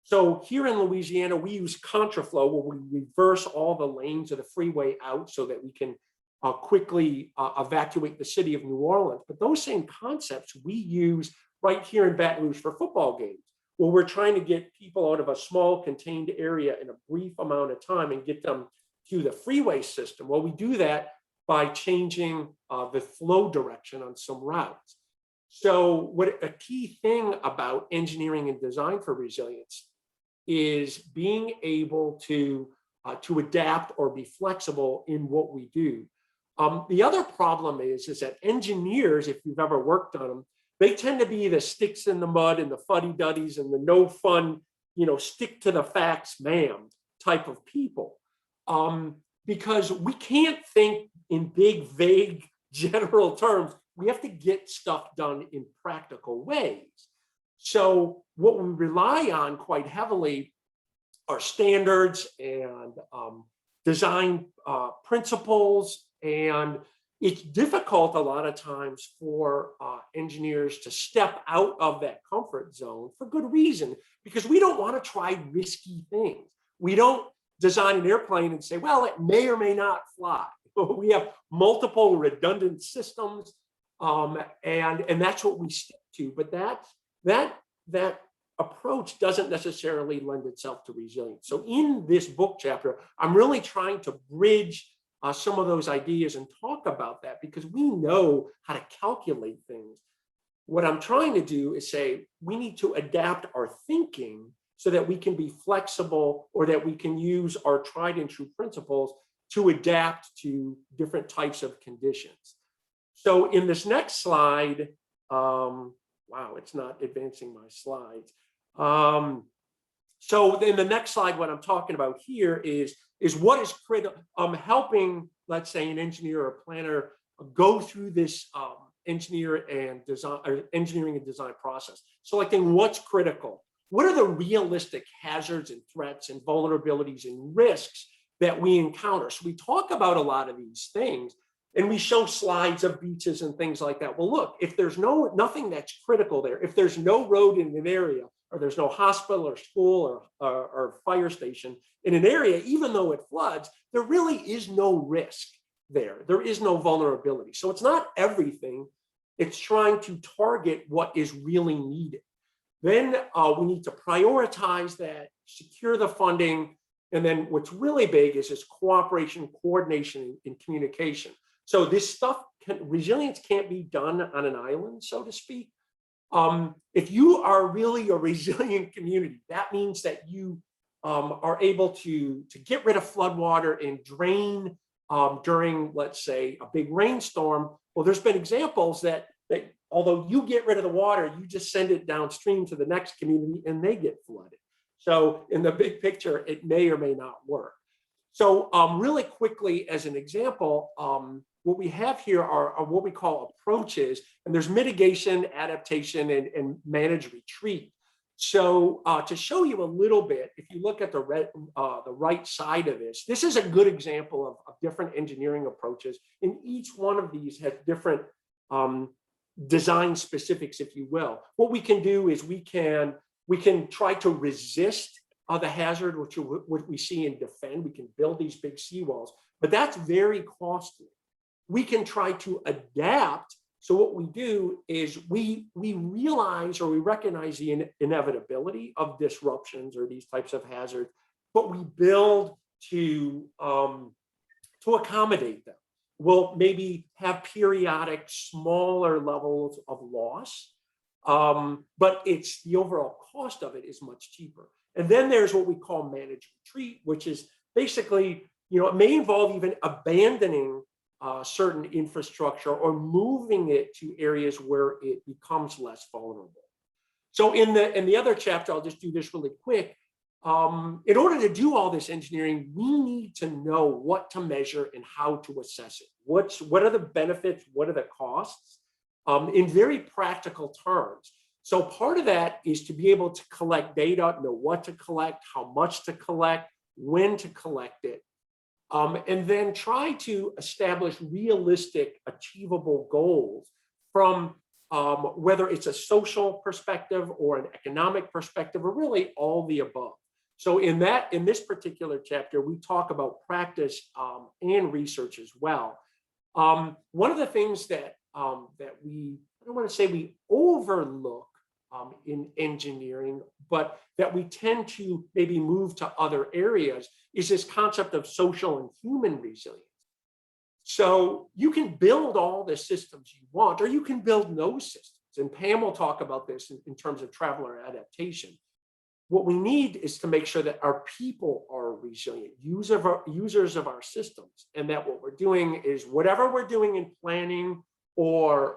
So here in Louisiana, we use contraflow, where we reverse all the lanes of the freeway out so that we can quickly evacuate the city of New Orleans. But those same concepts we use right here in Baton Rouge for football games, where we're trying to get people out of a small contained area in a brief amount of time and get them to the freeway system. Well, we do that by changing the flow direction on some routes. So what a key thing about engineering and design for resilience is being able to adapt or be flexible in what we do. The other problem is that engineers, if you've ever worked on them, they tend to be the sticks in the mud and the fuddy-duddies and the no fun, stick to the facts, ma'am, type of people. Because we can't think in big, vague, general terms. We have to get stuff done in practical ways. So what we rely on quite heavily are standards and design principles. And it's difficult a lot of times for engineers to step out of that comfort zone for good reason, because we don't want to try risky things. We don't design an airplane and say, well, it may or may not fly. We have multiple redundant systems, and that's what we stick to. But that approach doesn't necessarily lend itself to resilience. So in this book chapter, I'm really trying to bridge some of those ideas and talk about that, because we know how to calculate things. What I'm trying to do is say we need to adapt our thinking so that we can be flexible, or that we can use our tried and true principles to adapt to different types of conditions. So in this next slide, wow, it's not advancing my slides. So in the next slide, what I'm talking about here is what is critical, helping, let's say, an engineer or planner go through this engineering and design process. Selecting what's critical. What are the realistic hazards and threats and vulnerabilities and risks that we encounter? So we talk about a lot of these things, and we show slides of beaches and things like that. Well, look, if there's nothing that's critical there, if there's no road in an area, or there's no hospital or school or fire station in an area, even though it floods, there really is no risk there. There is no vulnerability. So it's not everything. It's trying to target what is really needed. Then we need to prioritize that, secure the funding, and then what's really big is this cooperation, coordination, and communication. So this stuff, resilience can't be done on an island, so to speak. If you are really a resilient community, that means that you are able to get rid of floodwater and drain during, let's say, a big rainstorm. Well, there's been examples that Although you get rid of the water, you just send it downstream to the next community and they get flooded. So in the big picture, it may or may not work. So really quickly, as an example, what we have here are what we call approaches, and there's mitigation, adaptation, and managed retreat. So to show you a little bit, if you look at the right side of this, this is a good example of different engineering approaches. And each one of these has different design specifics, if you will. What we can do is we can try to resist the hazard, which we see in defend. We can build these big seawalls, but that's very costly. We can try to adapt. So what we do is we realize, or we recognize the inevitability of disruptions or these types of hazards, but we build to accommodate them. We'll maybe have periodic smaller levels of loss, but it's the overall cost of it is much cheaper. And then there's what we call managed retreat, which is basically, it may involve even abandoning certain infrastructure or moving it to areas where it becomes less vulnerable. So in the other chapter, I'll just do this really quick. In order to do all this engineering, we need to know what to measure and how to assess it. What are the benefits? What are the costs? In very practical terms. So part of that is to be able to collect data, know what to collect, how much to collect, when to collect it, and then try to establish realistic, achievable goals from whether it's a social perspective or an economic perspective, or really all the above. So in this particular chapter, we talk about practice and research as well. One of the things that we, I don't want to say we overlook in engineering, but that we tend to maybe move to other areas is this concept of social and human resilience. So you can build all the systems you want, or you can build no systems. And Pam will talk about this in terms of traveler adaptation. What we need is to make sure that our people are resilient, users of our systems, and that what we're doing is whatever we're doing in planning or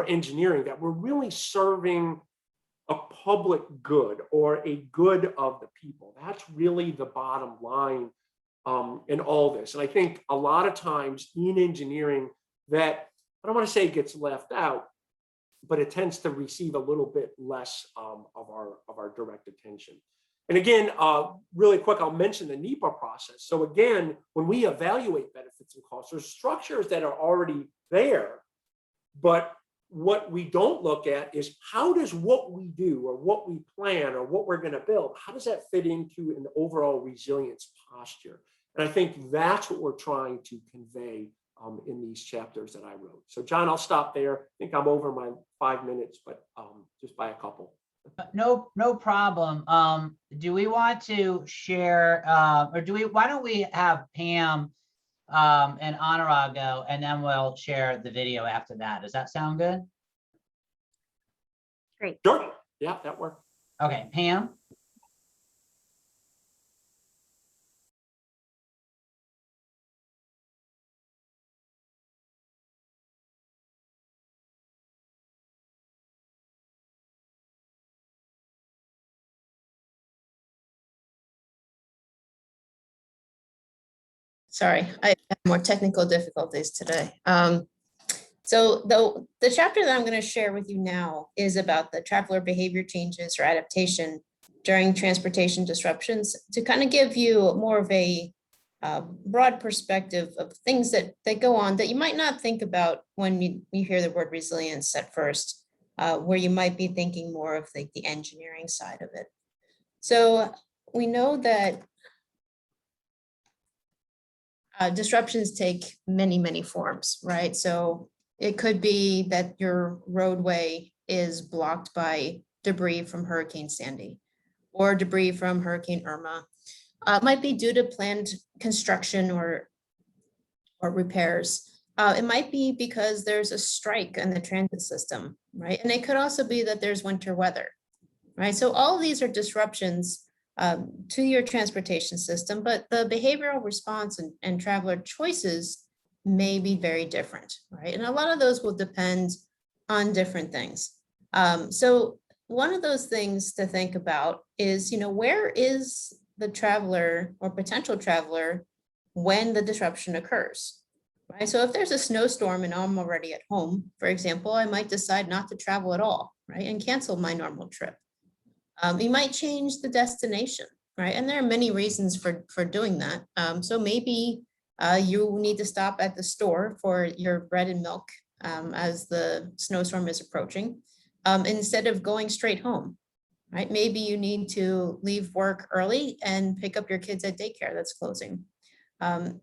engineering, that we're really serving a public good or a good of the people. That's really the bottom line in all this. And I think a lot of times in engineering that, I don't want to say it gets left out, but it tends to receive a little bit less of our direct attention. And again, really quick, I'll mention the NEPA process. So again, when we evaluate benefits and costs, there's structures that are already there, but what we don't look at is how does what we do or what we plan or what we're going to build, how does that fit into an overall resilience posture? And I think that's what we're trying to convey in these chapters that I wrote. So John, I'll stop there. I think I'm over my 5 minutes, but just by a couple. No problem. Do we want to share, why don't we have Pam and Anurag go, and then we'll share the video after that. Does that sound good? Great. Sure. Yeah, that works. Okay, Pam. Sorry, I have more technical difficulties today. So the chapter that I'm going to share with you now is about the traveler behavior changes or adaptation during transportation disruptions, to kind of give you more of a broad perspective of things that go on that you might not think about when you hear the word resilience at first, where you might be thinking more of the engineering side of it. So we know that disruptions take many, many forms, right? So it could be that your roadway is blocked by debris from Hurricane Sandy or debris from Hurricane Irma. It might be due to planned construction or repairs. It might be because there's a strike in the transit system, right? And it could also be that there's winter weather, right? So all of these are disruptions to your transportation system, but the behavioral response and traveler choices may be very different, right? And a lot of those will depend on different things. So one of those things to think about is, where is the traveler or potential traveler when the disruption occurs, right? So if there's a snowstorm and I'm already at home, for example, I might decide not to travel at all, right? And cancel my normal trip. You might change the destination, right? And there are many reasons for doing that. So maybe you need to stop at the store for your bread and milk as the snowstorm is approaching, instead of going straight home, right? Maybe you need to leave work early and pick up your kids at daycare that's closing. And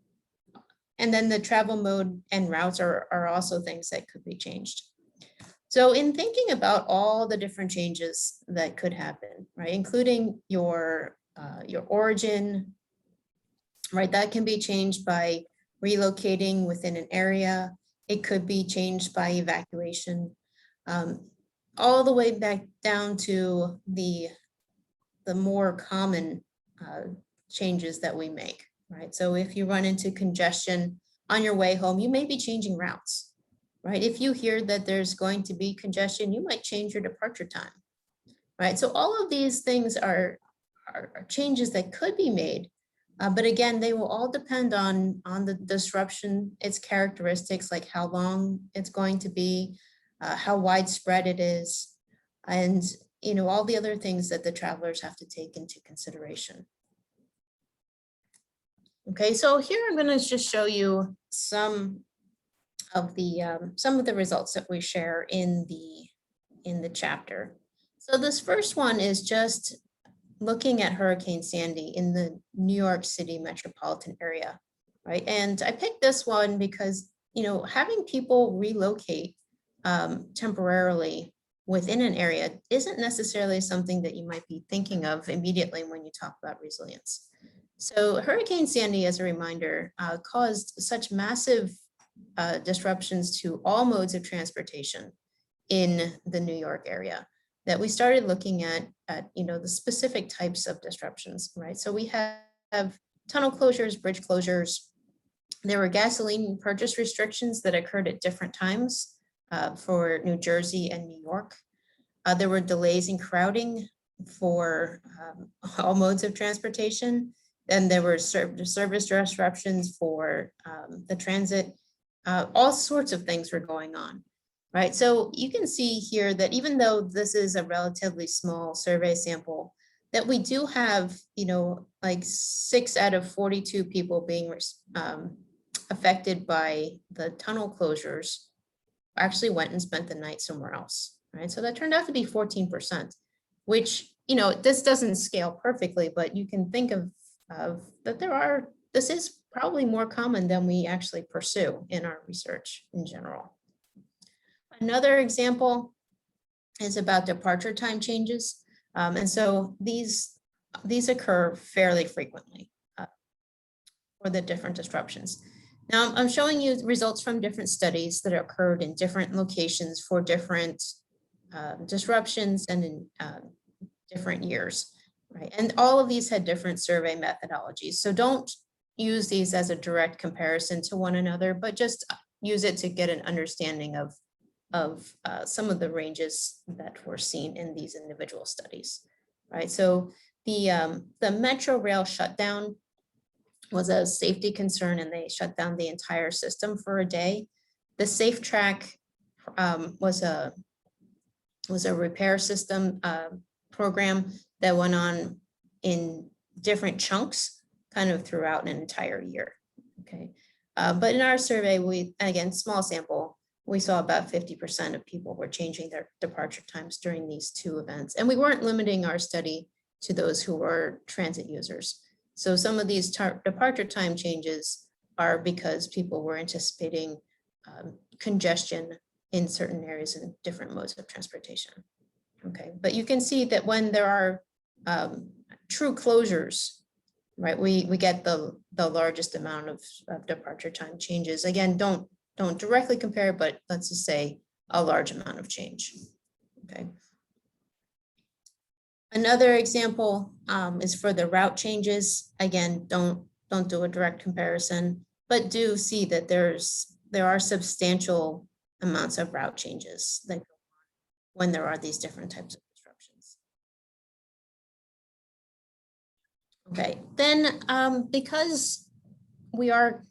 then the travel mode and routes are also things that could be changed. So in thinking about all the different changes that could happen, right, including your origin, right, that can be changed by relocating within an area. It could be changed by evacuation, all the way back down to the more common changes that we make, right? So if you run into congestion on your way home, you may be changing routes, right? If you hear that there's going to be congestion, you might change your departure time, right? So all of these things are changes that could be made, but again, they will all depend on the disruption, its characteristics, like how long it's going to be, how widespread it is, and all the other things that the travelers have to take into consideration. Okay, so here I'm going to just show you some of the results that we share in the chapter. So this first one is just looking at Hurricane Sandy in the New York City metropolitan area, right? And I picked this one because having people relocate temporarily within an area isn't necessarily something that you might be thinking of immediately when you talk about resilience. So Hurricane Sandy, as a reminder, caused such massive disruptions to all modes of transportation in the New York area that we started looking at the specific types of disruptions, right? So we have tunnel closures, bridge closures. There were gasoline purchase restrictions that occurred at different times for New Jersey and New York. There were delays in crowding for all modes of transportation. Then there were service disruptions for the transit. All sorts of things were going on, right? So you can see here that even though this is a relatively small survey sample, that we do have, like 6 out of 42 people being affected by the tunnel closures actually went and spent the night somewhere else, right? So that turned out to be 14%, which, this doesn't scale perfectly, but you can think of that this is probably more common than we actually pursue in our research in general. Another example is about departure time changes. And so these occur fairly frequently for the different disruptions. Now I'm showing you results from different studies that occurred in different locations for different disruptions and in different years, right? And all of these had different survey methodologies. So don't use these as a direct comparison to one another, but just use it to get an understanding of some of the ranges that were seen in these individual studies, right? So the Metro Rail shutdown was a safety concern, and they shut down the entire system for a day. The Safe Track was a repair system program that went on in different chunks kind of throughout an entire year, okay? But in our survey, again, small sample, we saw about 50% of people were changing their departure times during these 2 events. And we weren't limiting our study to those who were transit users. So some of these departure time changes are because people were anticipating congestion in certain areas and different modes of transportation. Okay, but you can see that when there are true closures, right, we get the largest amount of departure time changes. Again, don't directly compare, but let's just say a large amount of change. Okay. Another example is for the route changes. Again, don't do a direct comparison, but do see that there are substantial amounts of route changes that go on when there are these different types of disruptions. Okay, then because we are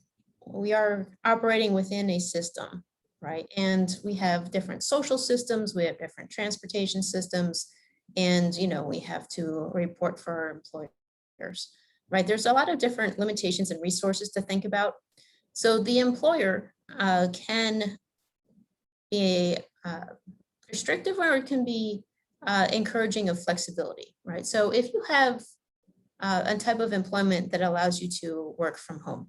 operating within a system, right? And we have different social systems, we have different transportation systems, and we have to report for our employers, right? There's a lot of different limitations and resources to think about. So the employer can be restrictive, or it can be encouraging of flexibility, right? So if you have a type of employment that allows you to work from home,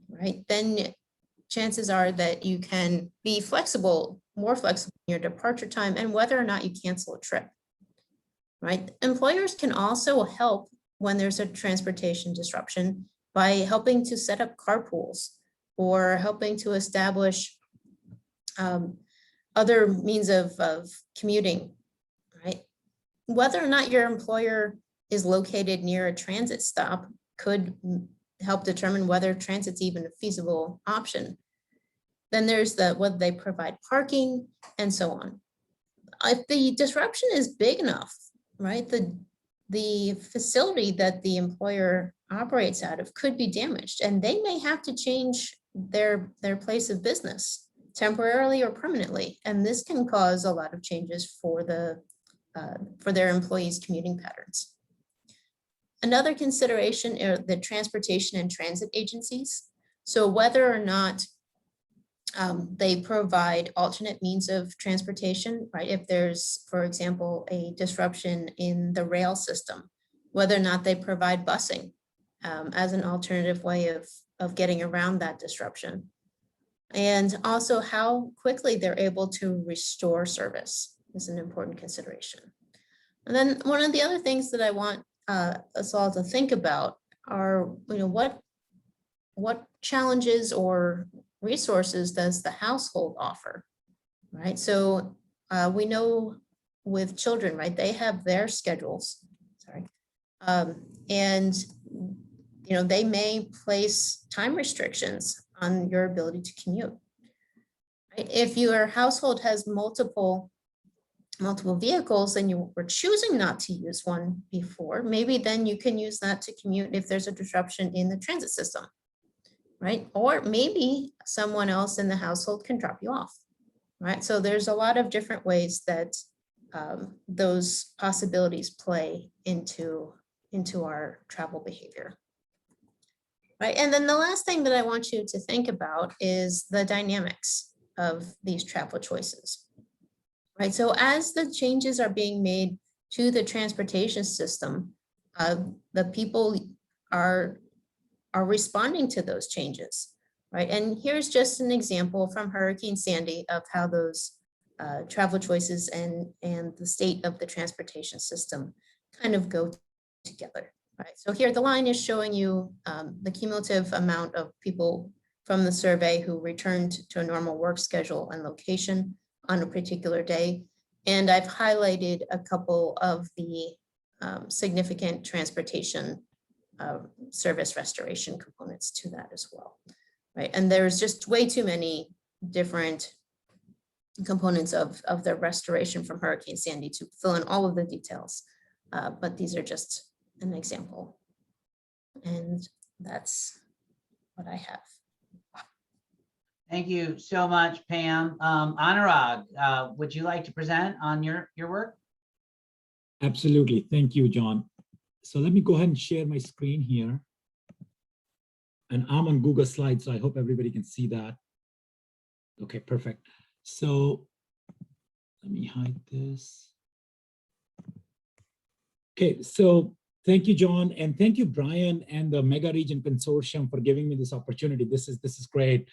right, then chances are that you can be flexible, more flexible in your departure time and whether or not you cancel a trip, right? Employers can also help when there's a transportation disruption by helping to set up carpools or helping to establish other means of commuting, right? Whether or not your employer is located near a transit stop could help determine whether transit's even a feasible option. Then there's whether they provide parking and so on. If the disruption is big enough, right, the facility that the employer operates out of could be damaged, and they may have to change their place of business temporarily or permanently. And this can cause a lot of changes for their employees' commuting patterns. Another consideration are the transportation and transit agencies. So whether or not they provide alternate means of transportation, right? If there's, for example, a disruption in the rail system, whether or not they provide busing as an alternative way of getting around that disruption. And also how quickly they're able to restore service is an important consideration. And then one of the other things that I want us all to think about are, what challenges or resources does the household offer, right? So we know with children, right, they have their schedules, sorry, and they may place time restrictions on your ability to commute. Right? If your household has multiple vehicles and you were choosing not to use one before, maybe then you can use that to commute if there's a disruption in the transit system, right? Or maybe someone else in the household can drop you off, right? So there's a lot of different ways that those possibilities play into our travel behavior. Right, and then the last thing that I want you to think about is the dynamics of these travel choices. Right, so as the changes are being made to the transportation system, the people are responding to those changes, right? And here's just an example from Hurricane Sandy of how those travel choices and the state of the transportation system kind of go together, right? So here the line is showing you the cumulative amount of people from the survey who returned to a normal work schedule and location on a particular day. And I've highlighted a couple of the significant transportation service restoration components to that as well, right? And there's just way too many different components of the restoration from Hurricane Sandy to fill in all of the details, but these are just an example. And that's what I have. Thank you so much, Pam. Anurag, would you like to present on your work? Absolutely. Thank you, John. So let me go ahead and share my screen here. And I'm on Google Slides, so I hope everybody can see that. Okay, perfect. So let me hide this. Okay, so thank you, John, and thank you, Brian, and the Mega Region Consortium for giving me this opportunity. This is great.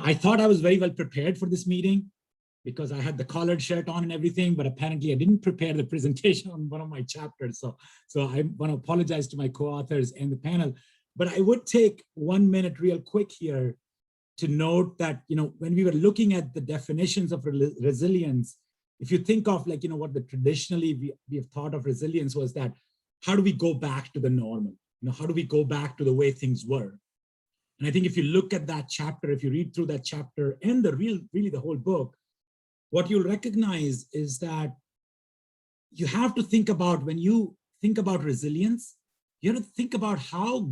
I thought I was very well prepared for this meeting because I had the collared shirt on and everything, but apparently I didn't prepare the presentation on one of my chapters. So I want to apologize to my co-authors and the panel, but I would take 1 minute real quick here to note that, when we were looking at the definitions of resilience, if you think of what the traditionally we have thought of resilience was that, how do we go back to the normal? How do we go back to the way things were? And I think if you look at that chapter, if you read through that chapter and really the whole book, what you'll recognize is that you have to think about, when you think about resilience, you have to think about how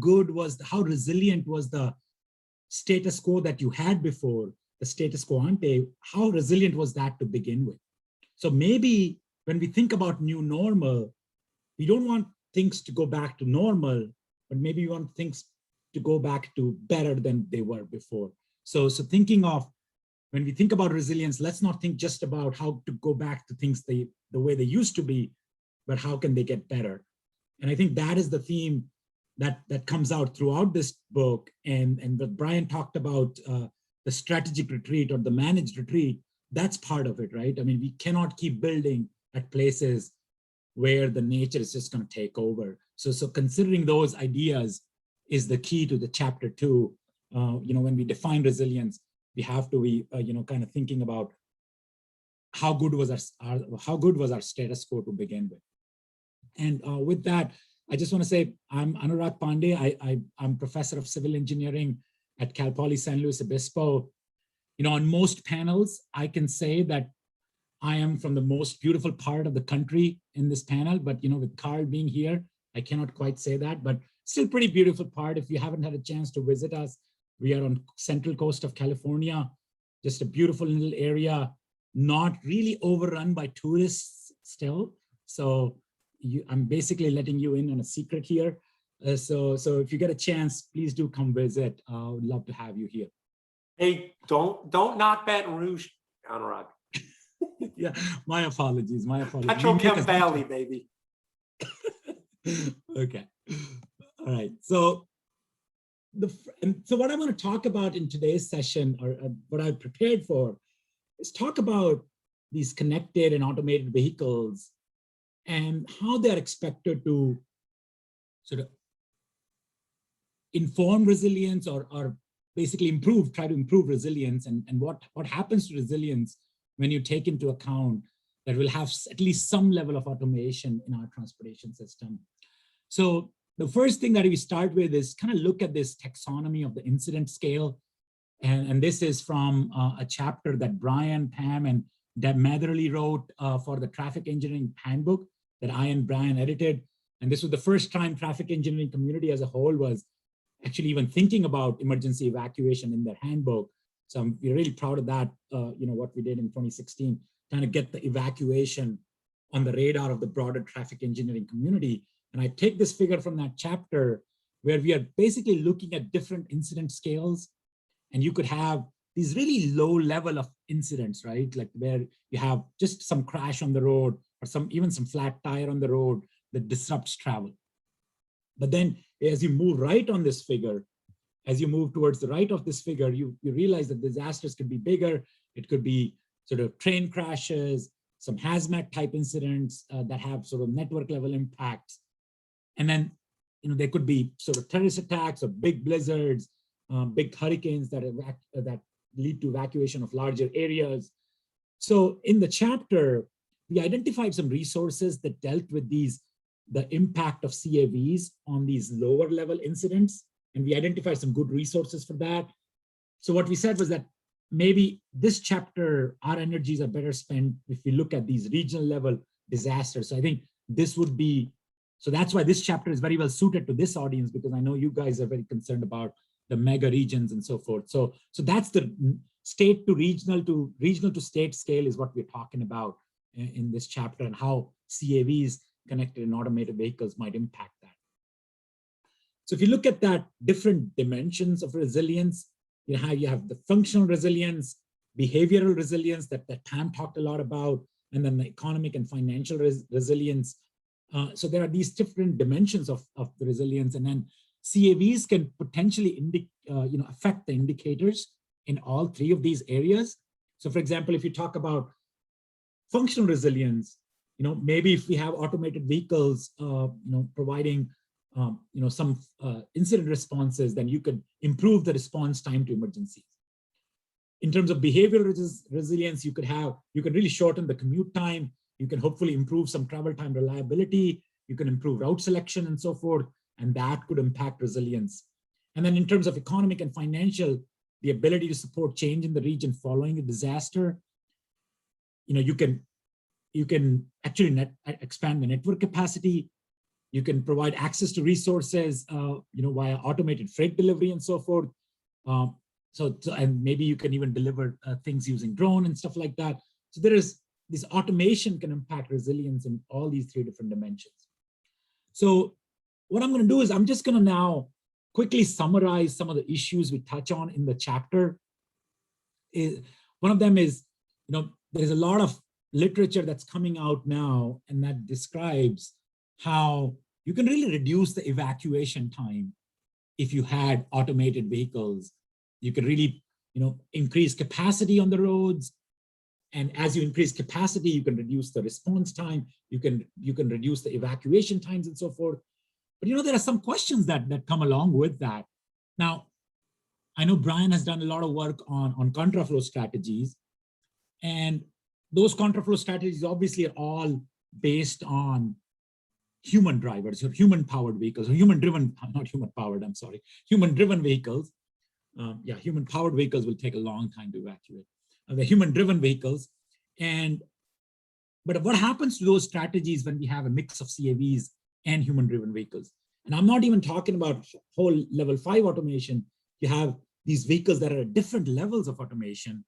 resilient was the status quo that you had before, the status quo ante, how resilient was that to begin with? So maybe when we think about new normal, we don't want things to go back to normal, but maybe we want things to go back to better than they were before. So thinking of, when we think about resilience, let's not think just about how to go back to things the way they used to be, but how can they get better? And I think that is the theme that comes out throughout this book. And what Brian talked about, the strategic retreat or the managed retreat, that's part of it, right? I mean, we cannot keep building at places where the nature is just going to take over. So considering those ideas is the key to the chapter 2. When we define resilience, we have to be, kind of thinking about how good was our status quo to begin with. And with that, I just want to say I'm Anurag Pandey. I'm professor of civil engineering at Cal Poly San Luis Obispo. On most panels, I can say that I am from the most beautiful part of the country in this panel, but with Carl being here, I cannot quite say that, but still pretty beautiful part. If you haven't had a chance to visit us, we are on central coast of California, just a beautiful little area, not really overrun by tourists still. So I'm basically letting you in on a secret here. So if you get a chance, please do come visit. I would love to have you here. Hey, don't knock Baton Rouge, Anurag. Yeah, my apologies. Petrochem Valley, baby. Okay. All right. So what I'm going to talk about in today's session, or what I've prepared for, is talk about these connected and automated vehicles and how they're expected to sort of inform resilience or basically try to improve resilience, and what happens to resilience when you take into account that we'll have at least some level of automation in our transportation system. So the first thing that we start with is kind of look at this taxonomy of the incident scale. And this is from a chapter that Brian, Pam, and Deb Matherly wrote for the traffic engineering handbook that I and Brian edited. And this was the first time traffic engineering community as a whole was actually even thinking about emergency evacuation in their handbook. So we're really proud of that, what we did in 2016, trying to get the evacuation on the radar of the broader traffic engineering community. And I take this figure from that chapter where we are basically looking at different incident scales. And you could have these really low level of incidents, right? Like where you have just some crash on the road or even some flat tire on the road that disrupts travel. But then as you move right on this figure, as you move towards the right of this figure, you realize that disasters could be bigger. It could be sort of train crashes, some hazmat type incidents that have sort of network level impacts. And then, there could be sort of terrorist attacks or big blizzards, big hurricanes that lead to evacuation of larger areas. So in the chapter, we identified some resources that dealt with the impact of CAVs on these lower level incidents. And we identified some good resources for that. So what we said was that maybe this chapter, our energies are better spent if we look at these regional level disasters. So I think this would be, so that's why this chapter is very well suited to this audience, because I know you guys are very concerned about the mega regions and so forth. So that's the state to regional to state scale is what we're talking about in this chapter, and how CAVs connected and automated vehicles might impact that. So if you look at that different dimensions of resilience, you have the functional resilience, behavioral resilience that Pam talked a lot about, and then the economic and financial resilience. So there are these different dimensions of the resilience, and then CAVs can potentially affect the indicators in all three of these areas. So for example, if you talk about functional resilience, maybe if we have automated vehicles, providing some incident responses, then you could improve the response time to emergencies. In terms of behavioral resilience, you could really shorten the commute time. You can hopefully improve some travel time reliability. You can improve route selection and so forth, and that could impact resilience. And then in terms of economic and financial, the ability to support change in the region following a disaster, you can actually expand the network capacity. You can provide access to resources, via automated freight delivery and so forth. And maybe you can even deliver things using drone and stuff like that. So there is this automation can impact resilience in all these three different dimensions. So what I'm going to do is I'm just going to now quickly summarize some of the issues we touch on in the chapter. One of them is, there's a lot of literature that's coming out now and that describes how you can really reduce the evacuation time if you had automated vehicles. You can really, increase capacity on the roads. And as you increase capacity, you can reduce the response time. You can reduce the evacuation times and so forth. But there are some questions that come along with that. Now, I know Brian has done a lot of work on contraflow strategies. And those contraflow strategies obviously are all based on human drivers or human-powered vehicles, or human-driven, not human-powered, I'm sorry, human-driven vehicles. Human-powered vehicles will take a long time to evacuate. The human-driven vehicles. But what happens to those strategies when we have a mix of CAVs and human-driven vehicles? And I'm not even talking about whole level 5 automation. You have these vehicles that are at different levels of automation.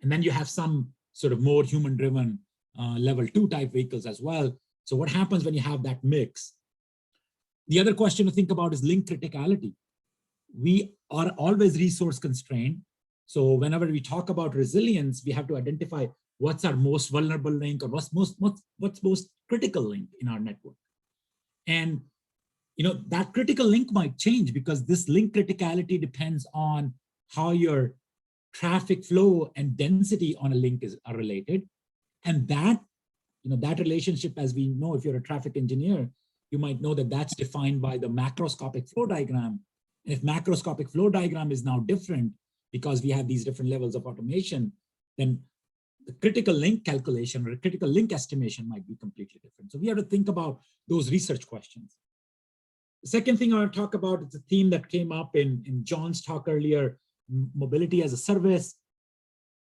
And then you have some sort of more human-driven level 2 type vehicles as well. So what happens when you have that mix? The other question to think about is link criticality. We are always resource constrained. So whenever we talk about resilience, we have to identify what's our most vulnerable link or what's most critical link in our network. And that critical link might change because this link criticality depends on how your traffic flow and density on a link are related. And that relationship, as we know, if you're a traffic engineer, you might know that that's defined by the macroscopic flow diagram. And if macroscopic flow diagram is now different because we have these different levels of automation, then the critical link calculation or critical link estimation might be completely different. So we have to think about those research questions. The second thing I want to talk about is a theme that came up in John's talk earlier, mobility as a service.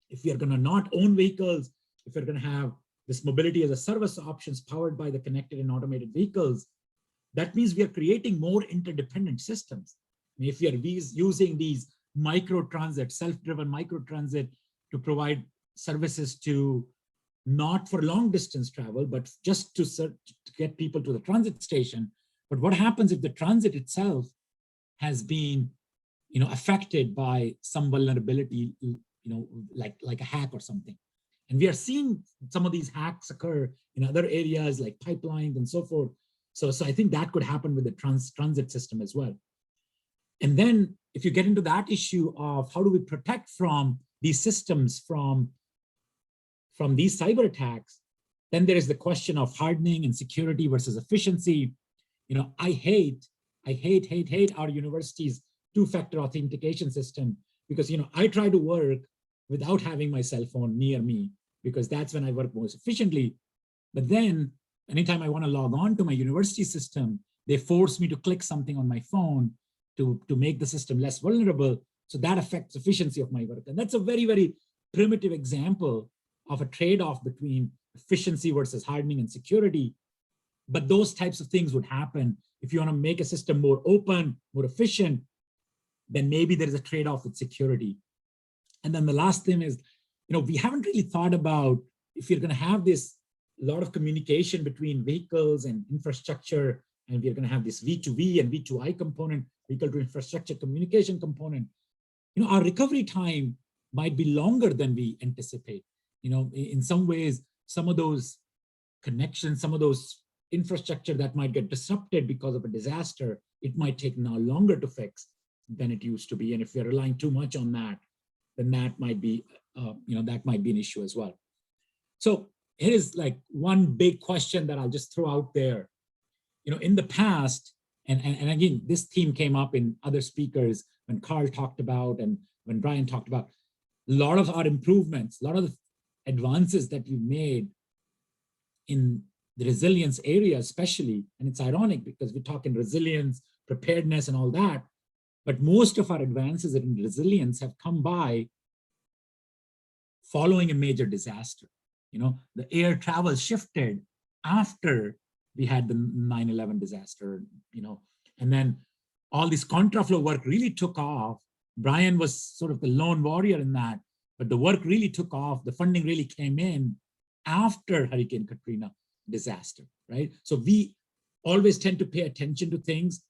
If we are going to not own vehicles, if we're going to have this mobility as a service options powered by the connected and automated vehicles, that means we are creating more interdependent systems. If we are using these microtransit, self-driven microtransit to provide services to not for long distance travel, but just to get people to the transit station. But what happens if the transit itself has been, affected by some vulnerability, like a hack or something? And we are seeing some of these hacks occur in other areas like pipelines and so forth. So I think that could happen with the transit system as well. And then if you get into that issue of how do we protect from these systems from these cyber attacks, then there is the question of hardening and security versus efficiency. I hate our university's two-factor authentication system because, I try to work without having my cell phone near me because that's when I work most efficiently. But then anytime I want to log on to my university system, they force me to click something on my phone to make the system less vulnerable. So that affects efficiency of my work. And that's a very, very primitive example of a trade-off between efficiency versus hardening and security. But those types of things would happen if you want to make a system more open, more efficient, then maybe there is a trade-off with security. And then the last thing is, we haven't really thought about if you're going to have this lot of communication between vehicles and infrastructure, and we're going to have this V2V and V2I component, vehicle to infrastructure communication component, our recovery time might be longer than we anticipate. In some ways, some of those connections, some of those infrastructure that might get disrupted because of a disaster, it might take now longer to fix than it used to be. And if we're relying too much on that, then that might be, that might be an issue as well. So here is like one big question that I'll just throw out there. In the past, and again, this theme came up in other speakers when Carl talked about and when Brian talked about, a lot of our improvements, a lot of the advances that we made in the resilience area especially, and it's ironic because we talk in resilience, preparedness and all that, But most of our advances in resilience have come by following a major disaster. You know, the air travel shifted after we had the 9/11 disaster, you know, and then all this contraflow work really took off. Brian was sort of the lone warrior in that, but the work really took off. The funding really came in after Hurricane Katrina disaster, right? So we always tend to pay attention to things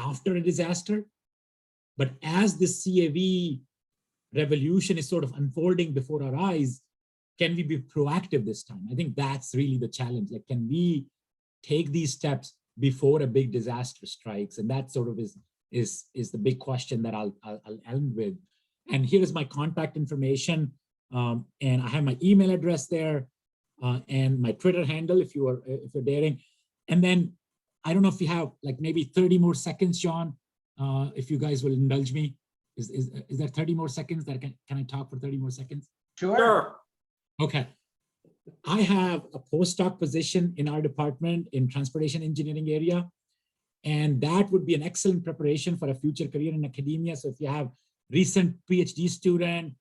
after a disaster. But as this CAV revolution is sort of unfolding before our eyes, can we be proactive this time? I think that's really the challenge. Like, can we take these steps before a big disaster strikes? And that sort of is the big question that I'll end with. And here is my contact information. And I have my email address there and my Twitter handle if you're daring. And then I don't know if you have like maybe 30 more seconds, John, if you guys will indulge me. Is there 30 more seconds that can I talk for 30 more seconds? Sure. Okay. I have a postdoc position in our department in transportation engineering area. And that would be an excellent preparation for a future career in academia. So if you have recent PhD student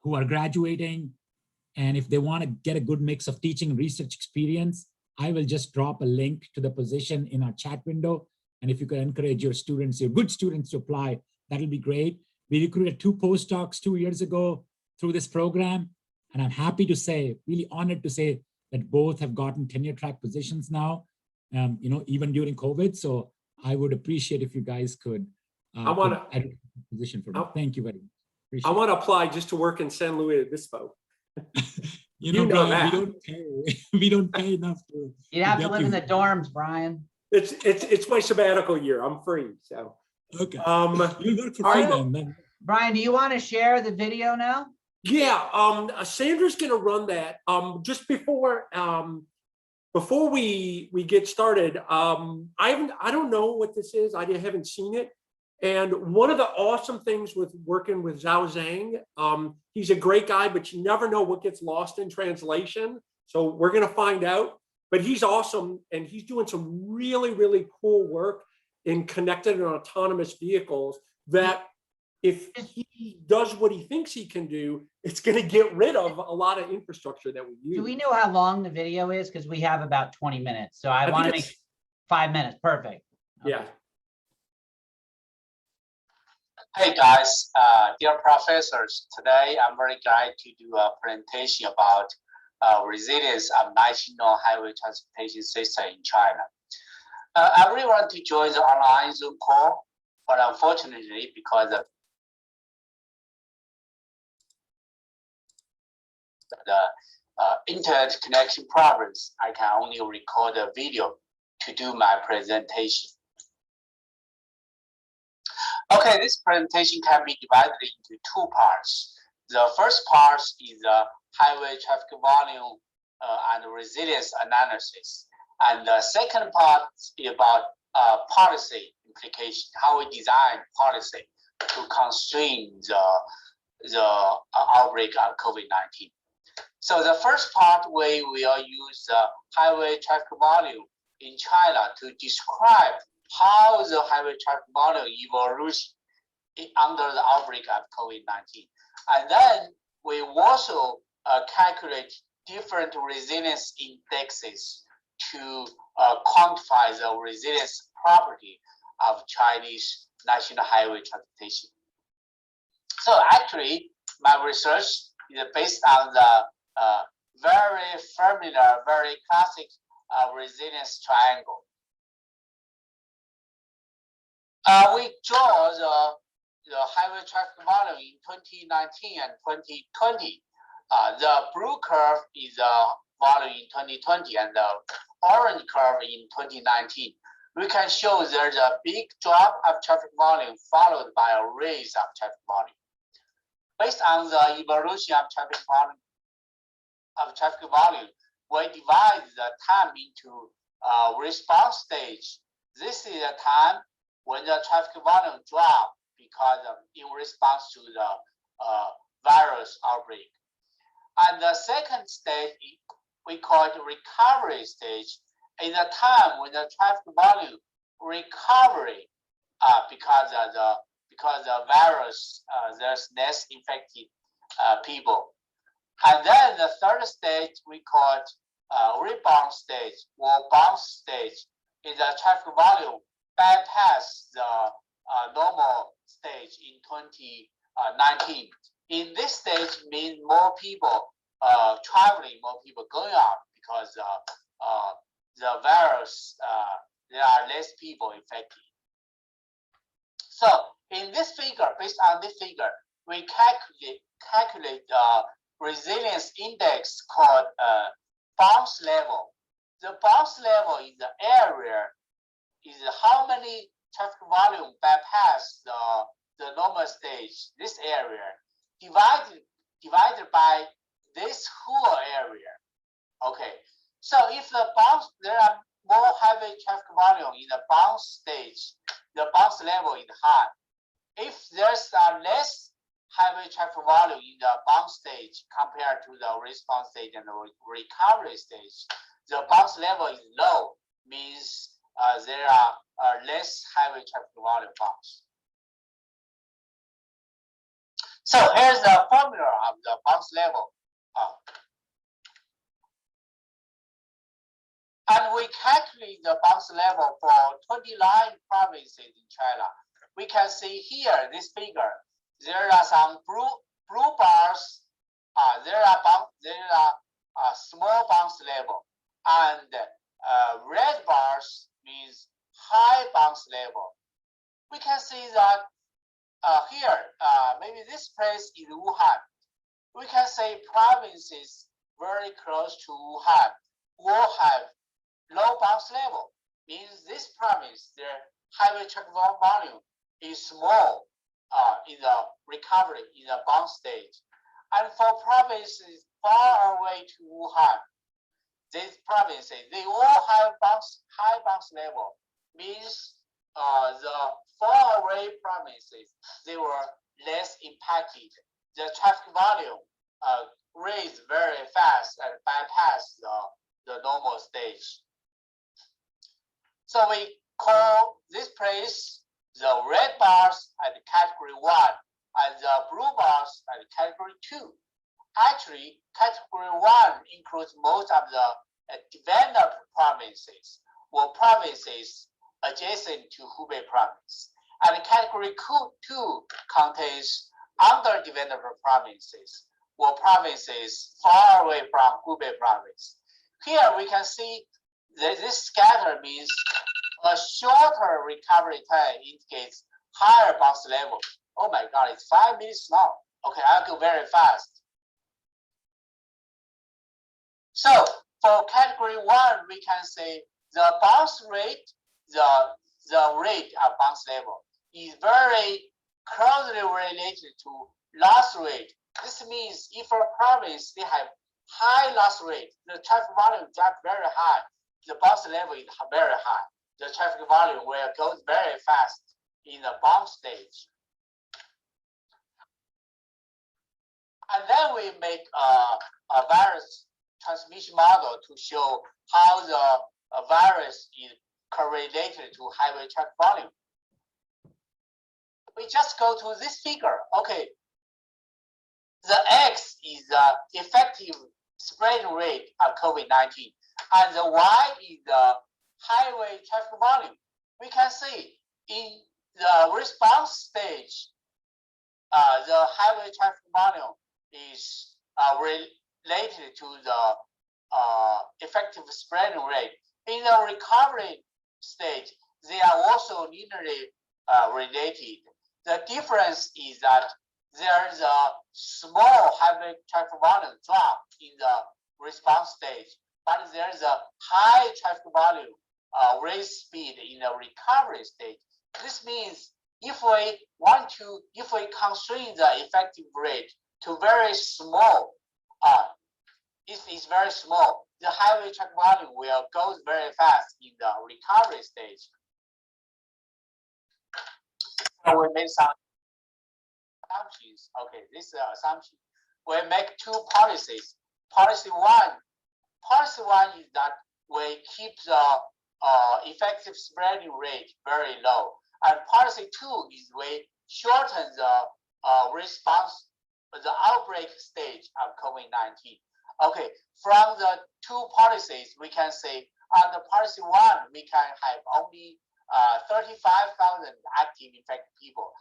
who are graduating, and if they want to get a good mix of teaching and research experience, I will just drop a link to the position in our chat window. And if you could encourage your students, your good students to apply, that'll be great. We recruited 2 postdocs 2 years ago through this program. And I'm happy to say, really honored to say that both have gotten tenure track positions now, you know, even during COVID. So I would appreciate if you guys could I want to add a position for me. Thank you very much. Appreciate I want to apply just to work in San Luis Obispo. you know, Brian, we don't pay. We don't pay enough to. You'd have to get live you. in the dorms, Brian. It's my sabbatical year. I'm free. So Okay. you'll work for free then. Brian, do you want to share the video now? Yeah, Sandra's going to run that. Just before we get started, I don't know what this is. I haven't seen it. And one of the awesome things with working with Zhao Zhang, he's a great guy, but you never know what gets lost in translation. So we're going to find out. But he's awesome, and he's doing some really, really cool work in connected and autonomous vehicles that, if he does what he thinks he can do, it's going to get rid of a lot of infrastructure that we use. Do we know how long the video is? Because we have about 20 minutes. So I want to make 5 minutes. Perfect. Okay. Yeah. Hey guys, dear professors, today I'm very glad to do a presentation about resilience of national highway transportation system in China. I really want to join the online Zoom call, but unfortunately, because of the internet connection problems, I can only record a video to do my presentation. Okay, this presentation can be divided into 2 parts. The first part is the highway traffic volume and resilience analysis. And the second part is about policy implication, how we design policy to constrain the outbreak of COVID-19. So the first part, we will use the highway traffic volume in China to describe how the highway traffic volume evolution under the outbreak of COVID-19. And then we also calculate different resilience indexes to quantify the resilience property of Chinese national highway transportation. So actually, my research is based on the very familiar, very classic resilience triangle. We draw the highway traffic volume in 2019 and 2020. The blue curve is the volume in 2020 and the orange curve in 2019. We can show there's a big drop of traffic volume followed by a raise of traffic volume. Based on the evolution of traffic volume, we divide the time into response stage. This is the time when the traffic volume drops because of in response to the virus outbreak. And the second stage, we call it recovery stage, is the time when the traffic volume recovery because of the because the virus, there's less infected people. And then the third stage we call it rebound stage or bounce stage. Is the traffic volume bypass the normal stage in 2019. In this stage means more people traveling, more people going out because the virus, there are less people infected. So in this figure, based on this figure, we calculate resilience index called bounce level. The bounce level is the area, is how many traffic volume bypass the normal stage, this area, divided by this whole area. Okay, so if the bounce, there are more heavy traffic volume in the bounce stage, the bounce level is high. If there's less heavy traffic volume in the bounce stage compared to the response stage and the recovery stage, the bounce level is low, means there are less heavy traffic volume bounce. So here's the formula of the bounce level. And we calculate the bounce level for 29 provinces in China. We can see here, this figure, there are some blue bars, there are small bounce level, and red bars means high bounce level. We can see that here, maybe this place is Wuhan. We can say provinces very close to Wuhan will have low bounce level, means this province, their highway traffic volume is small in the recovery, in the bounce stage. And for provinces far away to Wuhan, these provinces, they all have high bounce level, means the far away provinces, they were less impacted. The traffic volume raised very fast and bypassed the normal stage. So we call this place the red bars at category 1 and the blue bars at category 2. Actually, category 1 includes most of the developed provinces or provinces adjacent to Hubei province. And category 2 contains underdeveloped provinces or provinces far away from Hubei province. Here we can see that this scatter means a shorter recovery time indicates higher bounce level. Oh my God, it's 5 minutes now. Okay, I'll go very fast. So for category 1, we can say the bounce rate, the rate of bounce level is very closely related to loss rate. This means if a province, they have high loss rate, the traffic volume drops very high, the bounce level is very high. The traffic volume will go very fast in the bounce stage. And then we make a virus transmission model to show how the virus is correlated to highway traffic volume. We just go to this figure. Okay, the X is the effective spreading rate of COVID-19, and the Y is the highway traffic volume. We can see in the response stage, the highway traffic volume is related to the effective spreading rate. In the recovery stage, they are also linearly related. The difference is that there is a small highway traffic volume drop in the response stage, but there is a high traffic volume rate speed in the recovery stage. This means if we constrain the effective rate to very small, if it's very small, the highway traffic volume will go very fast in the recovery stage. So we made some assumptions. Okay, this is an assumption. We make two policies. Policy one is that we keep the effective spreading rate very low. And policy 2 is we shorten the response, the outbreak stage of COVID-19. Okay, from the two policies, we can say under policy one, we can have only 35,000 active infected people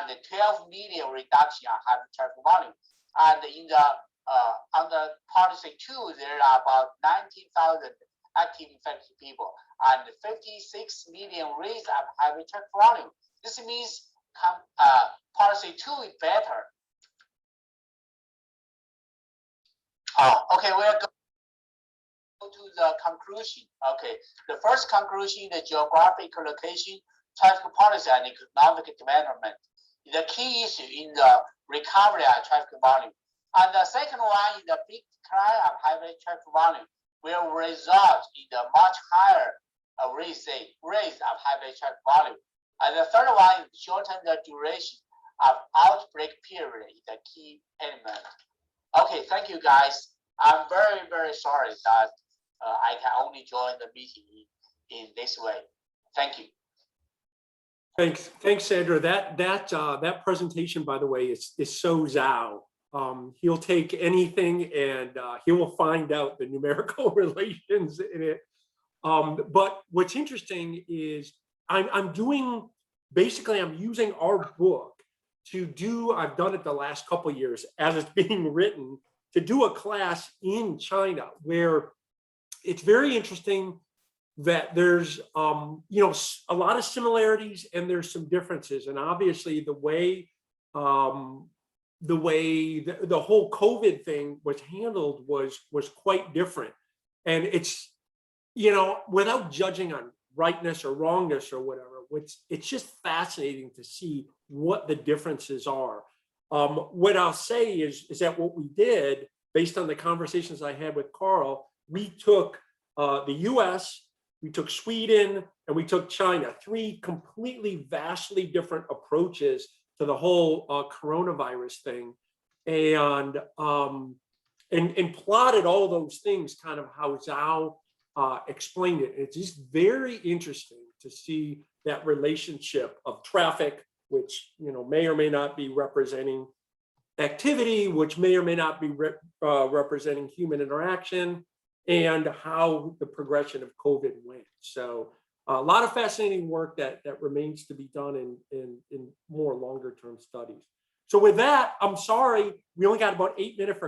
and 12 million reduction on highway traffic volume. And in the under policy two, there are about 19,000 active infected people and 56 million raise of highway traffic volume. This means policy two is better. Okay, we're going to the conclusion. Okay, the first conclusion, the geographic location, traffic policy, and economic development is the key issue in the recovery of traffic volume. And the second one is the big decline of highway traffic volume will result in a much higher raise of highway traffic volume. And the third one is shorten the duration of outbreak period is the key element. Okay, thank you guys. I'm very, very sorry that I can only join the meeting in this way. Thank you. Thanks, Sandra. That presentation, by the way, is so Zhao. He'll take anything and he will find out the numerical relations in it. But what's interesting is I'm using our book to do, I've done it the last couple of years as it's being written, to do a class in China where it's very interesting that there's a lot of similarities and there's some differences. And obviously the way the whole COVID thing was handled was quite different. And it's, without judging on rightness or wrongness or whatever, it's just fascinating to see what the differences are. What I'll say is that what we did, based on the conversations I had with Carl, we took the US, we took Sweden, and we took China, three completely vastly different approaches to the whole coronavirus thing, and plotted all those things, kind of how Zhao explained it. It's just very interesting to see that relationship of traffic, which may or may not be representing activity, which may or may not be representing human interaction, and how the progression of COVID went. So a lot of fascinating work that remains to be done in more longer term studies. So with that, I'm sorry, we only got about 8 minutes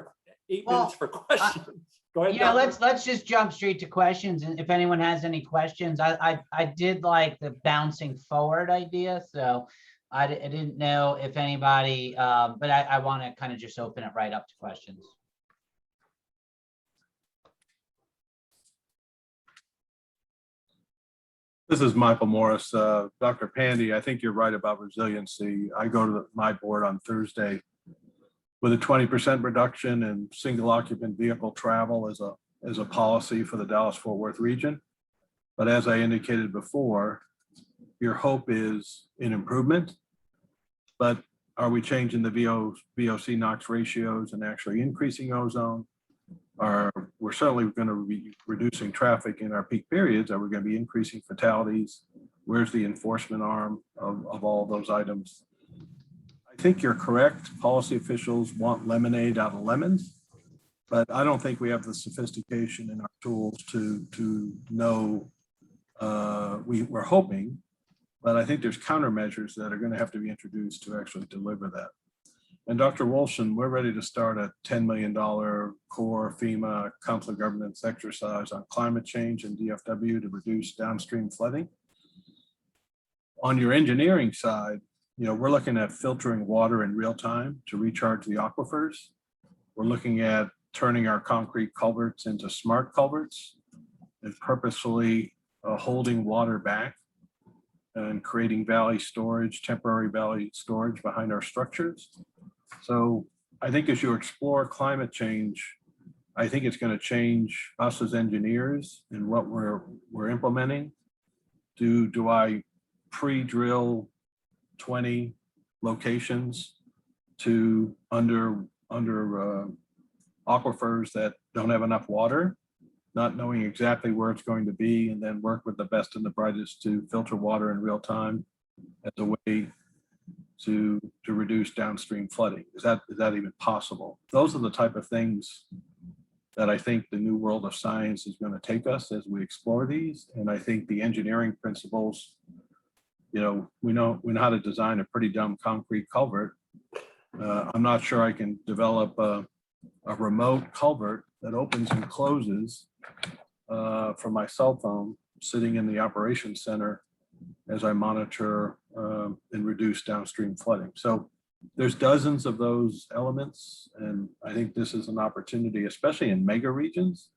for questions. Go ahead. Yeah, Doctor. let's just jump straight to questions. And if anyone has any questions, I did like the bouncing forward idea. So I didn't know if anybody, but I want to kind of just open it right up to questions. This is Michael Morris. Dr. Pandy, I think you're right about resiliency. I go to my board on Thursday with a 20% reduction in single occupant vehicle travel as a policy for the Dallas-Fort Worth region. But as I indicated before, your hope is in improvement, but are we changing the VOC NOx ratios and actually increasing ozone? We're certainly going to be reducing traffic in our peak periods. Are we going to be increasing fatalities? Where's the enforcement arm of all those items? I think you're correct. Policy officials want lemonade out of lemons, but I don't think we have the sophistication in our tools to know. We're hoping, but I think there's countermeasures that are going to have to be introduced to actually deliver that. And Dr. Wolfson, we're ready to start a $10 million core FEMA Council of Governments exercise on climate change and DFW to reduce downstream flooding. On your engineering side, we're looking at filtering water in real time to recharge the aquifers. We're looking at turning our concrete culverts into smart culverts and purposefully holding water back and creating valley storage, temporary valley storage behind our structures. So I think as you explore climate change, I think it's going to change us as engineers and what we're implementing. Do I pre-drill 20 locations to under aquifers that don't have enough water, not knowing exactly where it's going to be, and then work with the best and the brightest to filter water in real time as a way to reduce downstream flooding? Is that even possible? Those are the type of things that I think the new world of science is going to take us as we explore these. And I think the engineering principles, we know how to design a pretty dumb concrete culvert. I'm not sure I can develop a remote culvert that opens and closes from my cell phone sitting in the operations center as I monitor and reduce downstream flooding. So there's dozens of those elements, and I think this is an opportunity, especially in mega regions,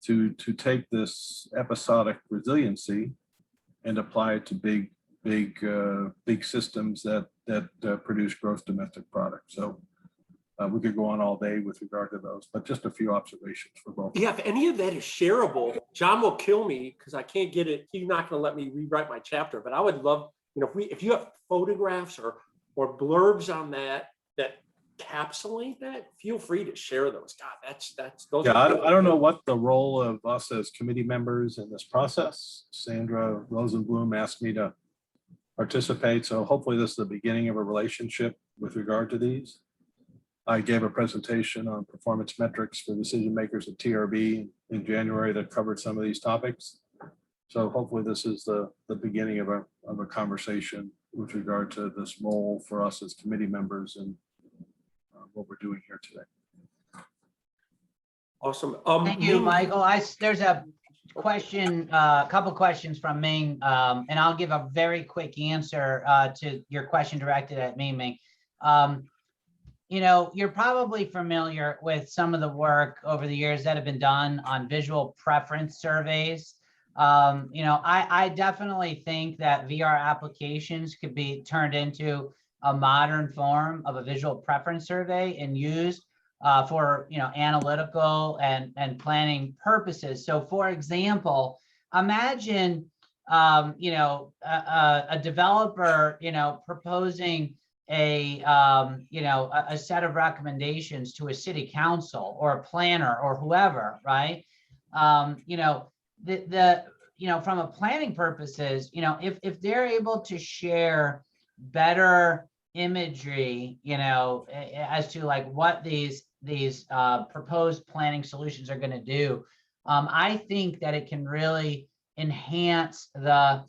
to take this episodic resiliency and apply it to big systems that produce gross domestic product. So we could go on all day with regard to those, but just a few observations for both. Yeah, if any of that is shareable, John will kill me because I can't get it. He's not going to let me rewrite my chapter, but I would love, if you have photographs or blurbs on that encapsulate that, feel free to share those. God, that's those. Yeah, I don't know what the role of us as committee members in this process. Sandra Rosenblum asked me to participate, so hopefully this is the beginning of a relationship with regard to these. I gave a presentation on performance metrics for decision makers at TRB in January that covered some of these topics. So hopefully this is the beginning of a conversation with regard to this role for us as committee members and what we're doing here today. Awesome. Thank you, Michael. There's a question, a couple questions from Ming, and I'll give a very quick answer to your question directed at me, Ming. You're probably familiar with some of the work over the years that have been done on visual preference surveys. I definitely think that VR applications could be turned into a modern form of a visual preference survey and used for analytical and planning purposes. So, for example, imagine a developer proposing a set of recommendations to a city council or a planner or whoever, right? From a planning purposes, if they're able to share better imagery, as to like what these proposed planning solutions are going to do, I think that it can really enhance the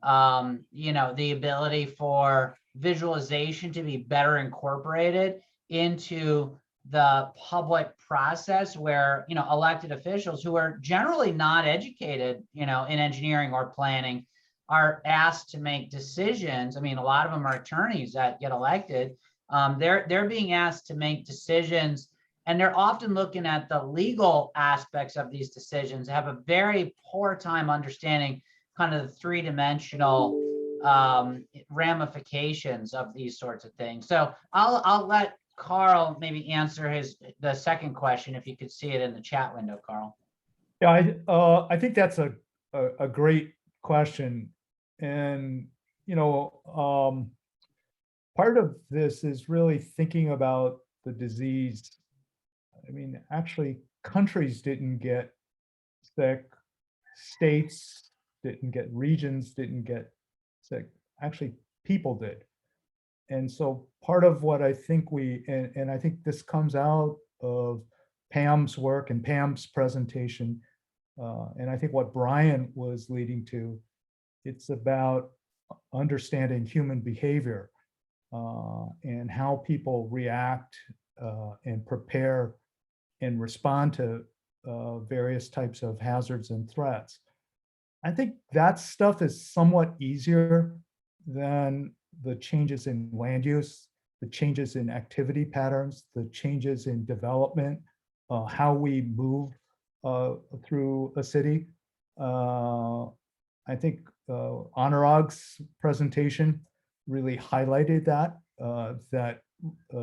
ability for visualization to be better incorporated into the public process, where elected officials who are generally not educated in engineering or planning are asked to make decisions. I mean, a lot of them are attorneys that get elected. They're being asked to make decisions, and they're often looking at the legal aspects of these decisions, have a very poor time understanding kind of the three-dimensional ramifications of these sorts of things. So I'll let Carl maybe answer the second question, if you could see it in the chat window, Carl. Yeah, I think that's a great question. And, part of this is really thinking about the disease. I mean, actually, countries didn't get sick, states didn't get, regions didn't get sick. Actually, people did. And so part of what I think and I think this comes out of Pam's work and Pam's presentation, and I think what Brian was leading to, it's about understanding human behavior and how people react and prepare and respond to various types of hazards and threats. I think that stuff is somewhat easier than the changes in land use, the changes in activity patterns, the changes in development, how we move through a city. I think Anurag's presentation really highlighted that,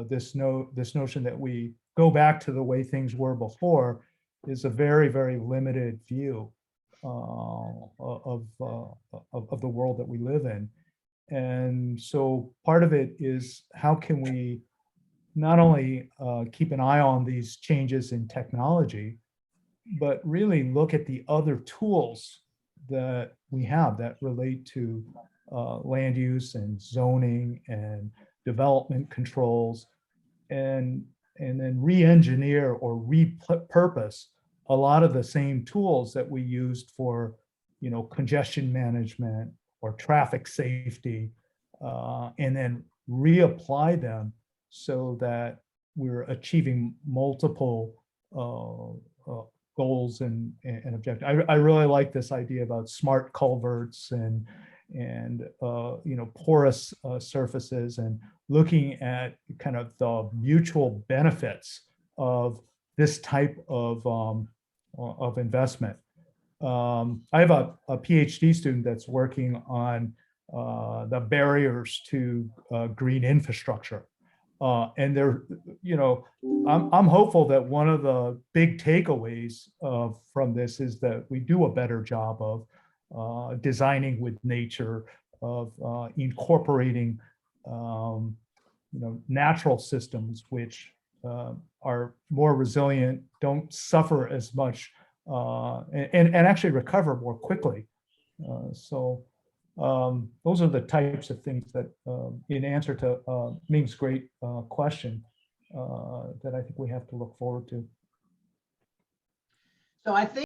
this notion that we go back to the way things were before is a very, very limited view of the world that we live in. And so part of it is, how can we not only keep an eye on these changes in technology, but really look at the other tools that we have that relate to land use and zoning and development controls, and then re-engineer or repurpose a lot of the same tools that we used for, congestion management or traffic safety, and then reapply them so that we're achieving multiple goals and objectives. I really like this idea about smart culverts and porous surfaces, and looking at kind of the mutual benefits of this type of investment. I have a PhD student that's working on the barriers to green infrastructure. And I'm hopeful that one of the big takeaways from this is that we do a better job of designing with nature, of incorporating natural systems which are more resilient, don't suffer as much, and actually recover more quickly. Those are the types of things that, in answer to Ming's great question, that I think we have to look forward to. So I think